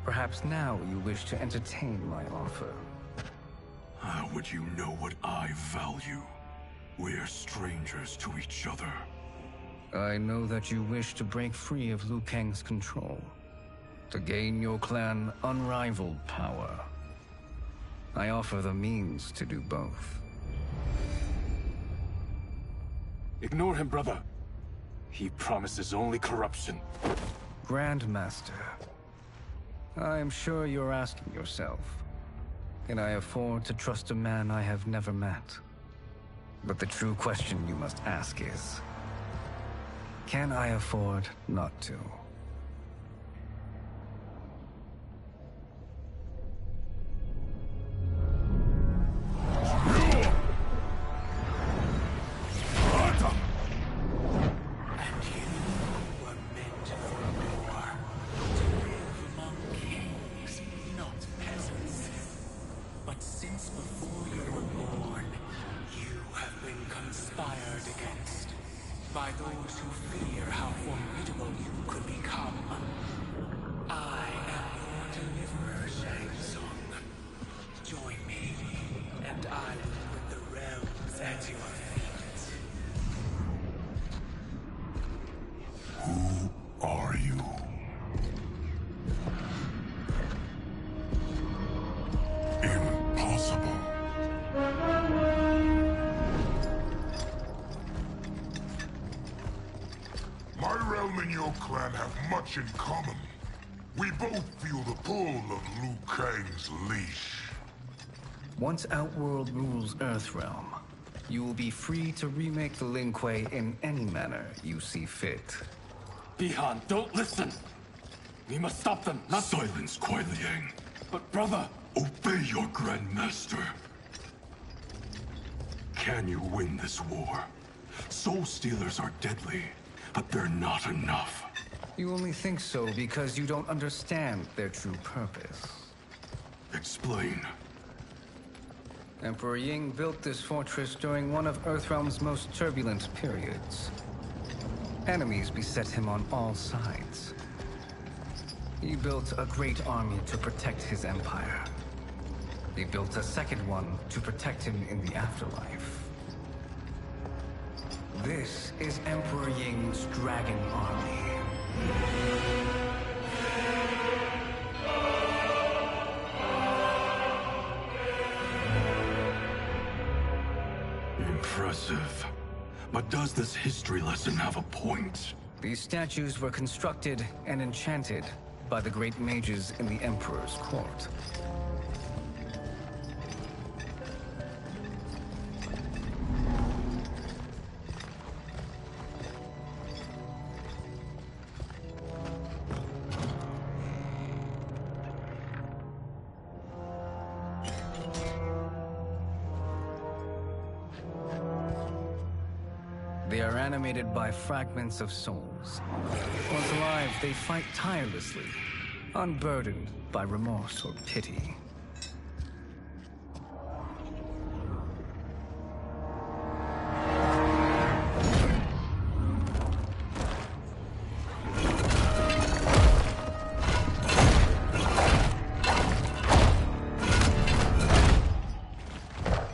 Perhaps now you wish to entertain my offer. How would you know what I value? We're strangers to each other. I know that you wish to break free of Liu Kang's control, to gain your clan unrivaled power. I offer the means to do both. Ignore him, brother. He promises only corruption. Grandmaster, I am sure you're asking yourself, can I afford to trust a man I have never met? But the true question you must ask is, can I afford not to? By those who fear how formidable you could become. I am your deliverer, Shang Tsung. Join me, and I will put the realms at your feet. Who are you? Impossible. My realm and your clan have much in common. We both feel the pull of Liu Kang's leash. Once Outworld rules Earthrealm, you will be free to remake the Lin Kuei in any manner you see fit. Bihan, don't listen! We must stop them, not— Silence, Kuai Liang. But brother— Obey your Grandmaster. Can you win this war? Soul Stealers are deadly, but they're not enough. You only think so because you don't understand their true purpose. Explain. Emperor Ying built this fortress during one of Earthrealm's most turbulent periods. Enemies beset him on all sides. He built a great army to protect his empire. He built a second one to protect him in the afterlife. This is Emperor Ying's Dragon Army. Impressive. But does this history lesson have a point? These statues were constructed and enchanted by the great mages in the Emperor's court. They are animated by fragments of souls. Once alive, they fight tirelessly, unburdened by remorse or pity.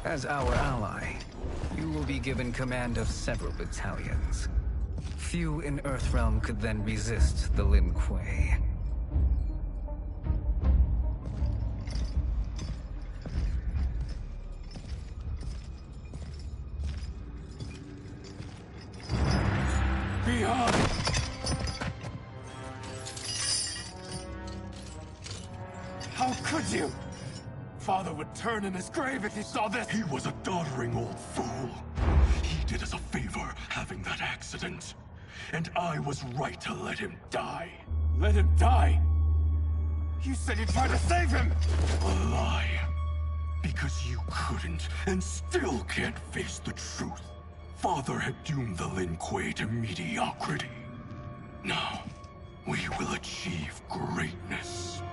As our ally, you will be given command of several battalions. Few in Earthrealm could then resist the Lin Kuei. Behind! How could you? Father would turn in his grave if he saw this! He was a doddering old fool. He did us a favor having that accident. And I was right to let him die. Let him die? You said you tried to save him! A lie. Because you couldn't, and still can't face the truth. Father had doomed the Lin Kuei to mediocrity. Now, we will achieve greatness.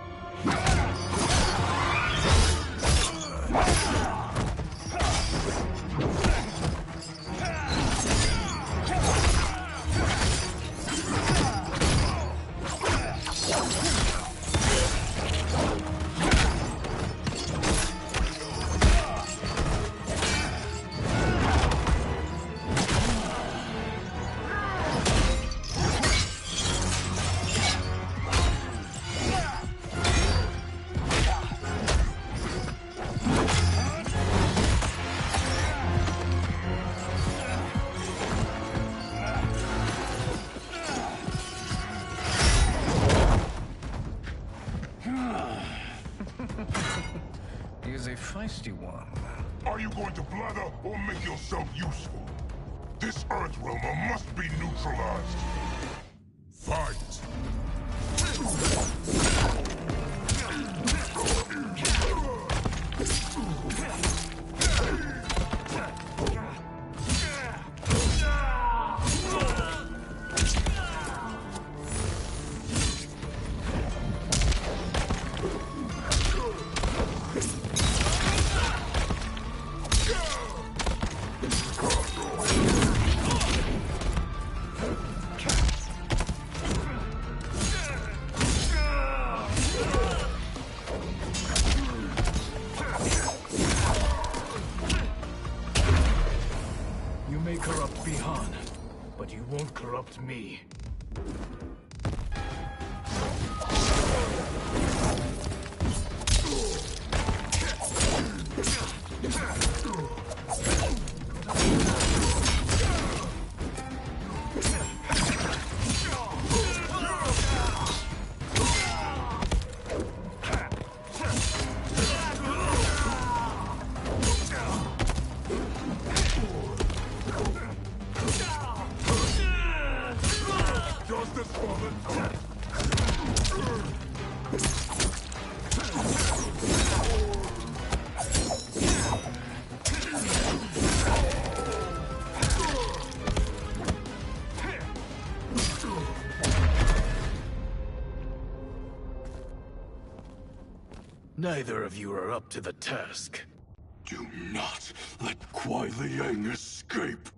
He is a feisty one. Are you going to blather or make yourself useful? This Earthrealmer must be neutralized. Fight! You may corrupt Bihan, but you won't corrupt me. Neither of you are up to the task. Do not let Kuai Liang escape.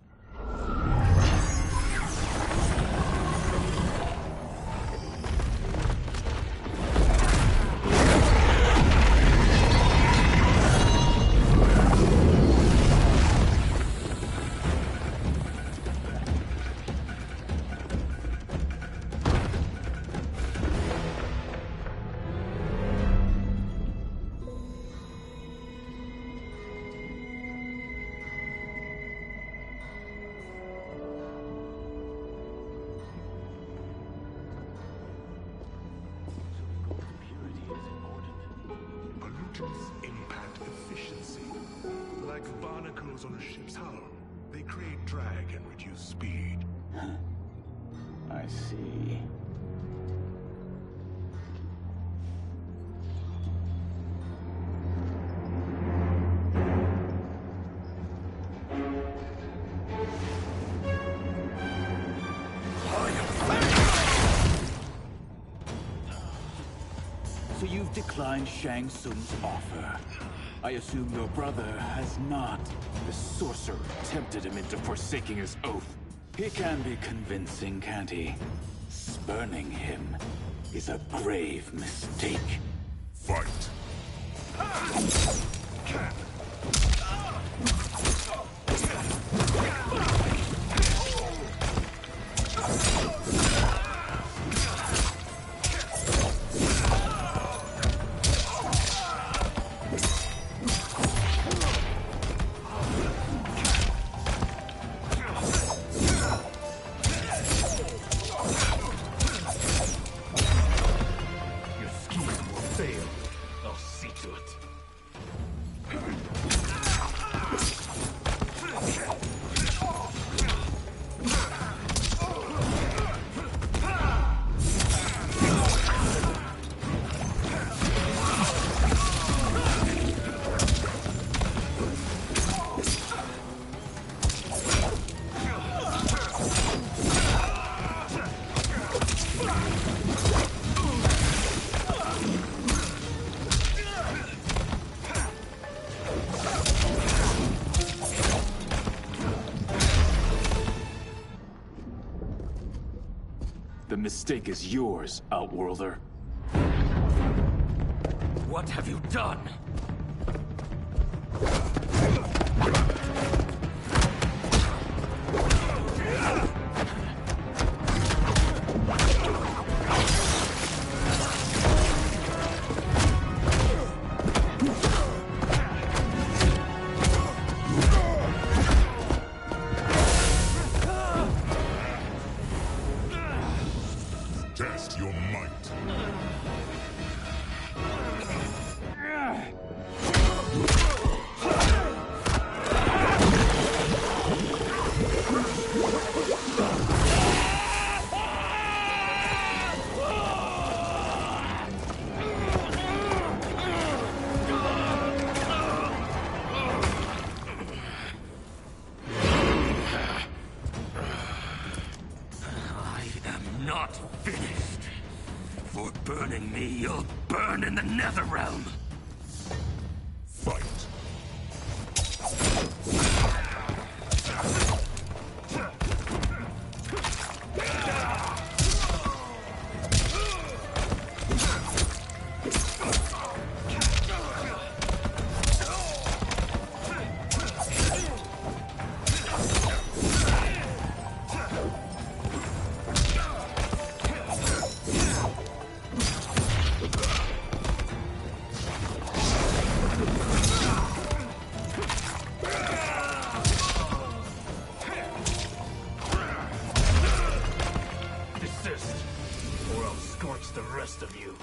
Pollutants impact efficiency. Like barnacles on a ship's hull, they create drag and reduce speed. I see. decline Shang Tsung's offer. I assume your brother has not. The sorcerer tempted him into forsaking his oath. He can be convincing, can't he? Spurning him is a grave mistake. Fight! The mistake is yours, Outworlder. What have you done? Test your might. Not finished. For burning me, you'll burn in the Netherrealm. Fight. Desist, or I'll scorch the rest of you.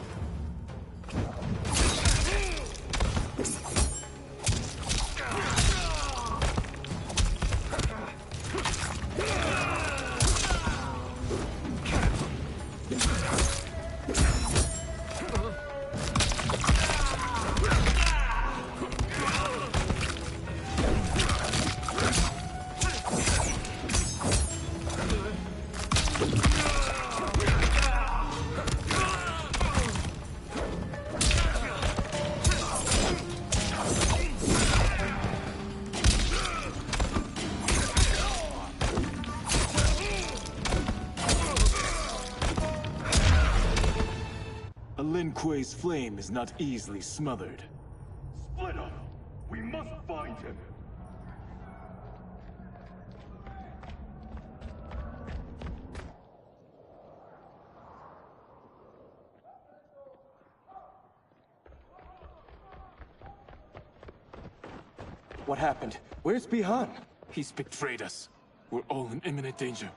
A Lin Kuei's flame is not easily smothered. Split up! We must find him! What happened? Where's Bihan? He's betrayed us. We're all in imminent danger.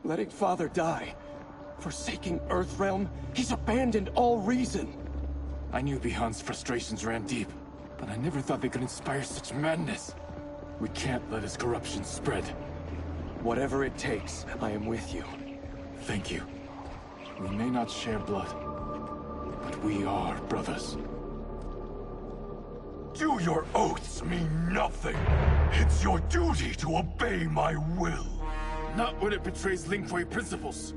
Letting Father die. Forsaking Earthrealm, he's abandoned all reason. I knew Bihan's frustrations ran deep, but I never thought they could inspire such madness. We can't let his corruption spread. Whatever it takes, I am with you. Thank you. We may not share blood, but we are brothers. Do your oaths mean nothing? It's your duty to obey my will. Not when it betrays Lin Kuei principles.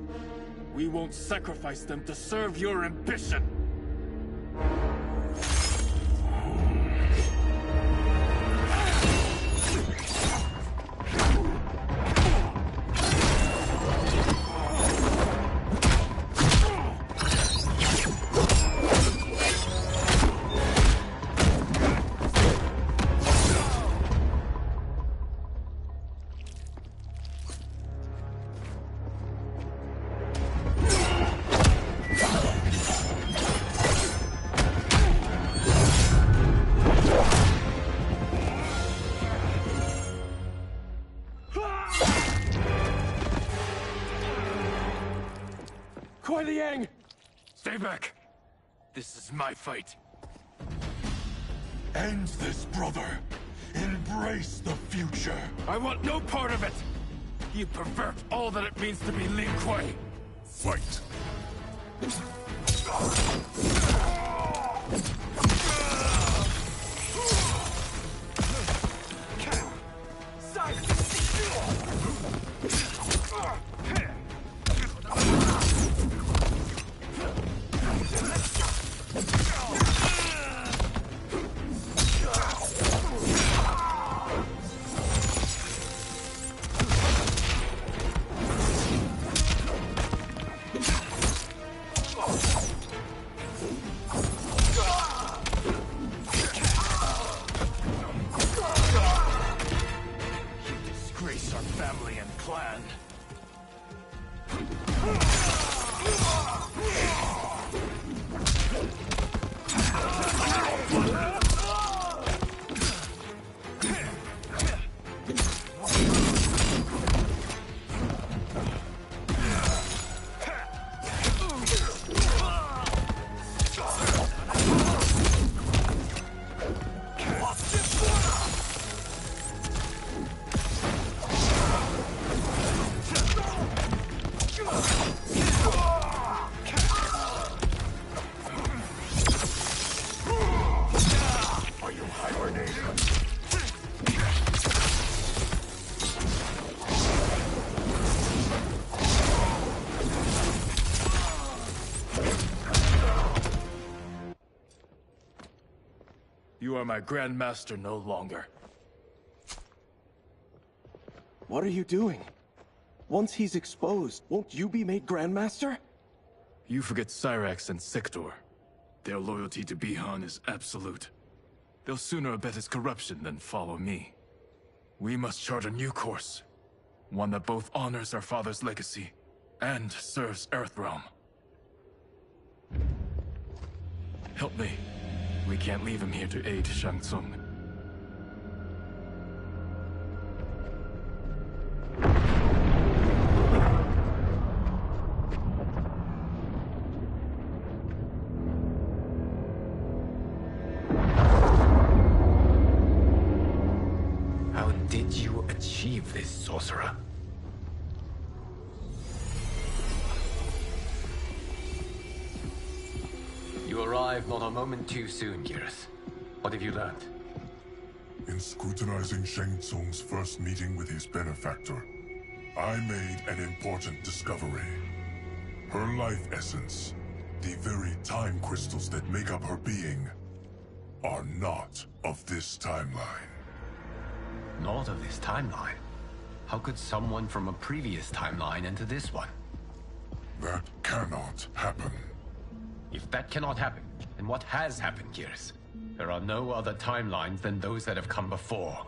We won't sacrifice them to serve your ambition! Stay back. This is my fight. End this, brother. Embrace the future. I want no part of it. You pervert all that it means to be Lin Kuei. Fight. You are my Grandmaster no longer. What are you doing? Once he's exposed, won't you be made Grandmaster? You forget Cyrax and Sector. Their loyalty to Bihan is absolute. They'll sooner abet his corruption than follow me. We must chart a new course. One that both honors our father's legacy and serves Earthrealm. Help me. We can't leave him here to aid Shang Tsung. How did you achieve this, sorcerer? You arrived not a moment too soon, Geras. What have you learned? In scrutinizing Shang Tsung's first meeting with his benefactor, I made an important discovery. Her life essence, the very time crystals that make up her being, are not of this timeline. Not of this timeline? How could someone from a previous timeline enter this one? That cannot happen. If that cannot happen, then what has happened, Geras? There are no other timelines than those that have come before.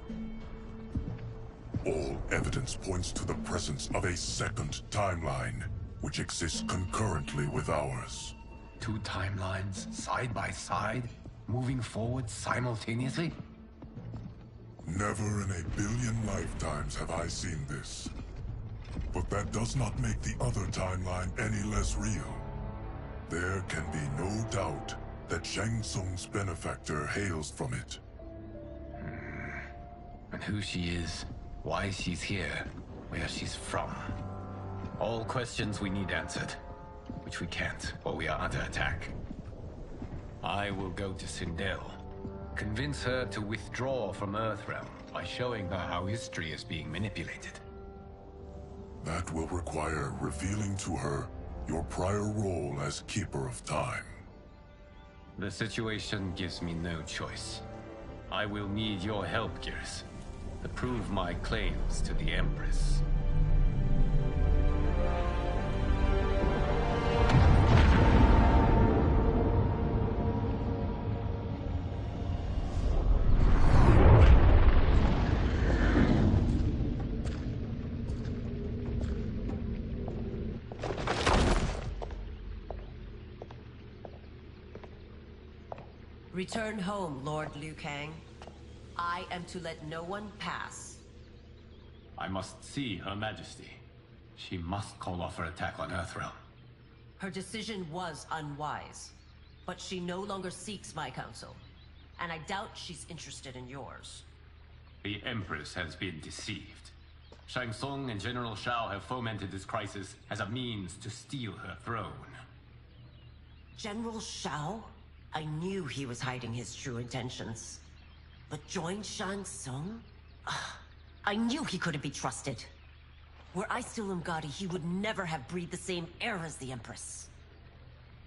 All evidence points to the presence of a second timeline, which exists concurrently with ours. Two timelines, side by side, moving forward simultaneously? Never in a billion lifetimes have I seen this. But that does not make the other timeline any less real. There can be no doubt that Shang Tsung's benefactor hails from it. And who she is, why she's here, where she's from. All questions we need answered, which we can't, or we are under attack. I will go to Sindel, convince her to withdraw from Earthrealm by showing her how history is being manipulated. That will require revealing to her your prior role as Keeper of Time. The situation gives me no choice. I will need your help, Gears, to prove my claims to the Empress. Return home, Lord Liu Kang. I am to let no one pass. I must see Her Majesty. She must call off her attack on Earthrealm. Her decision was unwise, but she no longer seeks my counsel, and I doubt she's interested in yours. The Empress has been deceived. Shang Tsung and General Shao have fomented this crisis as a means to steal her throne. General Shao? I knew he was hiding his true intentions. But join Shang Tsung? I knew he couldn't be trusted. Were I still Umgadi, he would never have breathed the same air as the Empress.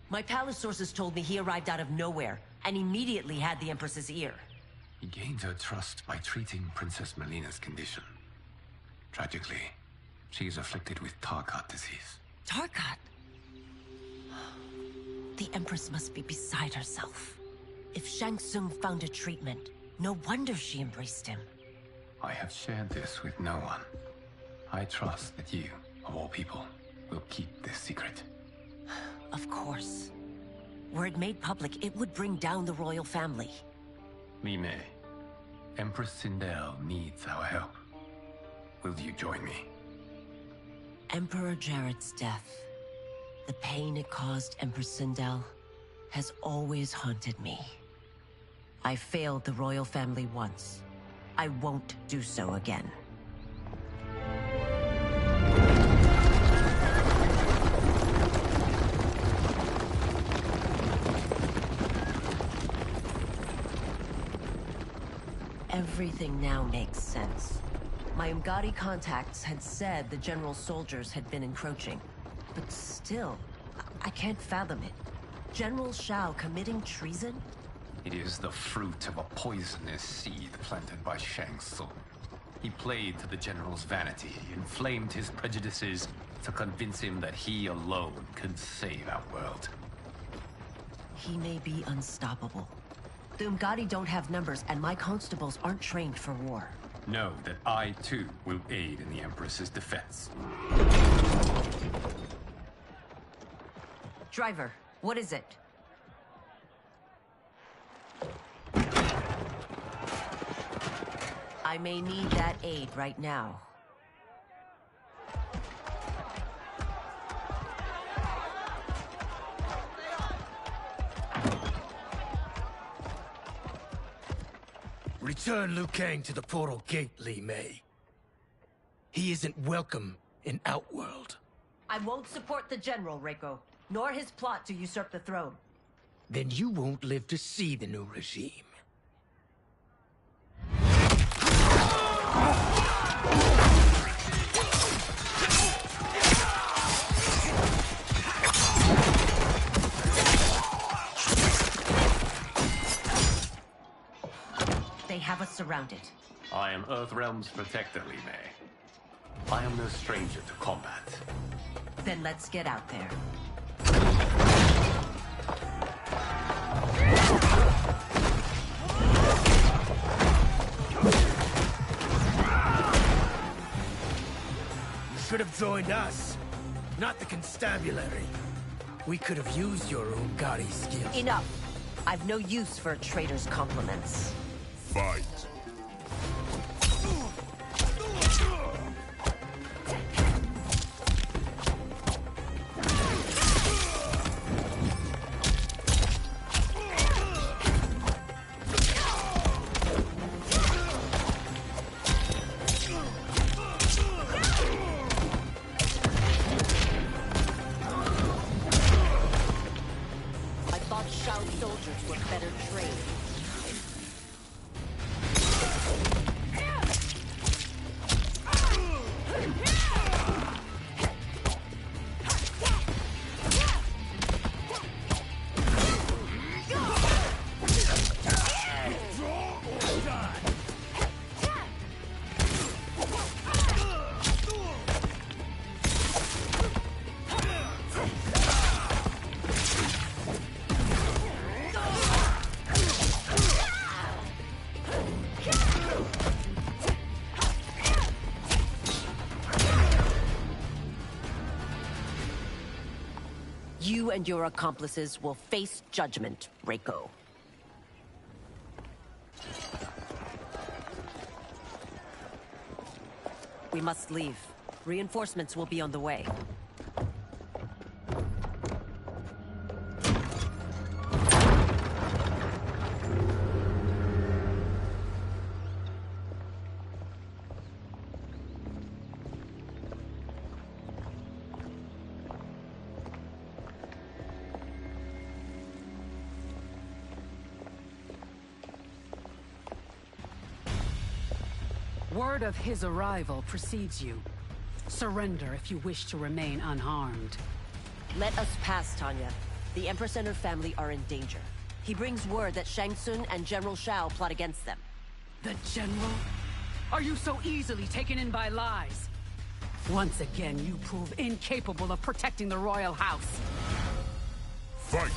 My palace sources told me he arrived out of nowhere, and immediately had the Empress's ear. He gained her trust by treating Princess Melina's condition. Tragically, she is afflicted with Tarkat disease. Tarkat? The Empress must be beside herself. If Shang Tsung found a treatment, no wonder she embraced him. I have shared this with no one. I trust that you, of all people, will keep this secret. Of course. Were it made public, it would bring down the royal family. Li Mei, Empress Sindel needs our help. Will you join me? Emperor Jarrett's death, the pain it caused Empress Sindel, has always haunted me. I failed the royal family once. I won't do so again. Everything now makes sense. My Umgadi contacts had said the general's soldiers had been encroaching. But still, I can't fathom it. General Shao committing treason? It is the fruit of a poisonous seed planted by Shang Tsung. He played to the general's vanity, inflamed his prejudices to convince him that he alone could save our world. He may be unstoppable. The Umgadi don't have numbers, and my constables aren't trained for war. Know that I, too, will aid in the Empress's defense. Driver, what is it? I may need that aid right now. Return Liu Kang to the portal gate, Li Mei. He isn't welcome in Outworld. I won't support the General, Reiko, nor his plot to usurp the throne. Then you won't live to see the new regime. They have us surrounded. I am Earthrealm's protector, Li Mei. I am no stranger to combat. Then let's get out there. You should have joined us, not the constabulary. We could have used your Umgadi skills. Enough! I've no use for a traitor's compliments. Fight. I thought Shao's soldiers were better trained. and your accomplices will face judgment, Reiko. We must leave. Reinforcements will be on the way. Word of his arrival precedes you. Surrender if you wish to remain unharmed. Let us pass, Tanya. The Empress and her family are in danger. He brings word that Shang Tsung and General Shao plot against them. The General? Are you so easily taken in by lies? Once again, you prove incapable of protecting the royal house. Fight!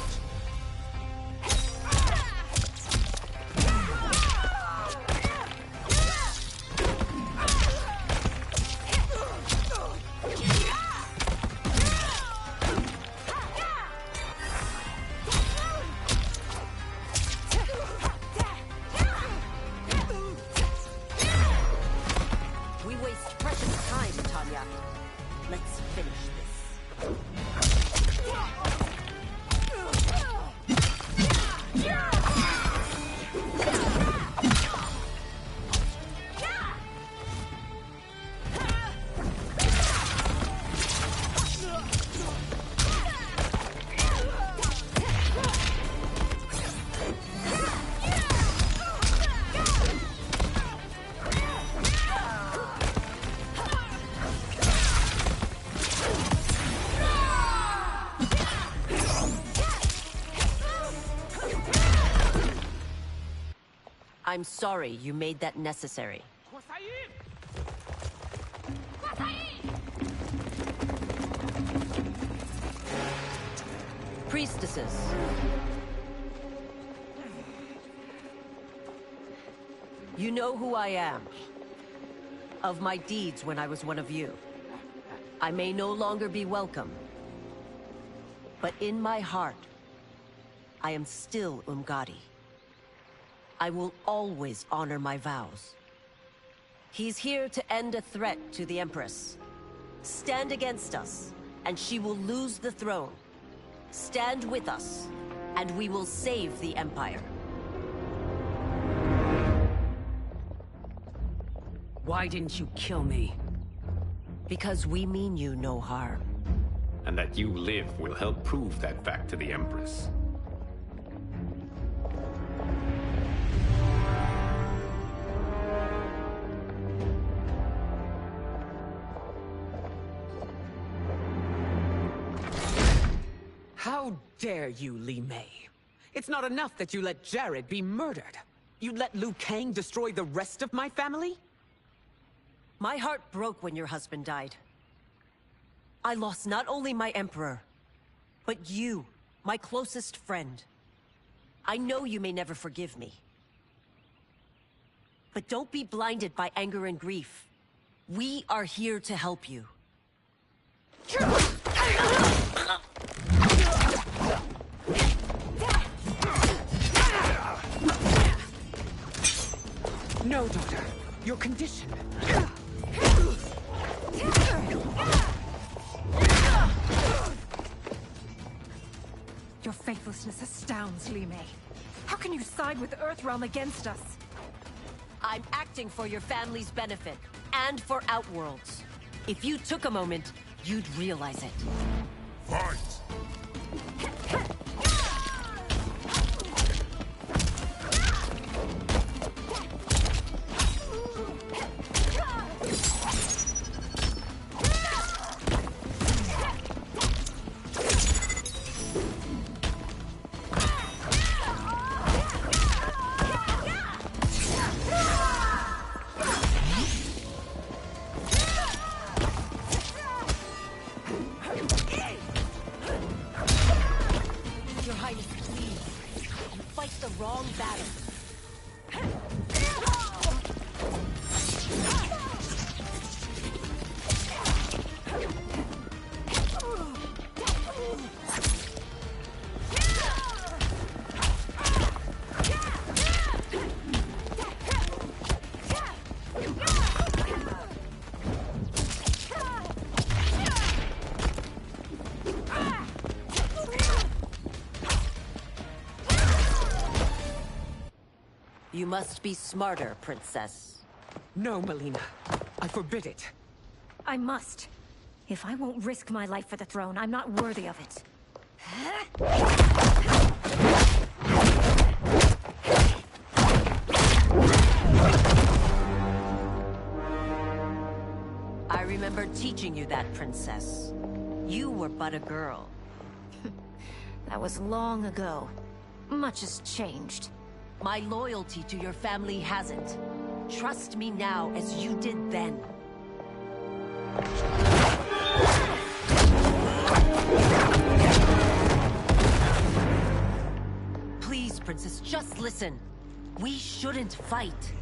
I'm sorry you made that necessary. Priestesses. You know who I am. Of my deeds when I was one of you. I may no longer be welcome. But in my heart, I am still Umgadi. I will always honor my vows. He's here to end a threat to the Empress. Stand against us, and she will lose the throne. Stand with us, and we will save the Empire. Why didn't you kill me? Because we mean you no harm. And that you live will help prove that fact to the Empress. How dare you, Li Mei? It's not enough that you let Jared be murdered. You let Liu Kang destroy the rest of my family? My heart broke when your husband died. I lost not only my emperor, but you, my closest friend. I know you may never forgive me. But don't be blinded by anger and grief. We are here to help you. No, daughter. Your condition. Your faithlessness astounds, Li Mei. How can you side with Earthrealm against us? I'm acting for your family's benefit, and for Outworld's. If you took a moment, you'd realize it. Fight! You must be smarter, Princess. No, Melina. I forbid it. I must. If I won't risk my life for the throne, I'm not worthy of it. I remember teaching you that, Princess. You were but a girl. That was long ago. Much has changed. My loyalty to your family hasn't. Trust me now as you did then. Please, Princess, just listen. We shouldn't fight.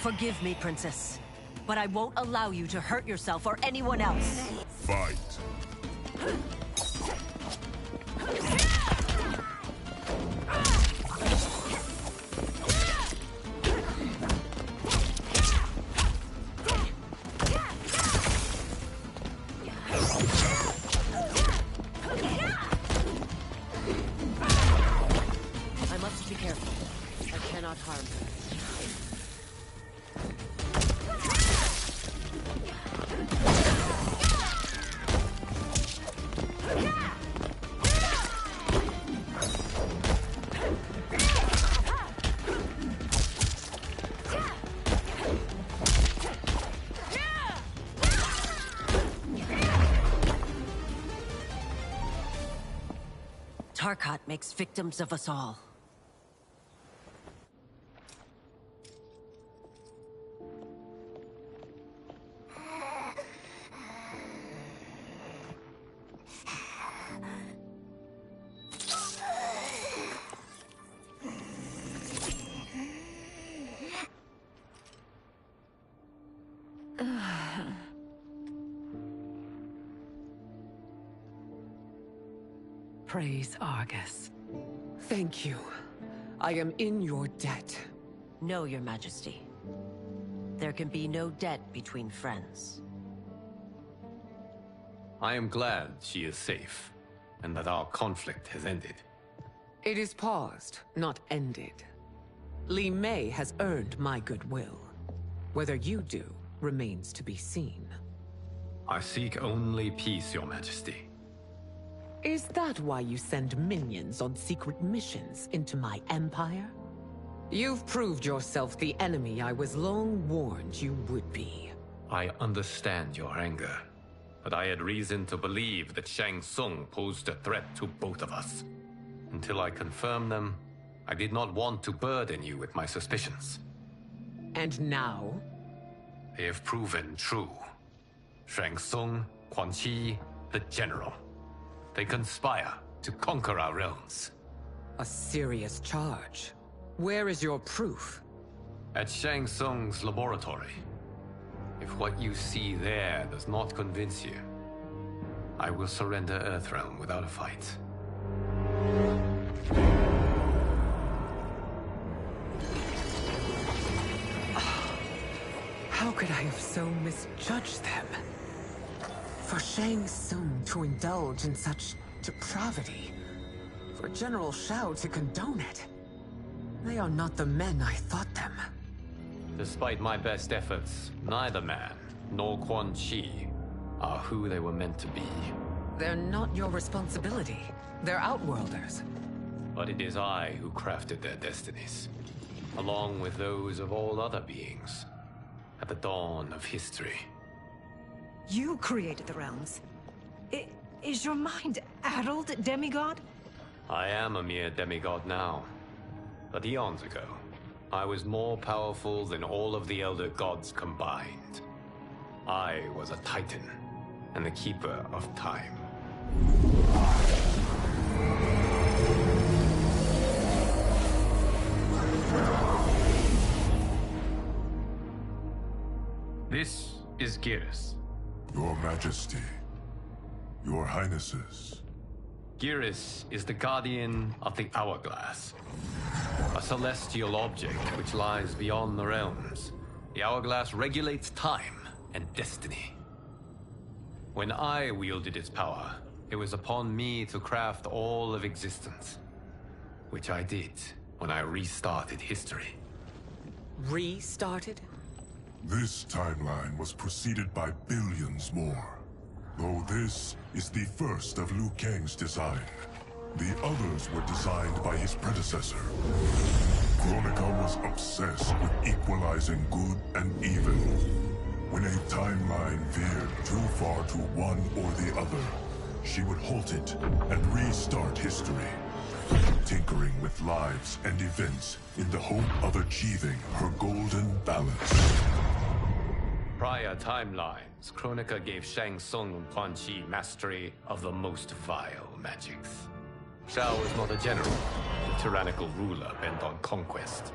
Forgive me, Princess, but I won't allow you to hurt yourself or anyone else. Fight. I must be careful. I cannot harm her. Tarkat makes victims of us all. Praise Argus. Thank you. I am in your debt. No, Your Majesty. There can be no debt between friends. I am glad she is safe, and that our conflict has ended. It is paused, not ended. Li Mei has earned my goodwill. Whether you do remains to be seen. I seek only peace, Your Majesty. Is that why you send minions on secret missions into my empire? You've proved yourself the enemy I was long warned you would be. I understand your anger, but I had reason to believe that Shang Tsung posed a threat to both of us. Until I confirmed them, I did not want to burden you with my suspicions. And now? They have proven true. Shang Tsung, Quan Chi, the General. They conspire to conquer our realms. A serious charge. Where is your proof? At Shang Tsung's laboratory. If what you see there does not convince you, I will surrender Earthrealm without a fight. How could I have so misjudged them? For Shang Tsung to indulge in such depravity, for General Shao to condone it, they are not the men I thought them. Despite my best efforts, neither man nor Quan Chi are who they were meant to be. They're not your responsibility. They're Outworlders. But it is I who crafted their destinies, along with those of all other beings, at the dawn of history. You created the realms. Is your mind addled, demigod? I am a mere demigod now. But eons ago, I was more powerful than all of the Elder Gods combined. I was a Titan, and the Keeper of Time. This is Geras. Your Majesty. Your Highnesses. Geras is the guardian of the Hourglass. A celestial object which lies beyond the realms. The hourglass regulates time and destiny. When I wielded its power, it was upon me to craft all of existence. Which I did when I restarted history. Restarted? This timeline was preceded by billions more. Though this is the first of Liu Kang's design. The others were designed by his predecessor. Kronika was obsessed with equalizing good and evil. When a timeline veered too far to one or the other, she would halt it and restart history, tinkering with lives and events in the hope of achieving her golden balance. Prior timelines, Kronika gave Shang Tsung and Quan Chi mastery of the most vile magics. Shao was not a general, a tyrannical ruler bent on conquest.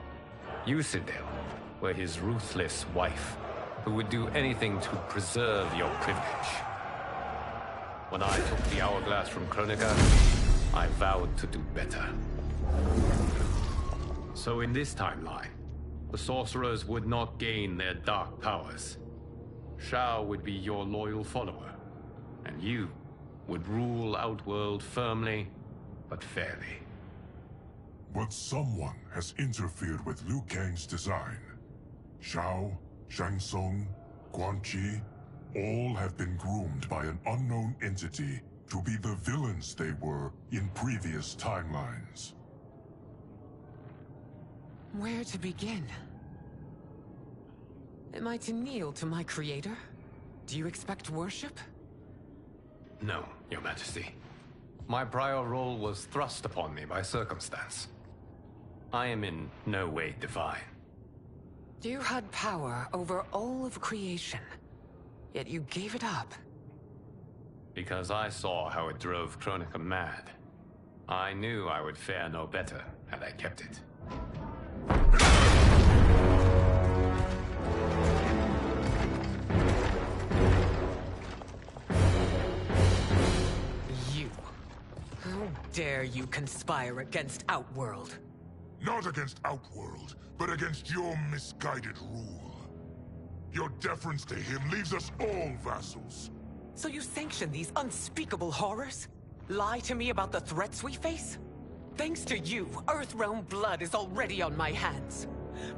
You, Sindel, were his ruthless wife, who would do anything to preserve your privilege. When I took the hourglass from Kronika, I vowed to do better. So in this timeline, the sorcerers would not gain their dark powers. Shao would be your loyal follower, and you would rule Outworld firmly, but fairly. But someone has interfered with Liu Kang's design. Shao, Shang Tsung, Quan Chi, all have been groomed by an unknown entity to be the villains they were in previous timelines. Where to begin? Am I to kneel to my creator? Do you expect worship? No, Your Majesty. My prior role was thrust upon me by circumstance. I am in no way divine. You had power over all of creation, yet you gave it up. Because I saw how it drove Kronika mad. I knew I would fare no better had I kept it. How dare you conspire against Outworld? Not against Outworld, but against your misguided rule. Your deference to him leaves us all vassals. So you sanction these unspeakable horrors? Lie to me about the threats we face? Thanks to you, Earthrealm blood is already on my hands.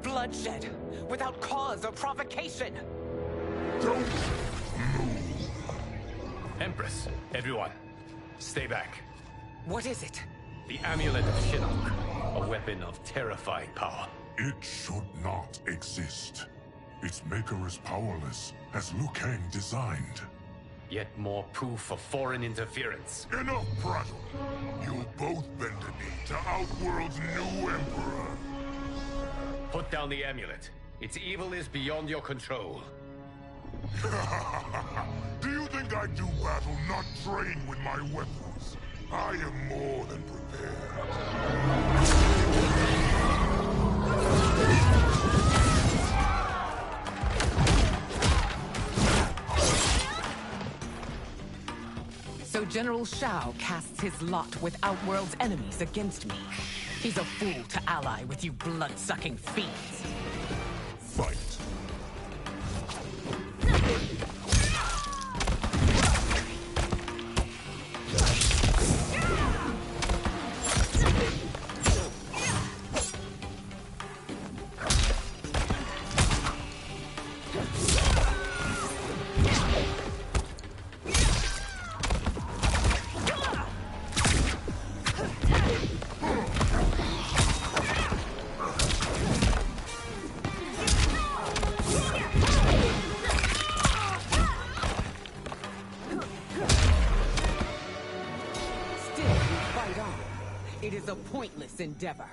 Bloodshed, without cause or provocation. Don't move. Empress, everyone, stay back. What is it? The Amulet of Shinnok, a weapon of terrifying power. It should not exist. Its maker is powerless, as Liu Kang designed. Yet more proof of foreign interference. Enough prattle. You'll both bend a knee to Outworld's new emperor. Put down the amulet. Its evil is beyond your control. Do you think I do battle not trained with my weapons? I am more than prepared. So General Shao casts his lot with Outworld's enemies against me. He's a fool to ally with you blood-sucking fiends. Fight. It is a pointless endeavor.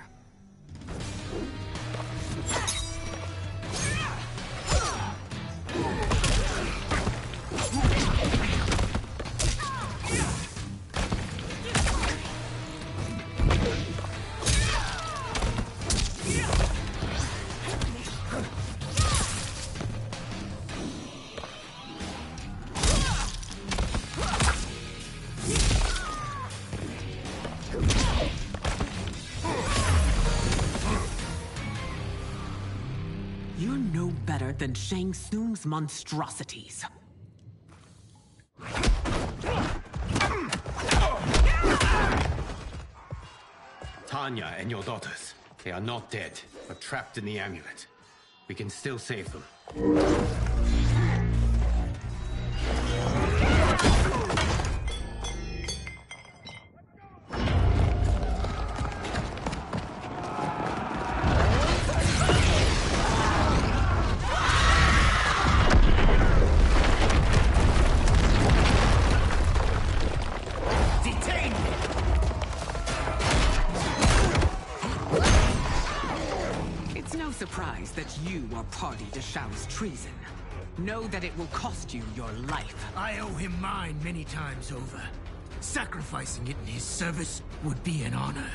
better than Shang Tsung's monstrosities. Tanya and your daughters. They are not dead, but trapped in the amulet. We can still save them. Surprised that you are party to Shao's treason. Know that it will cost you your life. I owe him mine many times over. Sacrificing it in his service would be an honor.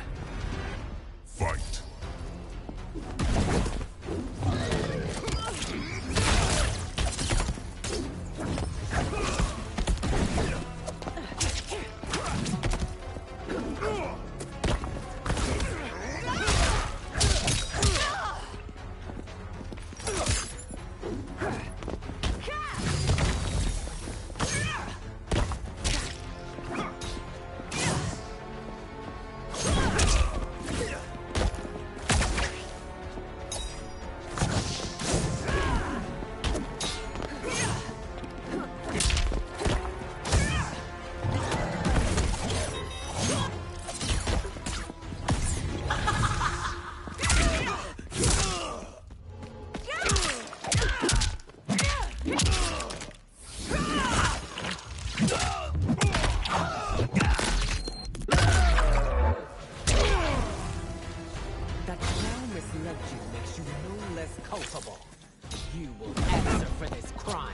Fight! You will answer for this crime.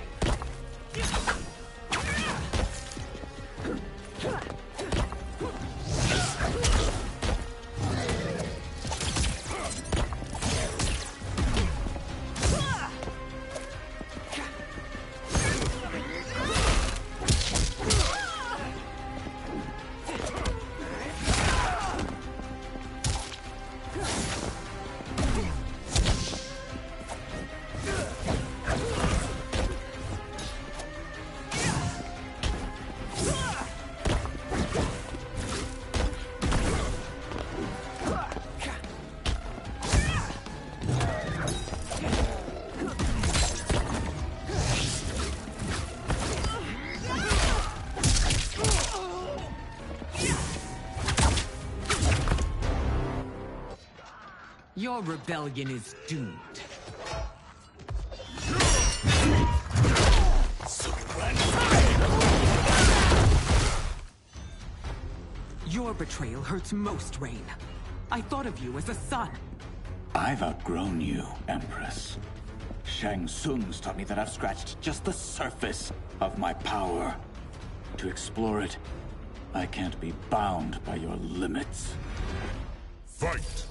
Your rebellion is doomed. Your betrayal hurts most, Rain. I thought of you as a son. I've outgrown you, Empress. Shang Tsung's taught me that I've scratched just the surface of my power. To explore it, I can't be bound by your limits. Fight!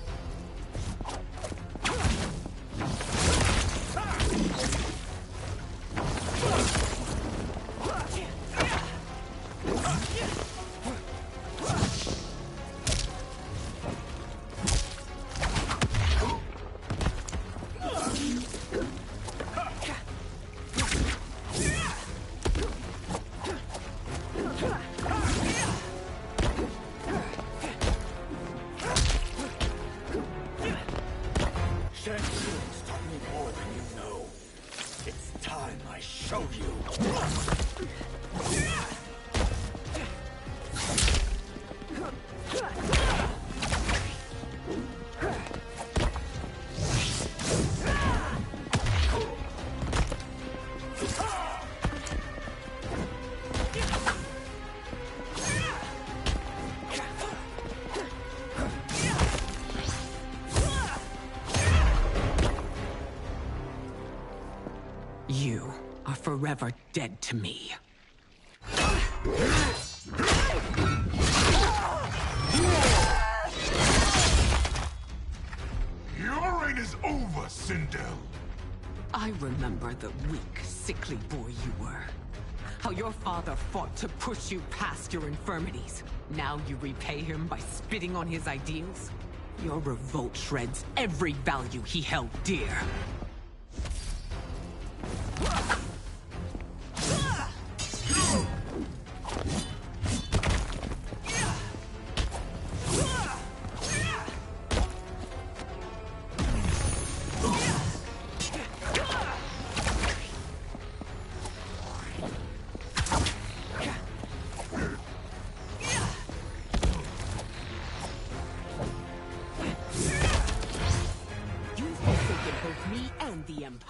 You are forever dead to me. Your reign is over, Sindel. I remember the weak, sickly boy you were. How your father fought to push you past your infirmities. Now you repay him by spitting on his ideals? Your revolt shreds every value he held dear.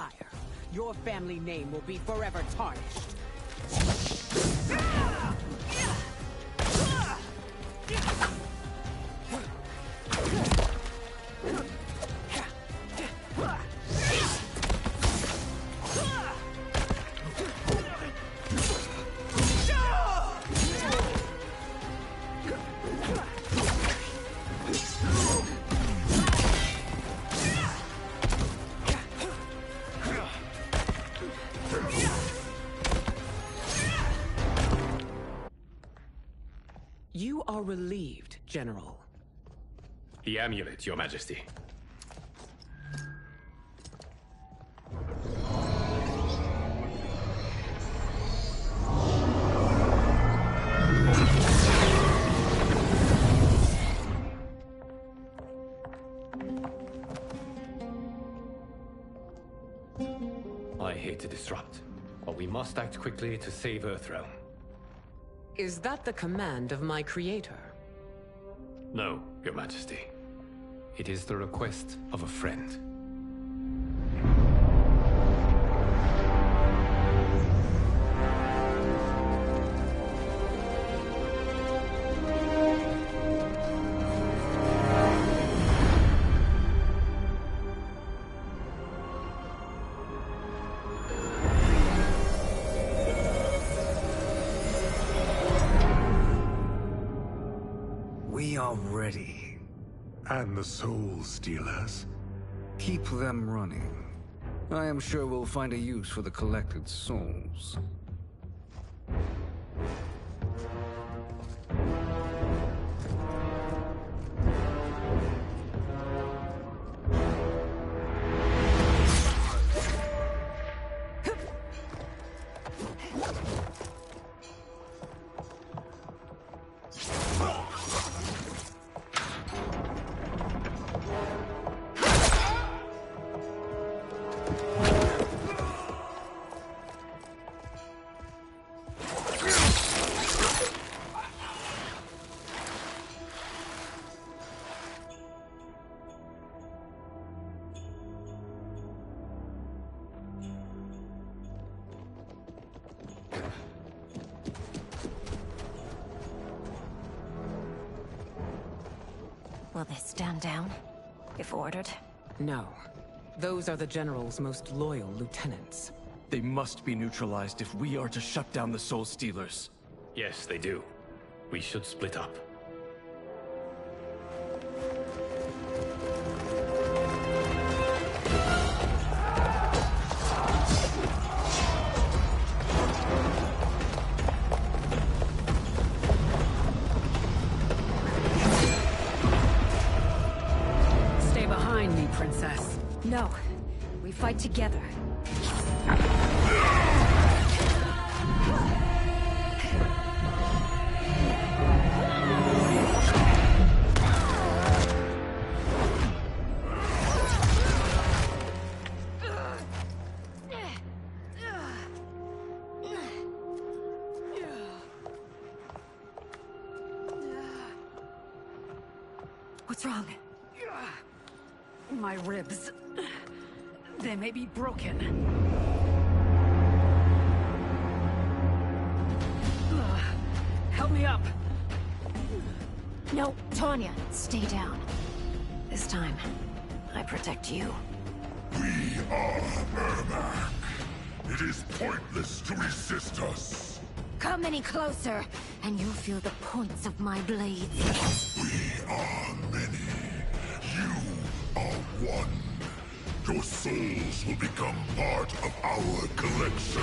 Empire, your family name will be forever tarnished. You are relieved, General. The amulet, Your Majesty. I hate to disrupt, but we must act quickly to save Earthrealm. Is that the command of my creator? No, Your Majesty. It is the request of a friend. We are ready. And the Soul Stealers? Keep them running. I am sure we'll find a use for the collected souls. Will they stand down, if ordered? No. Those are the General's most loyal lieutenants. They must be neutralized if we are to shut down the Soul Stealers. Yes, they do. We should split up. Stay behind me, Princess. No. We fight together. What's wrong? My ribs. They may be broken. Help me up. No, Tanya, stay down. This time, I protect you. We are Ermac. It is pointless to resist us. Come any closer, and you'll feel the points of my blades. We are many. You are one. Your souls will become part of our collection.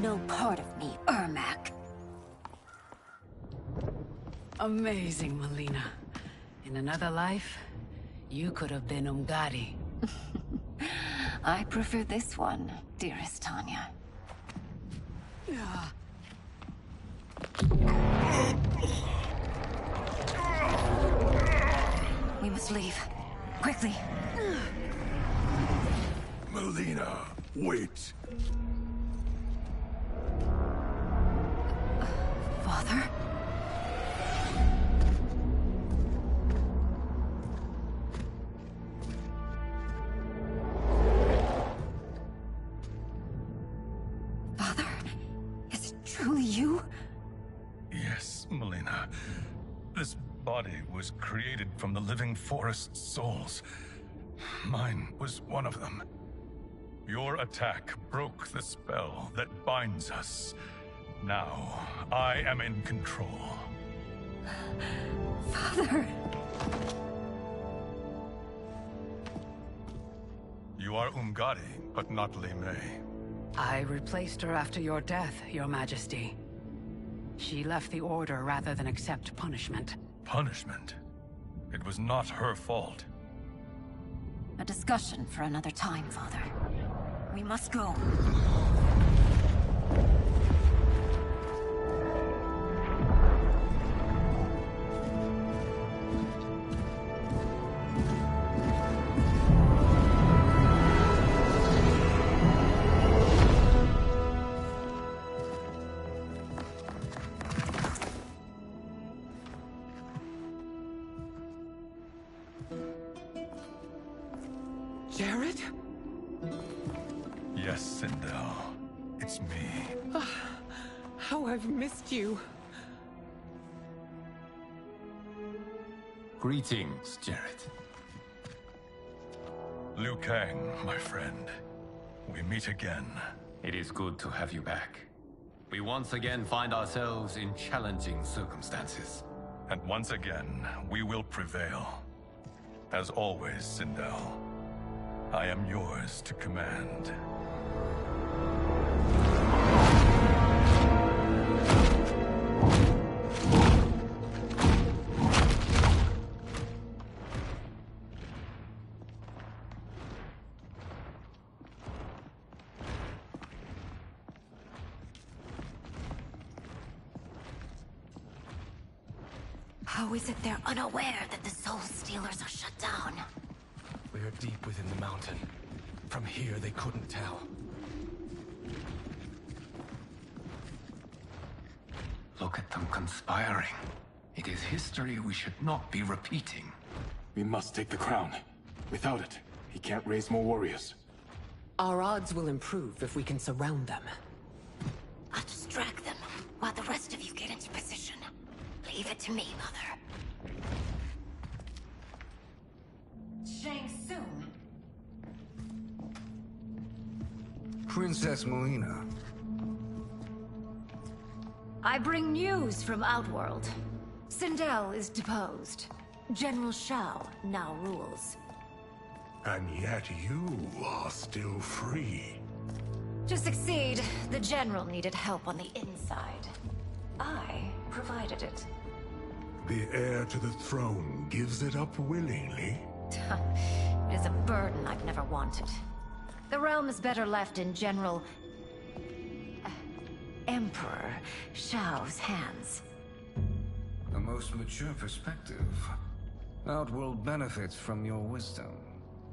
no part of me, Ermac. Amazing, Melina. In another life, you could have been Umgadi. I prefer this one, dearest Tanya. We must leave. Quickly. Melina, wait. Father? Father? Is it truly you? Yes, Melina. This body was created from the living forest's souls. Mine was one of them. Your attack broke the spell that binds us. Now, I am in control. Father! You are Umgadi, but not Li Mei. I replaced her after your death, Your Majesty. She left the Order rather than accept punishment. Punishment? It was not her fault. A discussion for another time, Father. We must go. Jared? Yes, Sindel. It's me. How I've missed you. Greetings, Jared. Liu Kang, my friend. We meet again. It is good to have you back. We once again find ourselves in challenging circumstances. And once again, we will prevail. As always, Sindel, I am yours to command. How is it they're unaware that the Soul Stealers are shut down? We are deep within the mountain. From here, they couldn't tell. Look at them conspiring. It is history we should not be repeating. We must take the crown. Without it, he can't raise more warriors. Our odds will improve if we can surround them. I'll distract them while the rest of you get into position. Leave it to me, Mother. Shang Tsung. Princess Melina. I bring news from Outworld. Sindel is deposed. General Shao now rules. And yet you are still free. To succeed, the General needed help on the inside. I provided it. The heir to the throne gives it up willingly. It is a burden I've never wanted. The realm is better left in General... Emperor Shao's hands. A most mature perspective. Outworld benefits from your wisdom.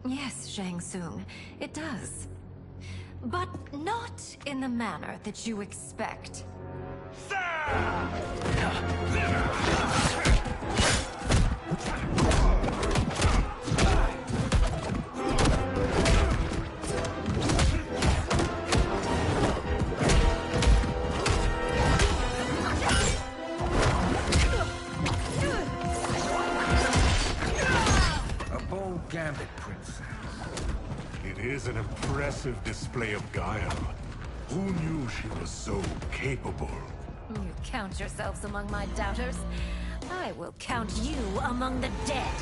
Yes, Shang Tsung, it does. But not in the manner that you expect. A bold gambit, princess. It is an impressive display of guile. Who knew she was so capable? You count yourselves among my doubters. I will count you among the dead.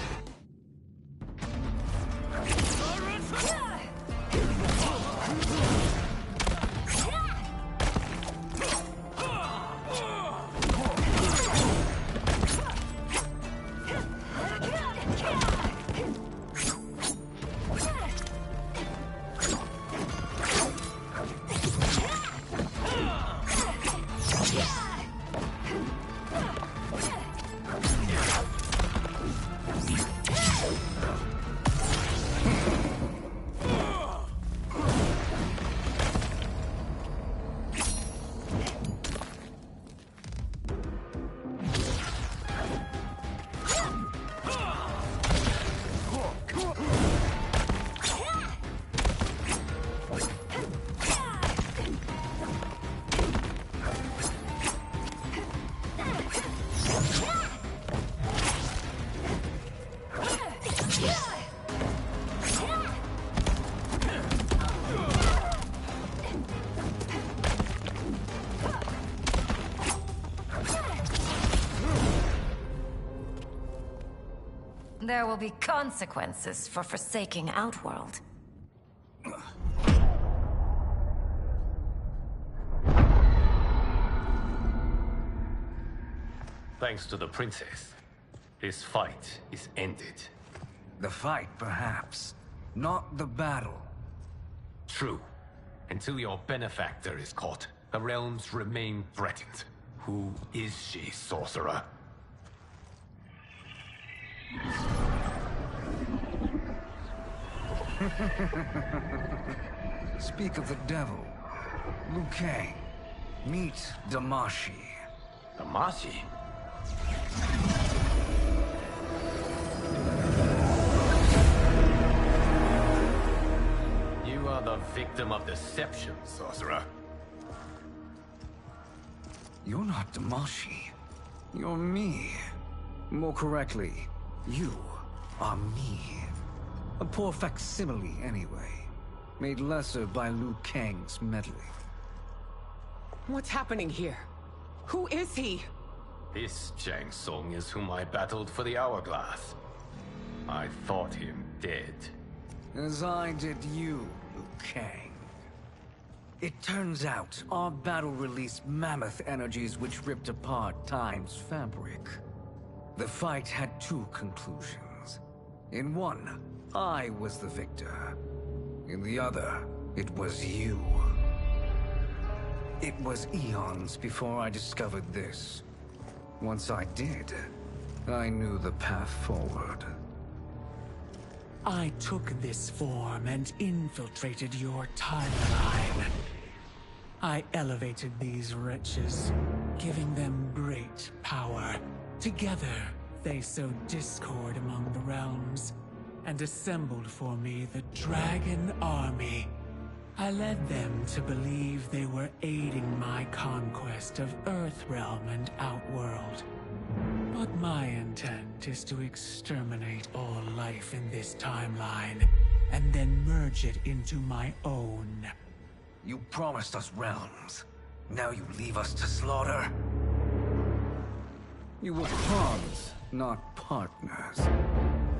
there will be consequences for forsaking Outworld. Thanks to the princess, this fight is ended. The fight, perhaps. Not the battle. True. Until your benefactor is caught, the realms remain threatened. Who is she, sorcerer? Speak of the devil. Liu Kang. Meet Damashi. Damashi? You are the victim of deception, sorcerer. You're not Damashi. You're me. More correctly, you are me. A poor facsimile, anyway. Made lesser by Liu Kang's meddling. What's happening here? Who is he? This Shang Tsung is whom I battled for the Hourglass. I thought him dead. As I did you, Liu Kang. It turns out our battle released mammoth energies which ripped apart time's fabric. The fight had two conclusions. In one, I was the victor. In the other, it was you. It was eons before I discovered this. Once I did, I knew the path forward. I took this form and infiltrated your timeline. I elevated these wretches, giving them great power. Together, they sowed discord among the realms, and assembled for me the Dragon Army. I led them to believe they were aiding my conquest of Earthrealm and Outworld. But my intent is to exterminate all life in this timeline, and then merge it into my own. You promised us realms. Now you leave us to slaughter? You were pawns, not partners.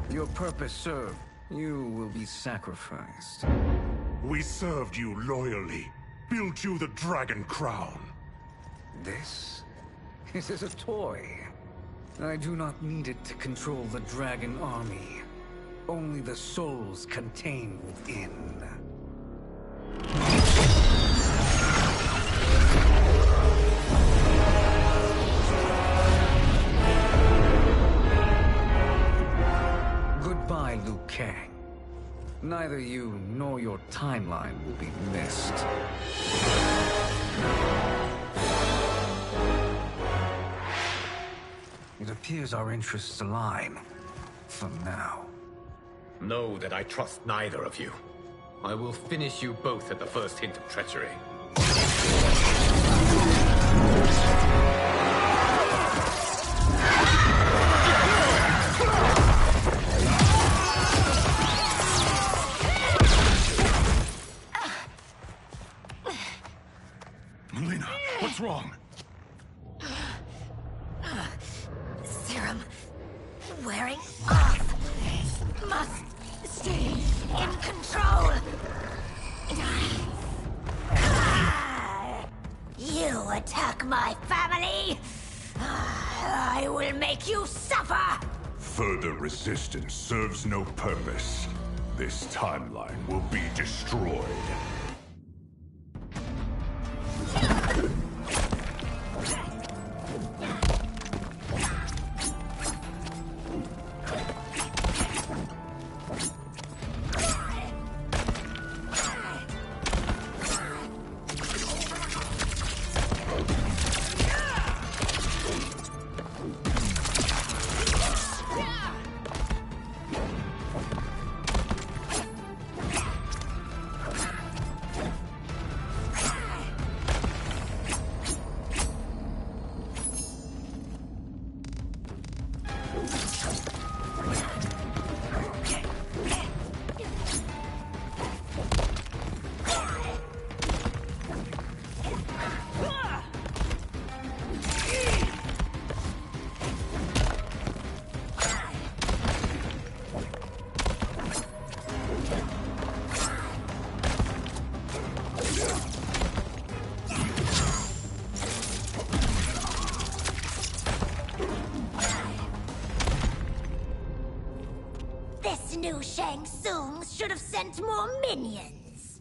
Your purpose served. You will be sacrificed. We served you loyally, built you the Dragon Crown. This is a toy. I do not need it to control the Dragon Army. Only the souls contained within. Goodbye, Liu Kang. Neither you nor your timeline will be missed. It appears our interests align. For now. Know that I trust neither of you. I will finish you both at the first hint of treachery. Melina, what's wrong? Serum wearing off. Must stay in control. You attack my family. I will make you suffer. Further resistance serves no purpose. This timeline will be destroyed. Those new Shang Tsungs should have sent more minions.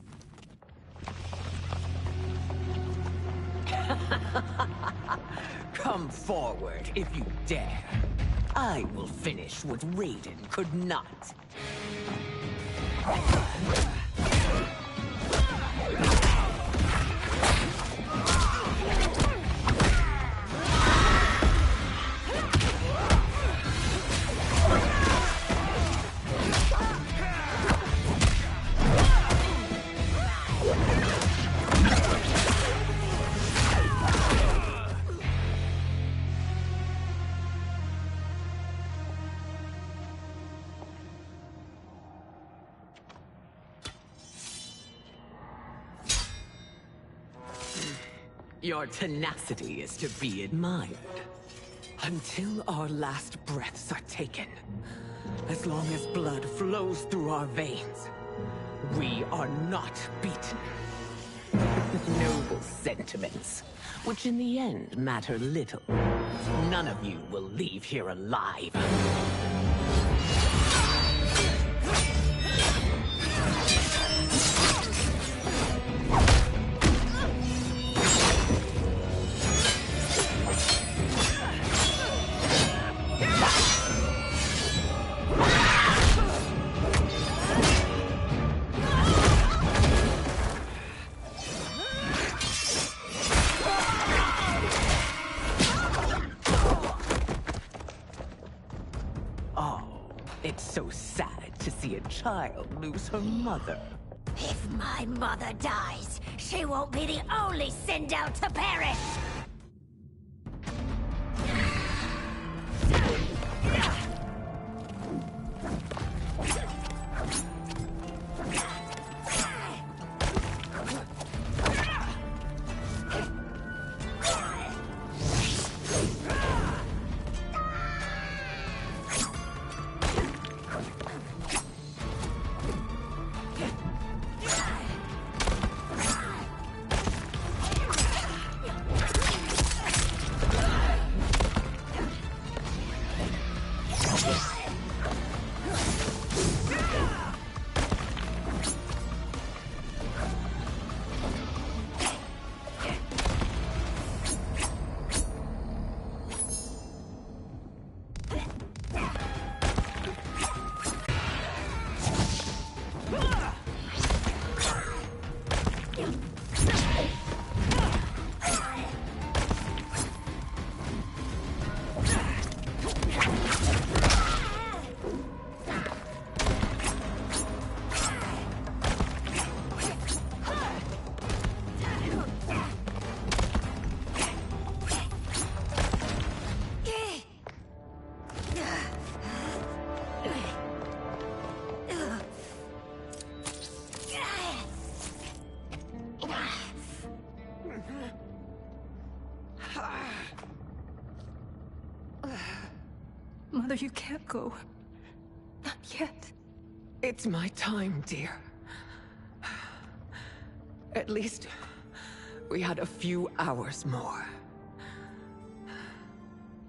Come forward if you dare. I will finish what Raiden could not. Your tenacity is to be admired. Until our last breaths are taken, as long as blood flows through our veins, we are not beaten. Noble sentiments, which in the end matter little. None of you will leave here alive. It's so sad to see a child lose her mother. If my mother dies, she won't be the only send out to perish! Mother, you can't go. Not yet. It's my time, dear. At least, we had a few hours more.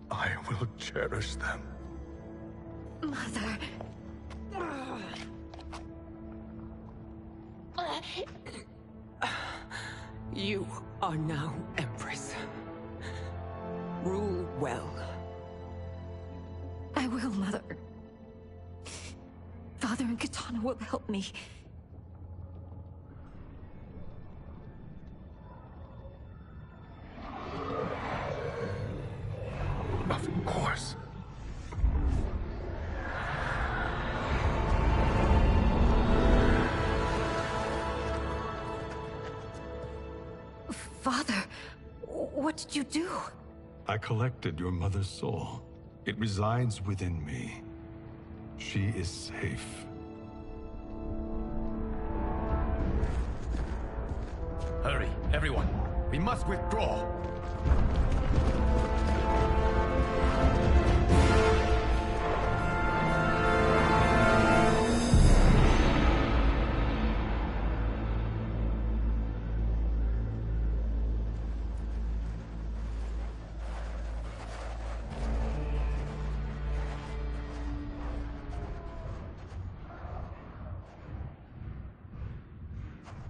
I will cherish them. Mother... You are now Empress. Rule well. I will, Mother. Father and Katana will help me. Of course. Father, what did you do? I collected your mother's soul. It resides within me. She is safe. Hurry, everyone. We must withdraw.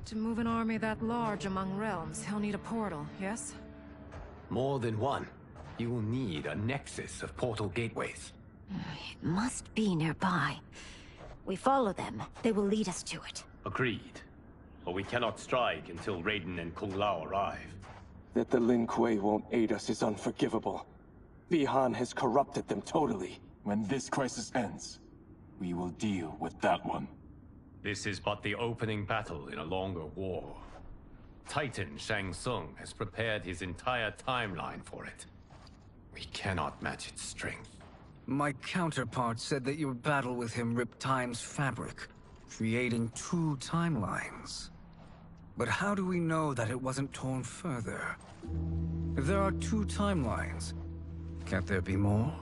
To move an army that large among realms, he'll need a portal, yes? More than one. You will need a nexus of portal gateways. It must be nearby. We follow them, they will lead us to it. Agreed. But we cannot strike until Raiden and Kung Lao arrive. That the Lin Kuei won't aid us is unforgivable. Bi-Han has corrupted them totally. When this crisis ends, we will deal with that one. This is but the opening battle in a longer war. Titan Shang Tsung has prepared his entire timeline for it. We cannot match its strength. My counterpart said that your battle with him ripped time's fabric, creating 2 timelines. But how do we know that it wasn't torn further? If there are 2 timelines, can't there be more?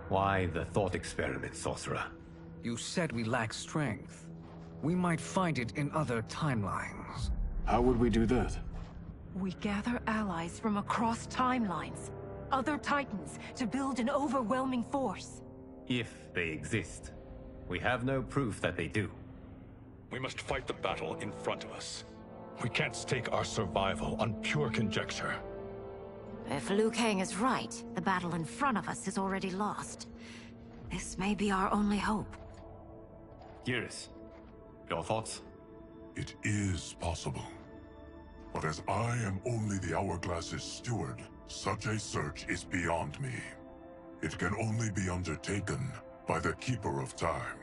Why the thought experiment, Sorcerer? You said we lack strength. We might find it in other timelines. How would we do that? We gather allies from across timelines, other Titans, to build an overwhelming force. If they exist. We have no proof that they do. We must fight the battle in front of us. We can't stake our survival on pure conjecture. If Liu Kang is right, the battle in front of us is already lost. This may be our only hope. Geras, your thoughts? It is possible. But as I am only the Hourglass's steward, such a search is beyond me. It can only be undertaken by the Keeper of Time.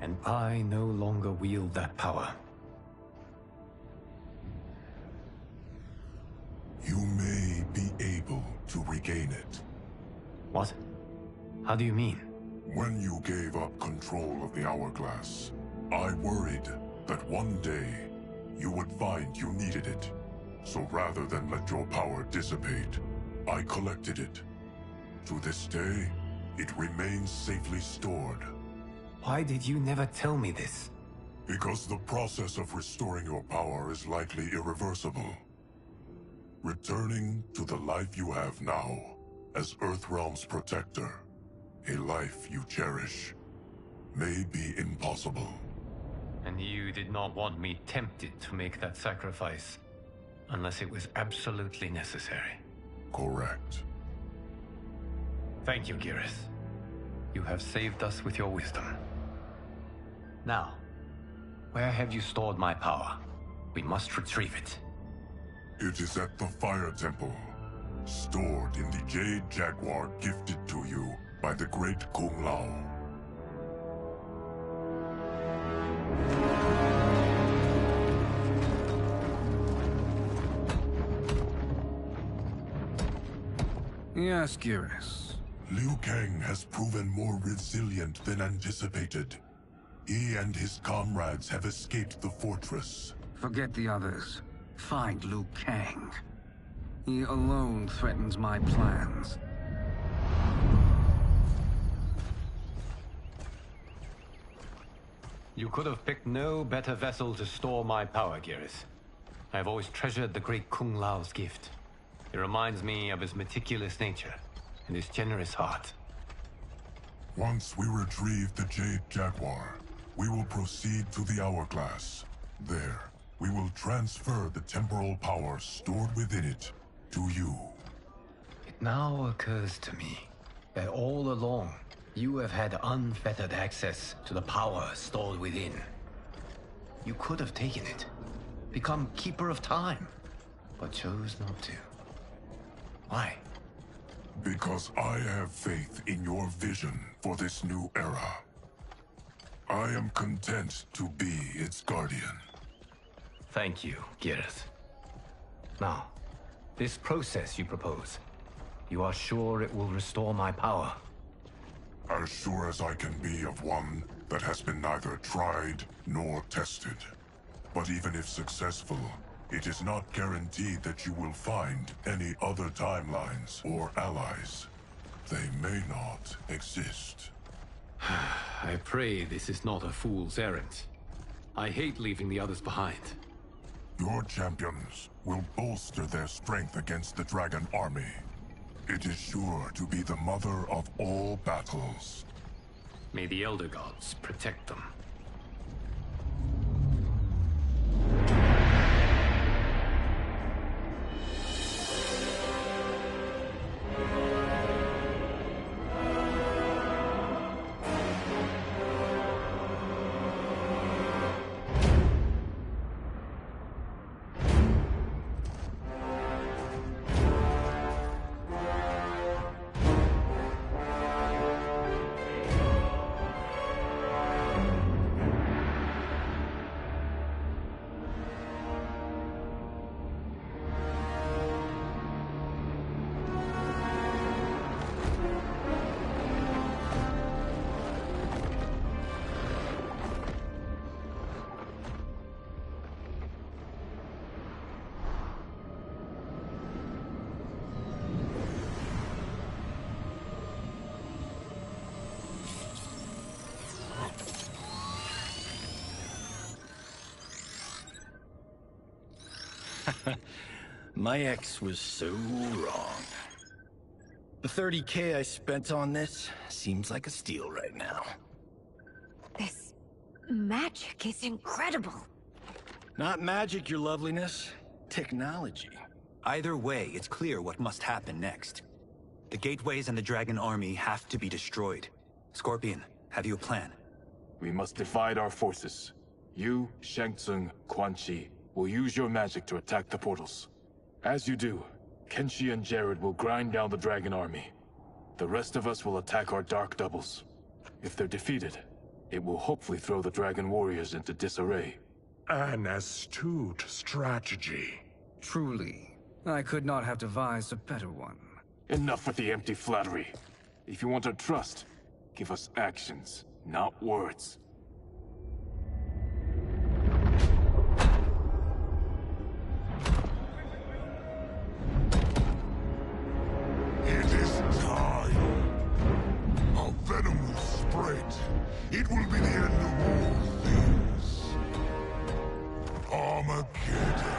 And I no longer wield that power. You may be able to regain it. What? How do you mean? When you gave up control of the Hourglass, I worried that one day you would find you needed it. So rather than let your power dissipate, I collected it. To this day, it remains safely stored. Why did you never tell me this? Because the process of restoring your power is likely irreversible. Returning to the life you have now, as Earthrealm's protector, a life you cherish, may be impossible. And you did not want me tempted to make that sacrifice, unless it was absolutely necessary. Correct. Thank you, Geras. You have saved us with your wisdom. Now, where have you stored my power? We must retrieve it. It is at the Fire Temple, stored in the Jade Jaguar gifted to you by the great Kung Lao. Yes, Geras. Liu Kang has proven more resilient than anticipated. He and his comrades have escaped the fortress. Forget the others. Find Liu Kang. He alone threatens my plans. You could have picked no better vessel to store my power, Geras. I have always treasured the great Kung Lao's gift. It reminds me of his meticulous nature and his generous heart. Once we retrieve the Jade Jaguar, we will proceed to the Hourglass. There, we will transfer the temporal power stored within it to you. It now occurs to me that all along, you have had unfettered access to the power stored within. You could have taken it, become Keeper of Time, but chose not to. Why? Because I have faith in your vision for this new era. I am content to be its guardian. Thank you, Geras. Now, this process you propose, you are sure it will restore my power? As sure as I can be of one that has been neither tried nor tested. But even if successful, it is not guaranteed that you will find any other timelines or allies. They may not exist. I pray this is not a fool's errand. I hate leaving the others behind. Your champions will bolster their strength against the Dragon Army. It is sure to be the mother of all battles. May the Elder Gods protect them. My ex was so wrong. The 30K I spent on this seems like a steal right now. This magic is incredible. Not magic, your loveliness. Technology. Either way, it's clear what must happen next. The gateways and the Dragon Army have to be destroyed. Scorpion, have you a plan? We must divide our forces. You, Shang Tsung, Quan Chi, will use your magic to attack the portals. As you do, Kenshi and Jared will grind down the Dragon Army. The rest of us will attack our Dark Doubles. If they're defeated, it will hopefully throw the Dragon Warriors into disarray. An astute strategy. Truly, I could not have devised a better one. Enough with the empty flattery. If you want our trust, give us actions, not words. It is time. Our venom will spread. It will be the end of all things. Armageddon.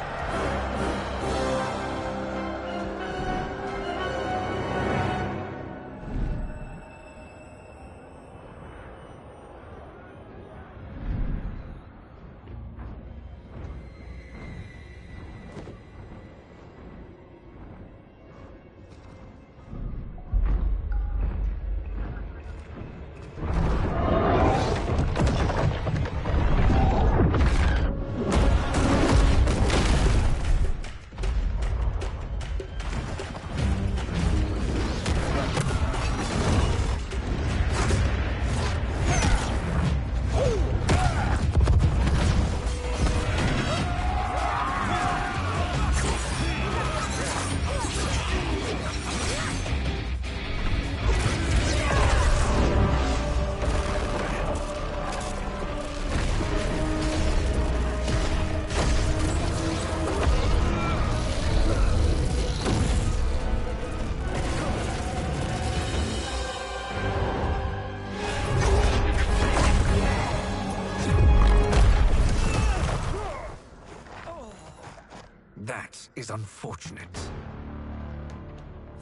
That is unfortunate.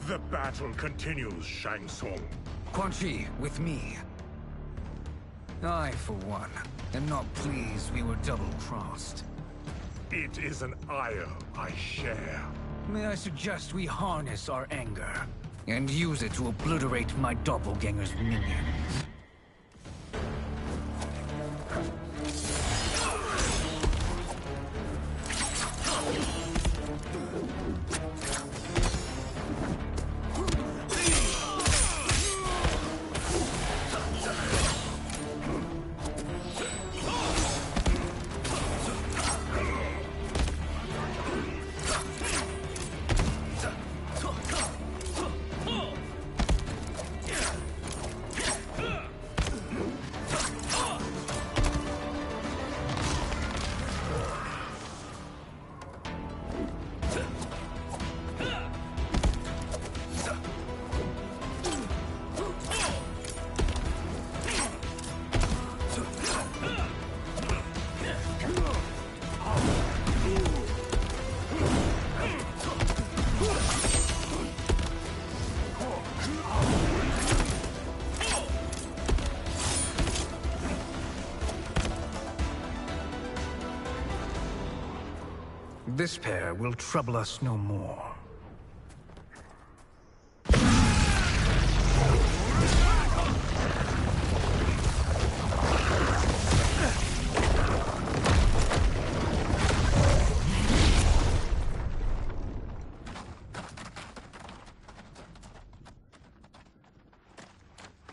The battle continues, Shang Tsung. Quan Chi, with me. I, for one, am not pleased we were double-crossed. It is an ire I share. May I suggest we harness our anger and use it to obliterate my doppelganger's minions? This pair will trouble us no more.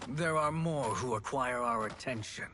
There are more who require our attention.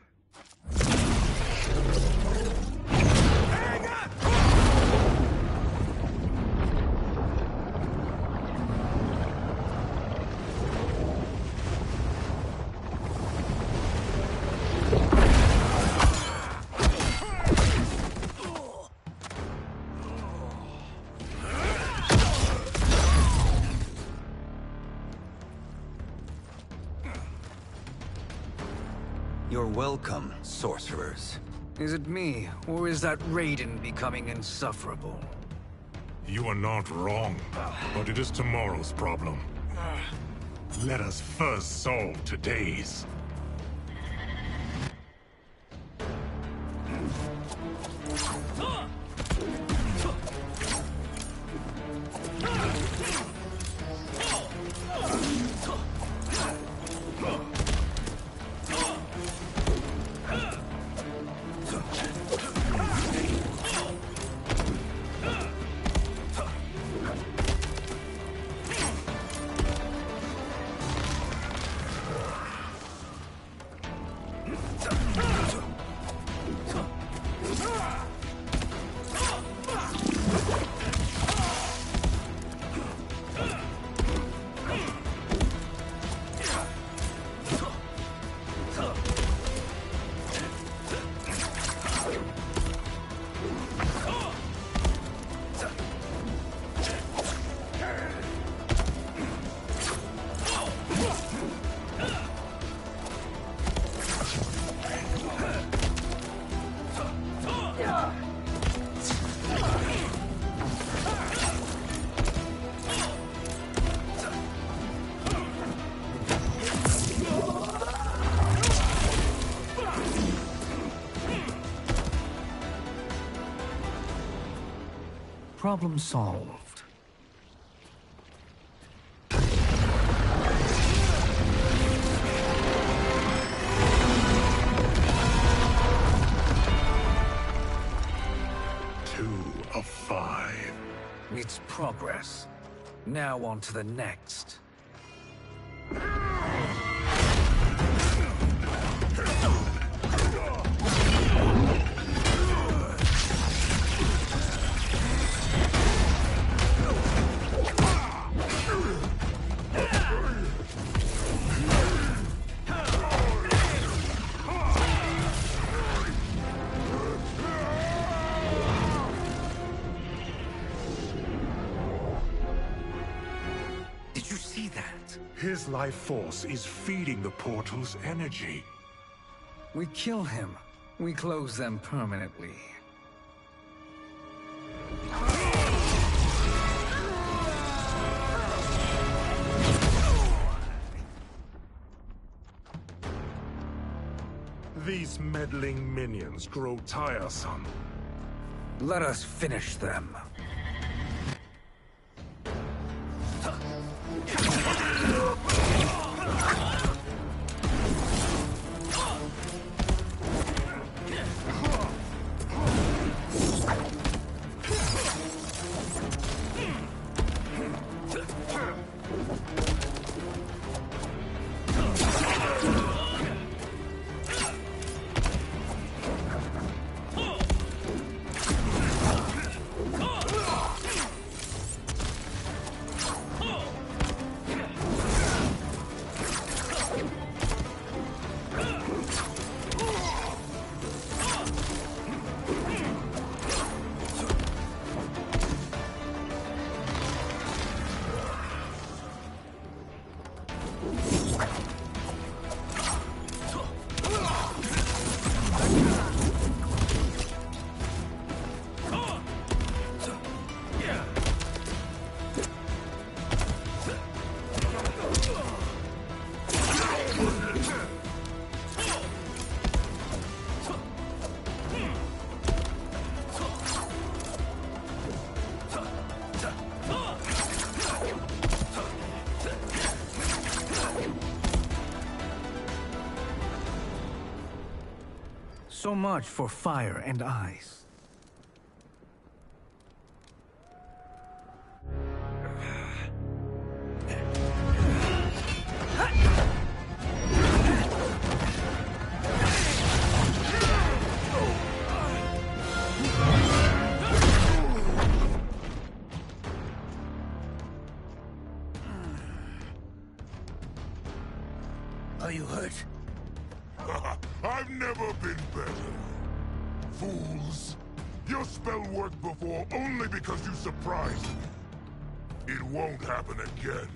You're welcome, sorcerers. Is it me, or is that Raiden becoming insufferable? You are not wrong, but it is tomorrow's problem. Let us first solve today's. Problem solved. Two of 5. It's progress. Now on to the next. His life force is feeding the portal's energy. We kill him. We close them permanently. These meddling minions grow tiresome. Let us finish them. So much for fire and ice. Are you hurt? I've never been better. Fools! Your spell worked before only because you surprised me. It won't happen again.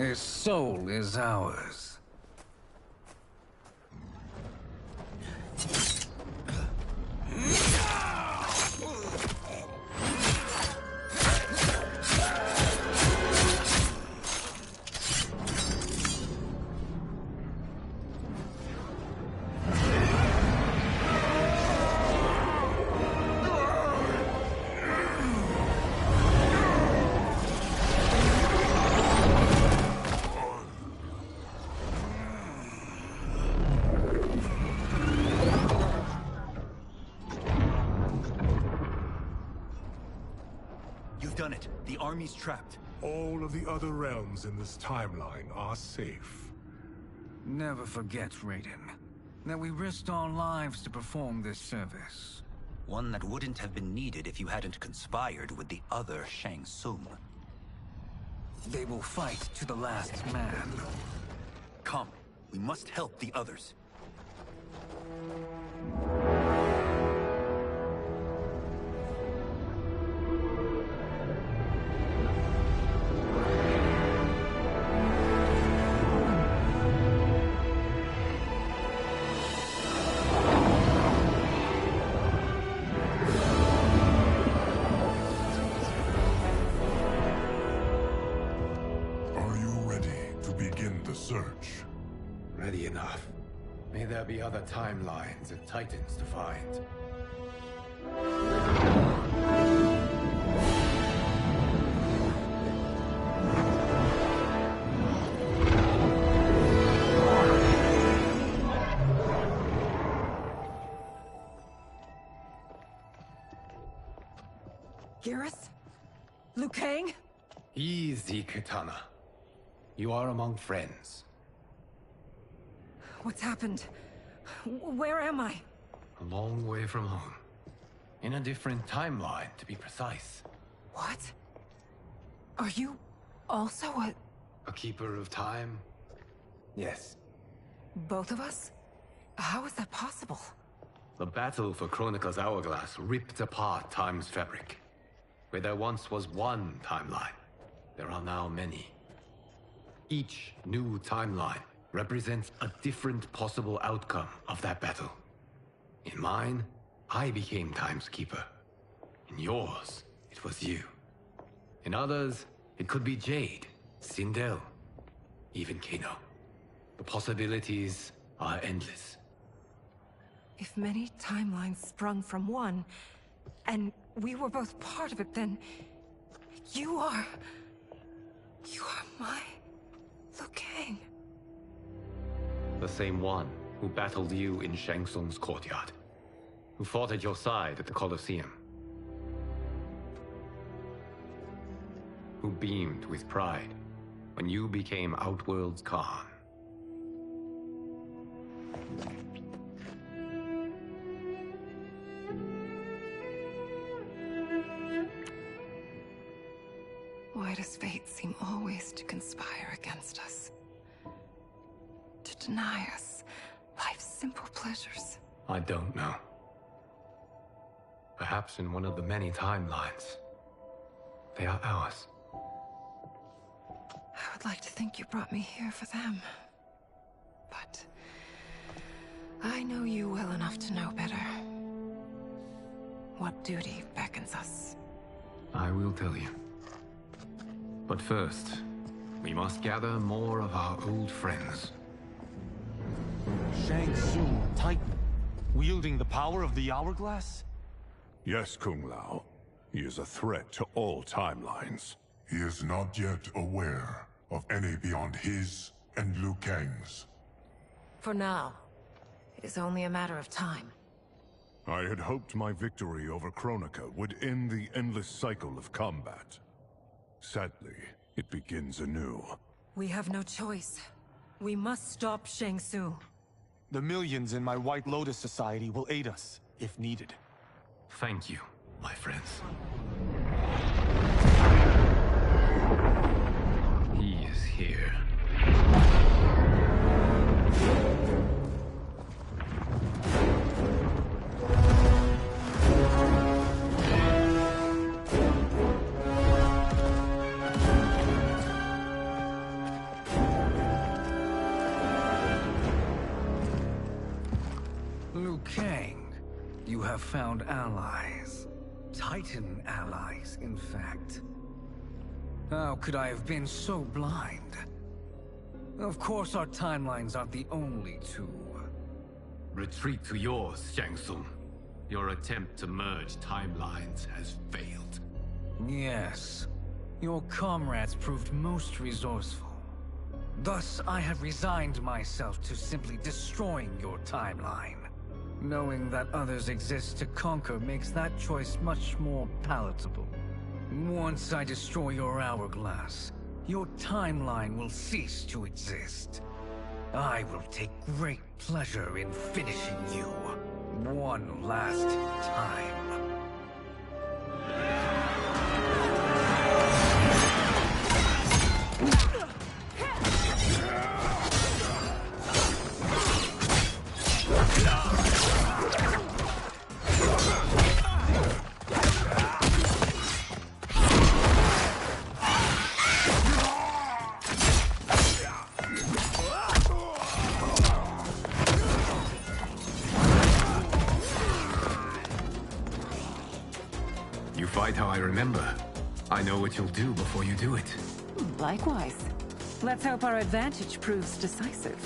His soul is ours. You've done it. The army's trapped. All of the other realms in this timeline are safe. Never forget, Raiden, that we risked our lives to perform this service. One that wouldn't have been needed if you hadn't conspired with the other Shang Tsung. They will fight to the last man. Come, we must help the others. Search. Ready enough. May there be other timelines and titans to find. Garrus? Liu Kang? Easy, Kitana. You are among friends. What's happened? Where am I? A long way from home. In a different timeline, to be precise. What? Are you also a keeper of time? Yes. both of us? How is that possible? The battle for Chronica's Hourglass ripped apart time's fabric. Where there once was one timeline, there are now many. Each new timeline represents a different possible outcome of that battle. In mine, I became Time's Keeper. In yours, it was you. In others, it could be Jade, Sindel, even Kano. The possibilities are endless. If many timelines sprung from one, and we were both part of it, then you are my Liu Kang. The same one who battled you in Shang Tsung's courtyard. Who fought at your side at the Colosseum. Who beamed with pride when you became Outworld's Khan. Why does fate seem always to conspire against us? To deny us life's simple pleasures? I don't know. Perhaps in one of the many timelines, they are ours. I would like to think you brought me here for them. But I know you well enough to know better. What duty beckons us? I will tell you. But first, we must gather more of our old friends. Shang Tsung, Titan, wielding the power of the Hourglass? Yes, Kung Lao. He is a threat to all timelines. He is not yet aware of any beyond his and Liu Kang's. For now, it is only a matter of time. I had hoped my victory over Kronika would end the endless cycle of combat. Sadly, it begins anew. We have no choice. We must stop Shang Tsung. The millions in my White Lotus Society will aid us, if needed. Thank you, my friends. He is here. you have found allies. Titan allies, in fact. How could I have been so blind? Of course, our timelines aren't the only two. Retreat to yours, Shang Tsung. Your attempt to merge timelines has failed. Yes. Your comrades proved most resourceful. Thus, I have resigned myself to simply destroying your timeline. Knowing that others exist to conquer makes that choice much more palatable. Once I destroy your hourglass, your timeline will cease to exist. I will take great pleasure in finishing you one last time. You fight how I remember. I know what you'll do before you do it. Likewise. Let's hope our advantage proves decisive.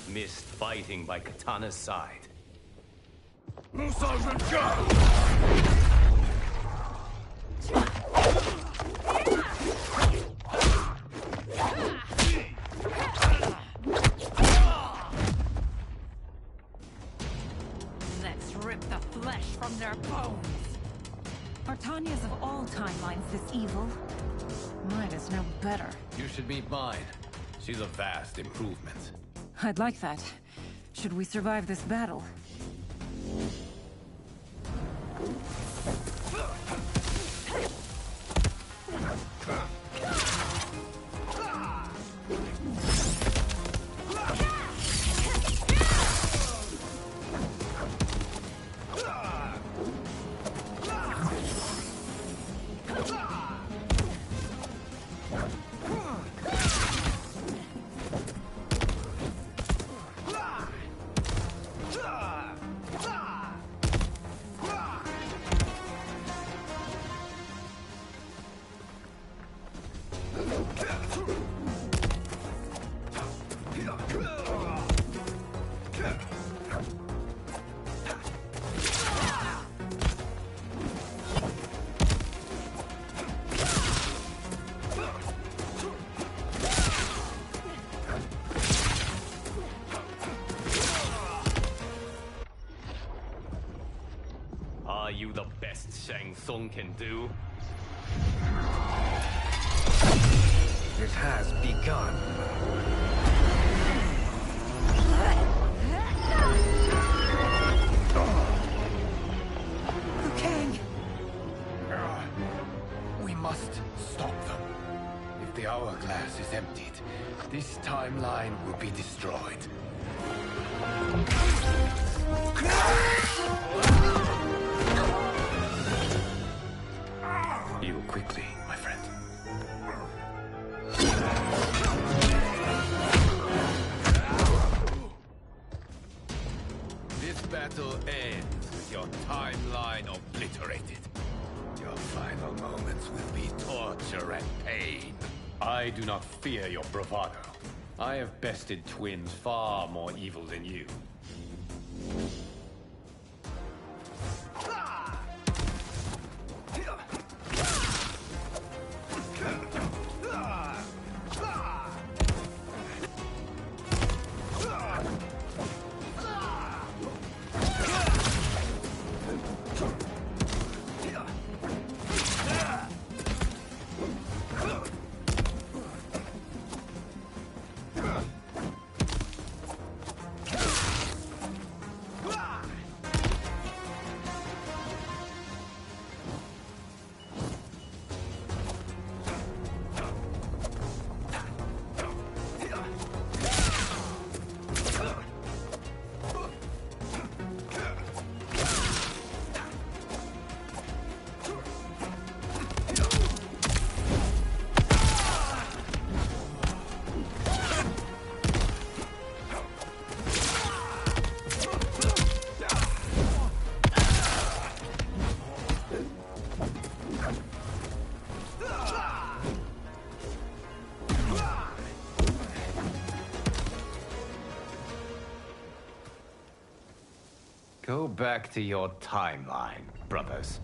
Missed fighting by Katana's side. Let's rip the flesh from their bones. Are Tanya's of all timelines this evil? Mine is no better. You should meet mine. She's a vast improvement. I'd like that. Should we survive this battle? Are you the best Shang Tsung can do? It has begun. Liu Kang! We must stop them. If the hourglass is emptied, this timeline will be destroyed. You quickly, my friend. This battle ends with your timeline obliterated. Your final moments will be torture and pain. I do not fear your bravado. I have bested twins far more evil than you. Go back to your timeline, brothers.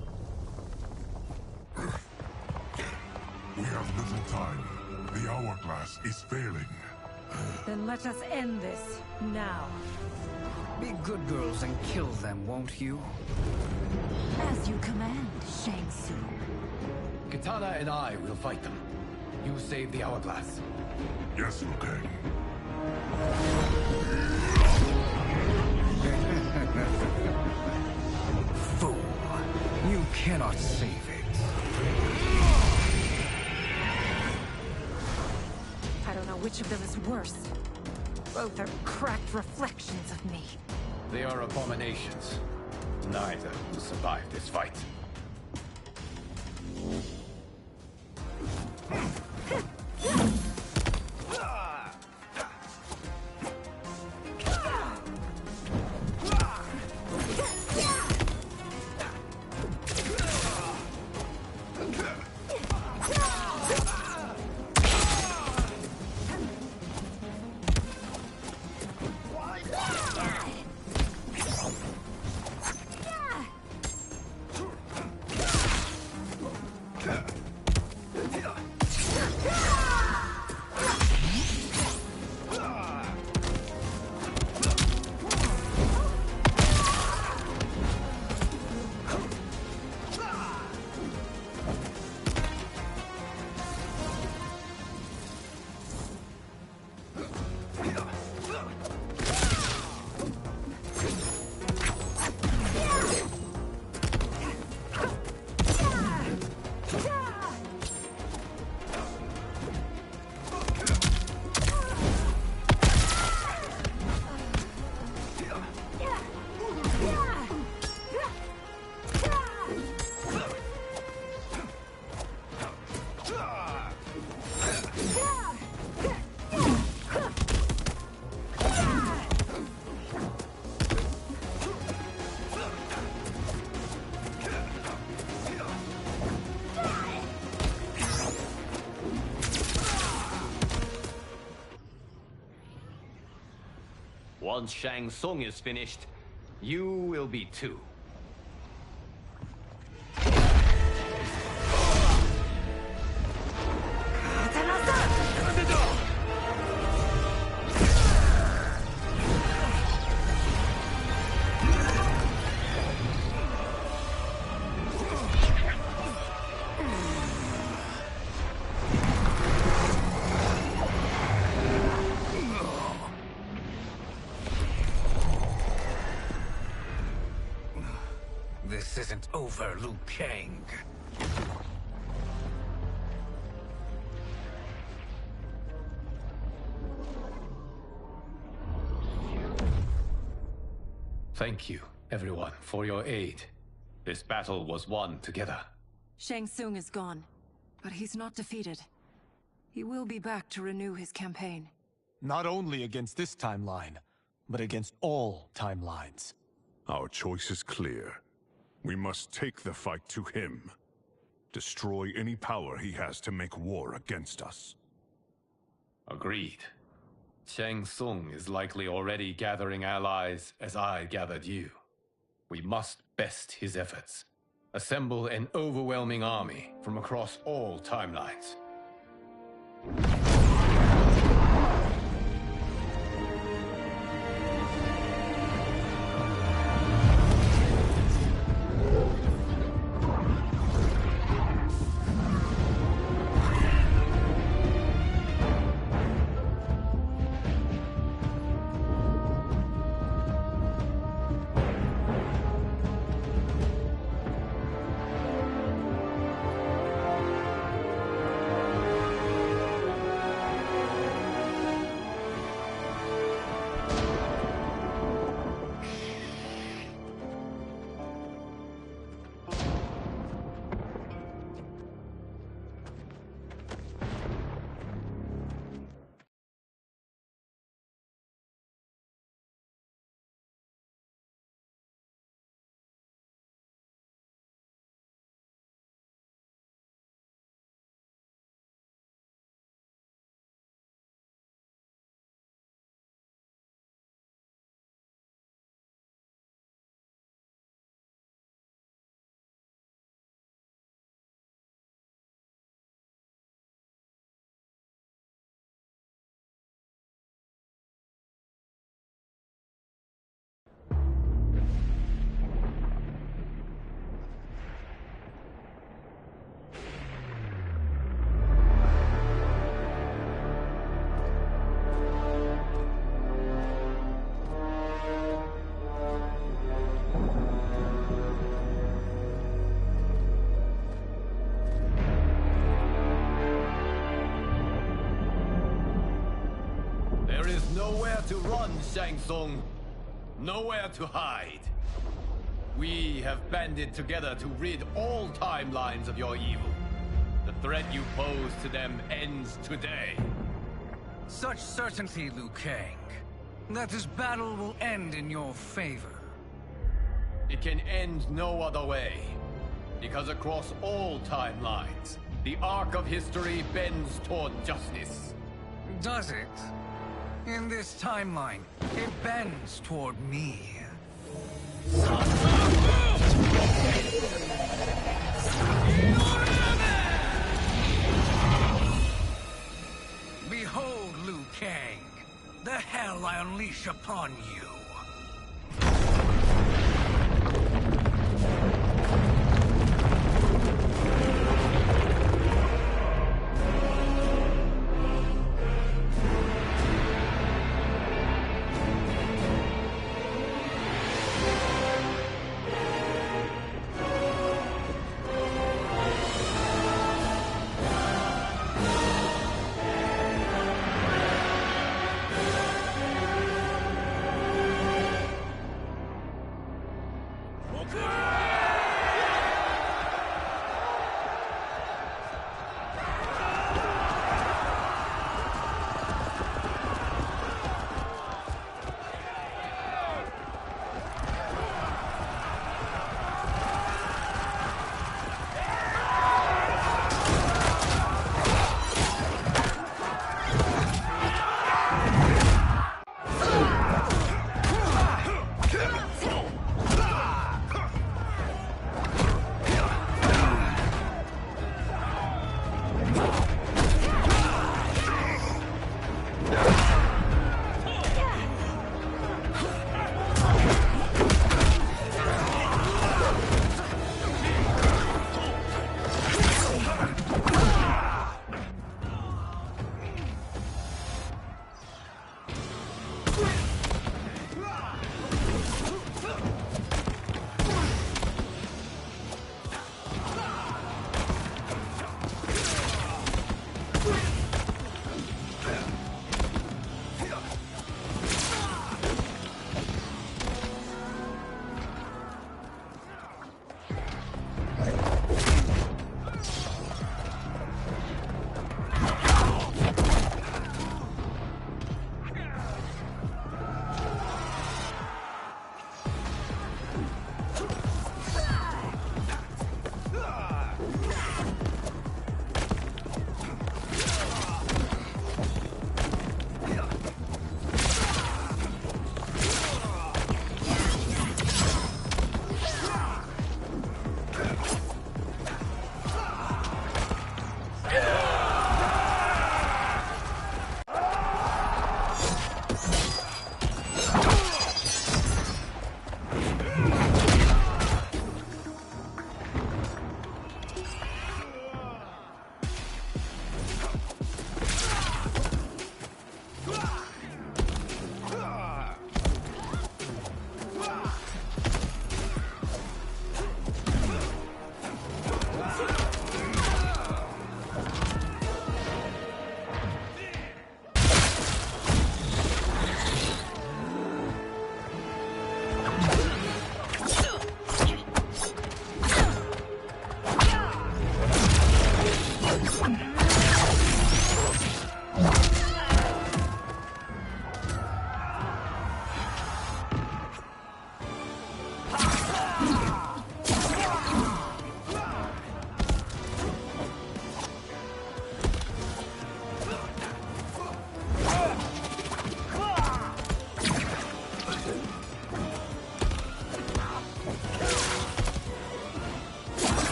We have little time. The hourglass is failing. Then let us end this, now. Be good girls and kill them, won't you? As you command, Shang Tsung. Katana and I will fight them. You save the hourglass. Yes, Liu Kang. Fool. You cannot save it. I don't know which of them is worse. Both are cracked reflections of me. They are abominations. Neither will survive this fight. Once Shang Tsung is finished, you will be too. This isn't over, Liu Kang. Thank you, everyone, for your aid. This battle was won together. Shang Tsung is gone, but he's not defeated. He will be back to renew his campaign. Not only against this timeline, but against all timelines. Our choice is clear. We must take the fight to him. Destroy any power he has to make war against us. Agreed. Shang Tsung is likely already gathering allies as I gathered you. We must best his efforts. Assemble an overwhelming army from across all timelines. There is nowhere to run, Shang Tsung. Nowhere to hide. We have banded together to rid all timelines of your evil. The threat you pose to them ends today. Such certainty, Liu Kang, that this battle will end in your favor. It can end no other way. Because across all timelines, the arc of history bends toward justice. Does it? In this timeline, it bends toward me. Behold, Liu Kang, the hell I unleash upon you.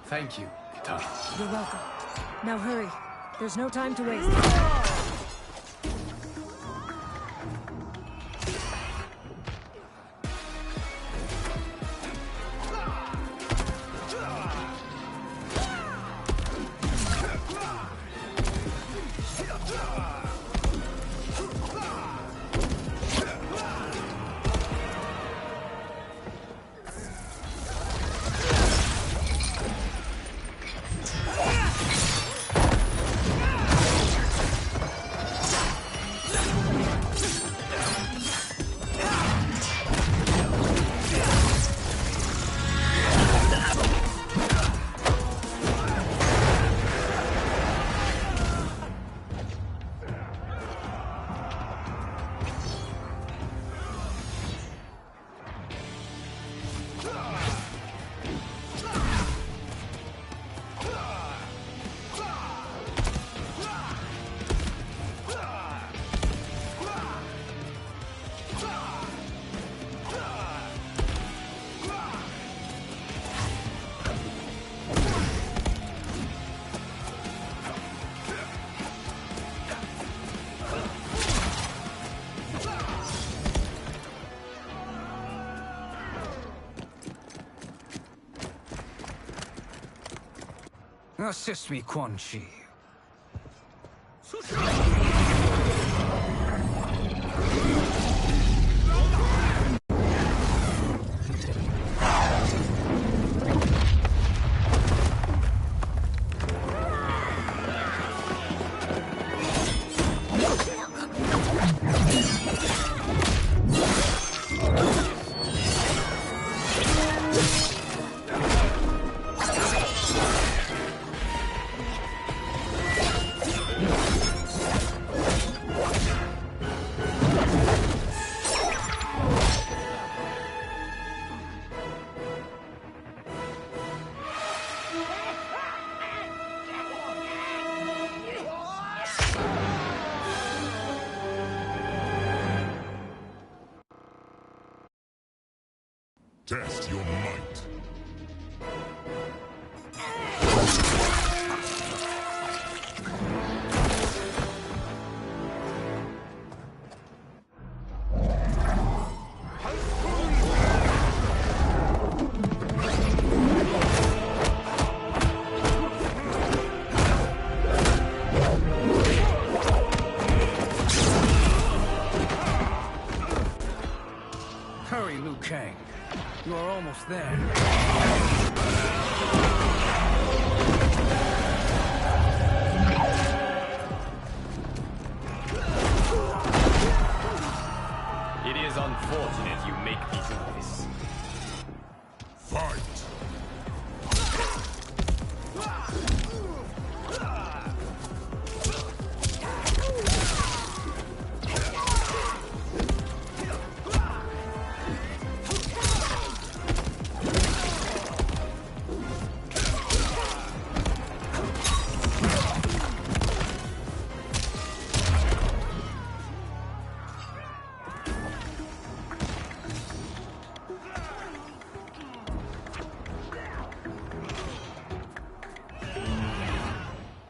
Thank you, Kitana. You're welcome. Now hurry. There's no time to waste. Assist me, Quan Chi. Test your might. Hurry, Liu Kang. You are almost there. It is unfortunate you make me do this. Fight!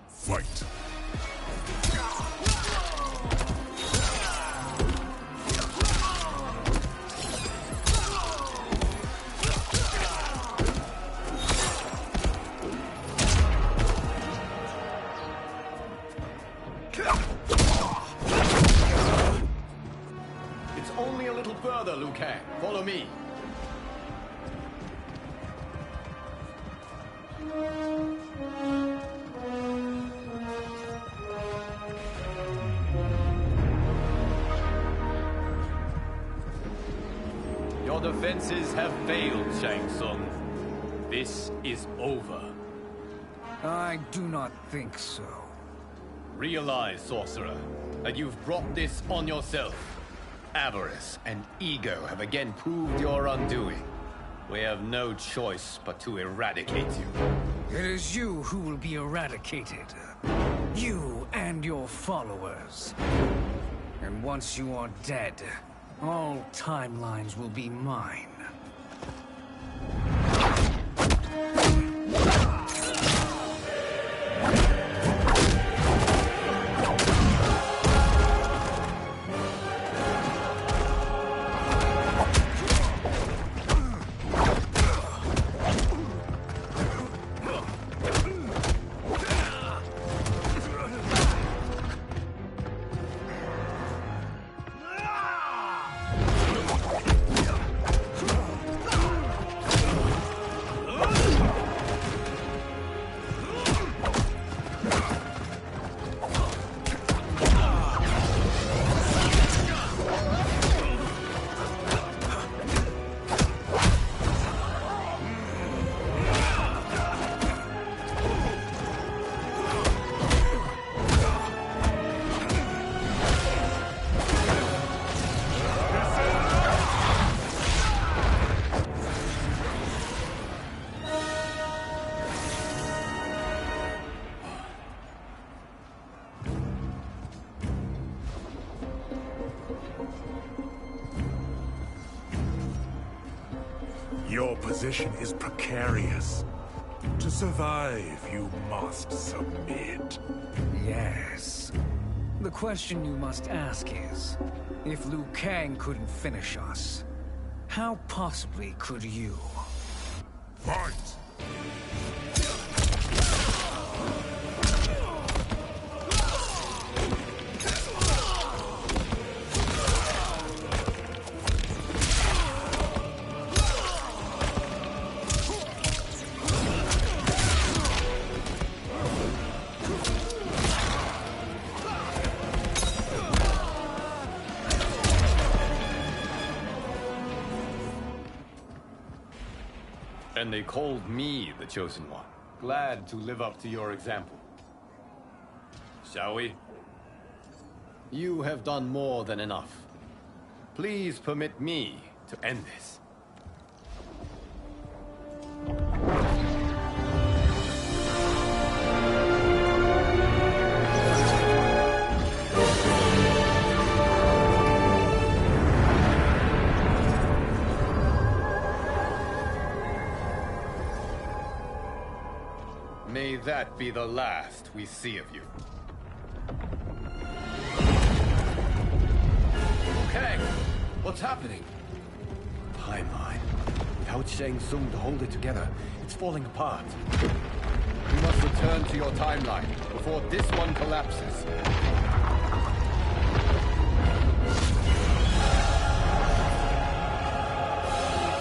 Fight! It's only a little further, Liu Kang. Follow me. Your defenses have failed, Shang Tsung. This is over. I do not think so. Realize, sorcerer, that you've brought this on yourself. Avarice and ego have again proved your undoing. We have no choice but to eradicate you. It is you who will be eradicated. You and your followers. And once you are dead, all timelines will be mine. position is precarious. To survive, you must submit. Yes. The question you must ask is, if Liu Kang couldn't finish us, how possibly could you? Fight! And they called me the Chosen One. Glad to live up to your example. Shall we? You have done more than enough. Please permit me to end this. May that be the last we see of you. Okay, what's happening? Timeline. Without Shang Tsung to hold it together, it's falling apart. You must return to your timeline before this one collapses.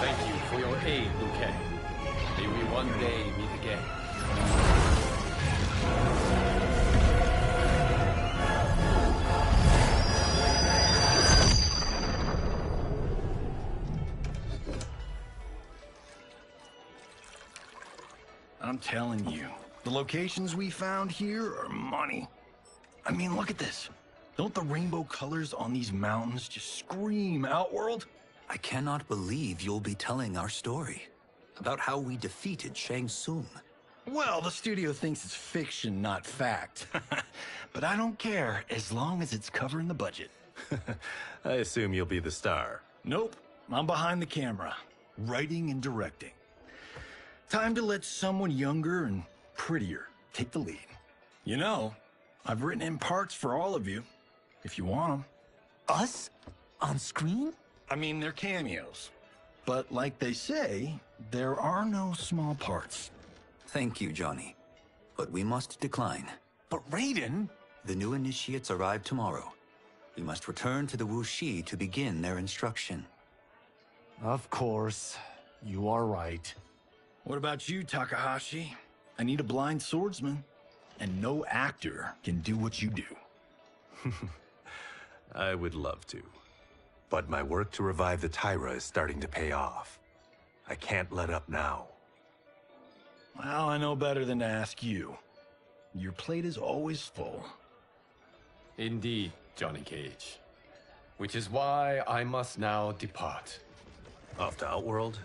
Thank you for your aid, Liu Kang. May we one day meet again. I'm telling you, the locations we found here are money. I mean, look at this. Don't the rainbow colors on these mountains just scream Outworld? I cannot believe you'll be telling our story about how we defeated Shang Tsung. Well, the studio thinks it's fiction, not fact. But I don't care, as long as it's covering the budget. I assume you'll be the star. Nope, I'm behind the camera, writing and directing. Time to let someone younger and prettier take the lead. You know, I've written in parts for all of you, if you want them. Us? On screen? I mean, they're cameos. But like they say, there are no small parts. Thank you, Johnny. But we must decline. But Raiden? The new initiates arrive tomorrow. We must return to the Wuxi to begin their instruction. Of course. You are right. What about you, Takahashi? I need a blind swordsman, and no actor can do what you do. I would love to. But my work to revive the Tyra is starting to pay off. I can't let up now. Well, I know better than to ask you. Your plate is always full. Indeed, Johnny Cage. Which is why I must now depart. Off to Outworld?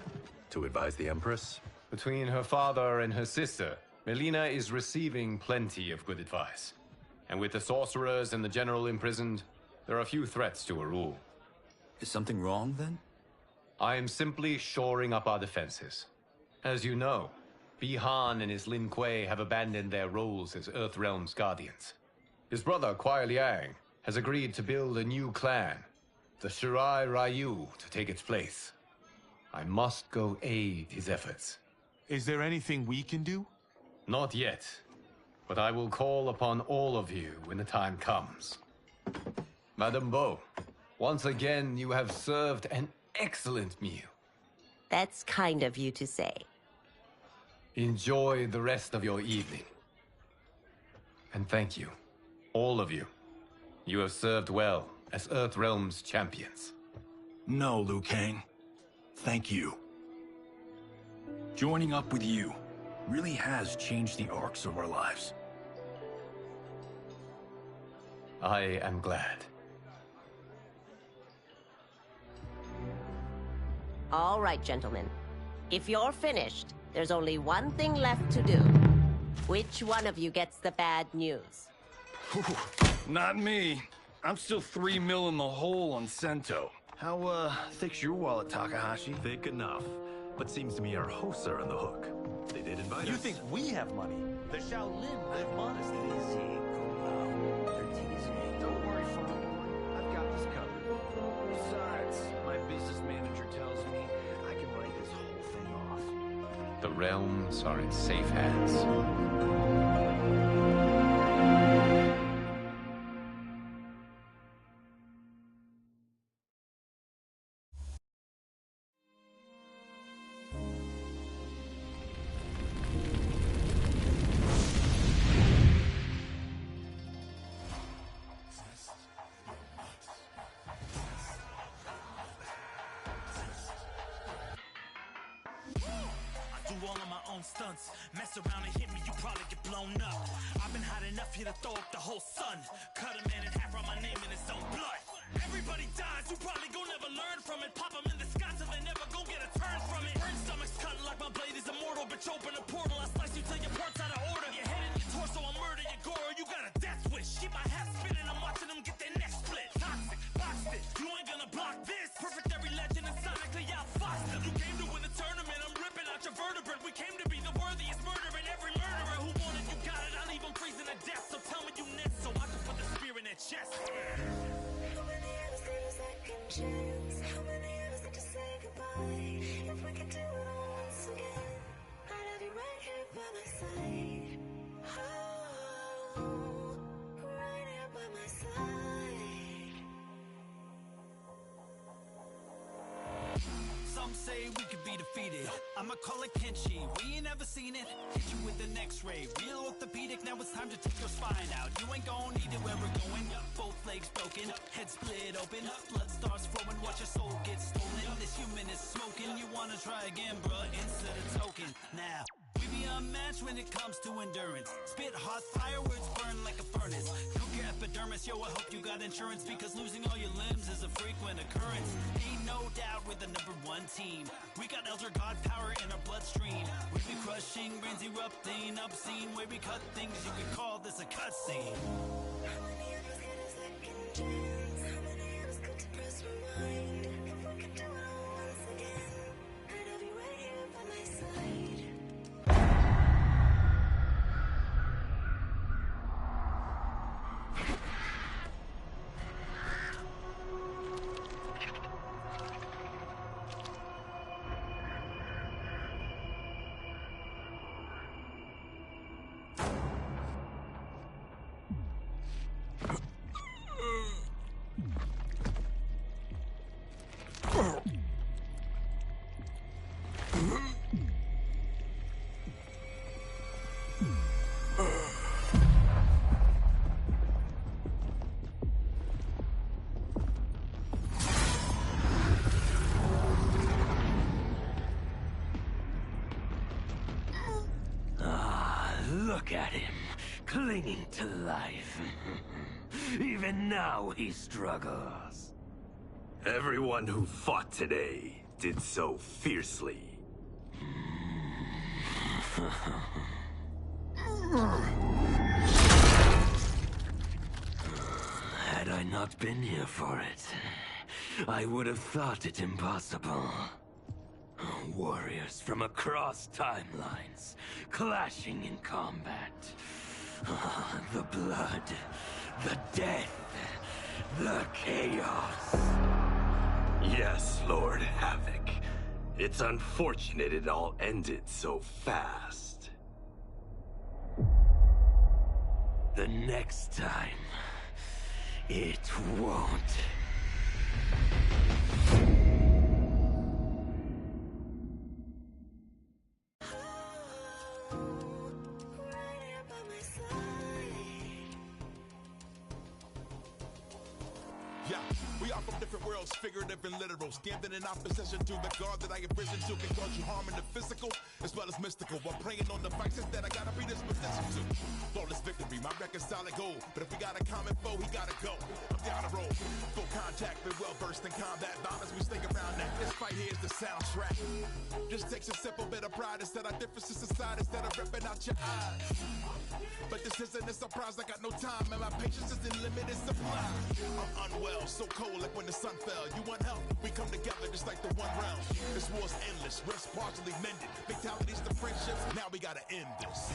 To advise the Empress? Between her father and her sister, Melina is receiving plenty of good advice. And with the sorcerers and the general imprisoned, there are few threats to her rule. Is something wrong, then? I am simply shoring up our defenses. As you know, Bi-Han and his Lin Kuei have abandoned their roles as Earthrealm's guardians. His brother, Kuai Liang, has agreed to build a new clan, the Shirai Ryu, to take its place. I must go aid his efforts. Is there anything we can do? Not yet, but I will call upon all of you when the time comes. Madame Bo, once again you have served an excellent meal. That's kind of you to say. Enjoy the rest of your evening. And thank you, all of you. You have served well as Earthrealm's champions. No, Liu Kang. Thank you. Joining up with you really has changed the arcs of our lives. I am glad. All right, gentlemen. If you're finished, there's only one thing left to do. Which one of you gets the bad news? Not me. I'm still 3 mil in the hole on Sento. How, thick's your wallet, Takahashi? Thick enough. But seems to me our hosts are on the hook. They did invite us. You think we have money? The Shaolin live modestly. They're teasing. Don't worry, Father. I've got this covered. Besides, my business manager tells me I can write this whole thing off. The realms are in safe hands. All of my own stunts. Mess around and hit me, you probably get blown up. I've been hot enough here to throw up the whole sun. Cut a man in half, write my name in his own blood. Everybody dies, you probably gon' never learn from it. Pop them in the sky till they never gon' get a turn from it. Burn stomachs cutting like my blade is immortal. Bitch, open a portal, I slice you till your parts out of order. Your head and your torso, I murder your gore. You got a death wish. Keep my hat spinning, I'm watching them get their neck split. Toxic, boxed it, you ain't gonna block this. Perfect every legend and sonically outfoxed them. You came to win the tournament, I'm ripping out your vertebrae. We came to be the worthiest murderer, and every murderer who wanted you got it. I'll leave them freezing to death, so tell me you next, so I can put the spear in their chest. How many of us need a second chance? How many of us need to say goodbye? If we could do it all once again, I'd have you right here by my side. Oh, right here by my side. Some say we could be defeated. I'ma call it Kenshi. We ain't ever seen it. Hit you with an X-ray. Real orthopedic. Now it's time to take your spine out. You ain't gon' need it where we're going. Both legs broken, head split open. Blood starts flowing. Watch your soul get stolen. This human is smoking. You wanna try again, bruh? Instead of token. Now we be unmatched when it comes to endurance. Spit hot fire, words burn like a furnace. Cook your epidermis, yo, I hope you got insurance, because losing all your limbs is a frequent occurrence. Ain't no doubt we're the #1 team. We got Elder God power in our bloodstream. We be crushing, brains erupting, obscene. Way we cut things, you could call this a cutscene. How many of us get a second chance? How many of us could depress rewind? If we could do it all once again, I'd have you right here by my side. Look at him, clinging to life. Even now he struggles. Everyone who fought today did so fiercely. Had I not been here for it, I would have thought it impossible. Warriors from across timelines, clashing in combat. The blood, the death, the chaos. Yes, Lord Havoc. It's unfortunate it all ended so fast. The next time, it won't. Yeah, we are from different worlds, figurative and literal. Standing in opposition to the God that I have risen to can cause you harm in the physical as well as mystical. While praying on the vices that I gotta be disposition to. Flawless victory, my record's solid gold. But if we got a common foe, he gotta go. I'm down the road, full contact, been well versed in combat violence. We stay around that. This fight here is the soundtrack. Just takes a simple bit of pride instead of differences aside, instead of ripping out your eyes. But this isn't a surprise, I got no time, and my patience is in limited supply. I'm unwell, so cold like when the sun fell. You want help? We come together just like the one round. This war's endless, rifts partially mended. Fatalities to friendships, now we gotta end this.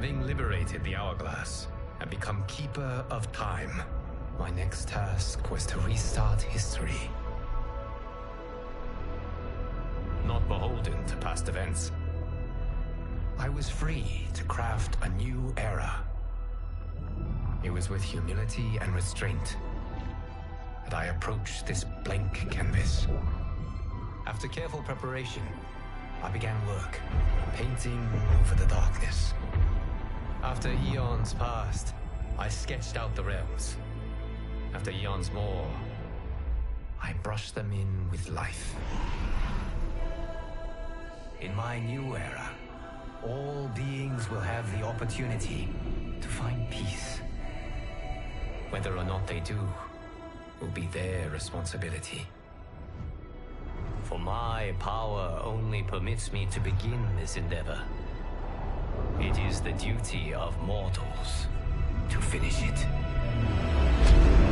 Having liberated the Hourglass and become Keeper of Time, my next task was to restart history. Not beholden to past events, I was free to craft a new era. It was with humility and restraint that I approached this blank canvas. After careful preparation, I began work, painting over the darkness. After eons passed, I sketched out the realms. After eons more, I brushed them in with life. In my new era, all beings will have the opportunity to find peace. Whether or not they do will be their responsibility. For my power only permits me to begin this endeavor. It is the duty of mortals to finish it.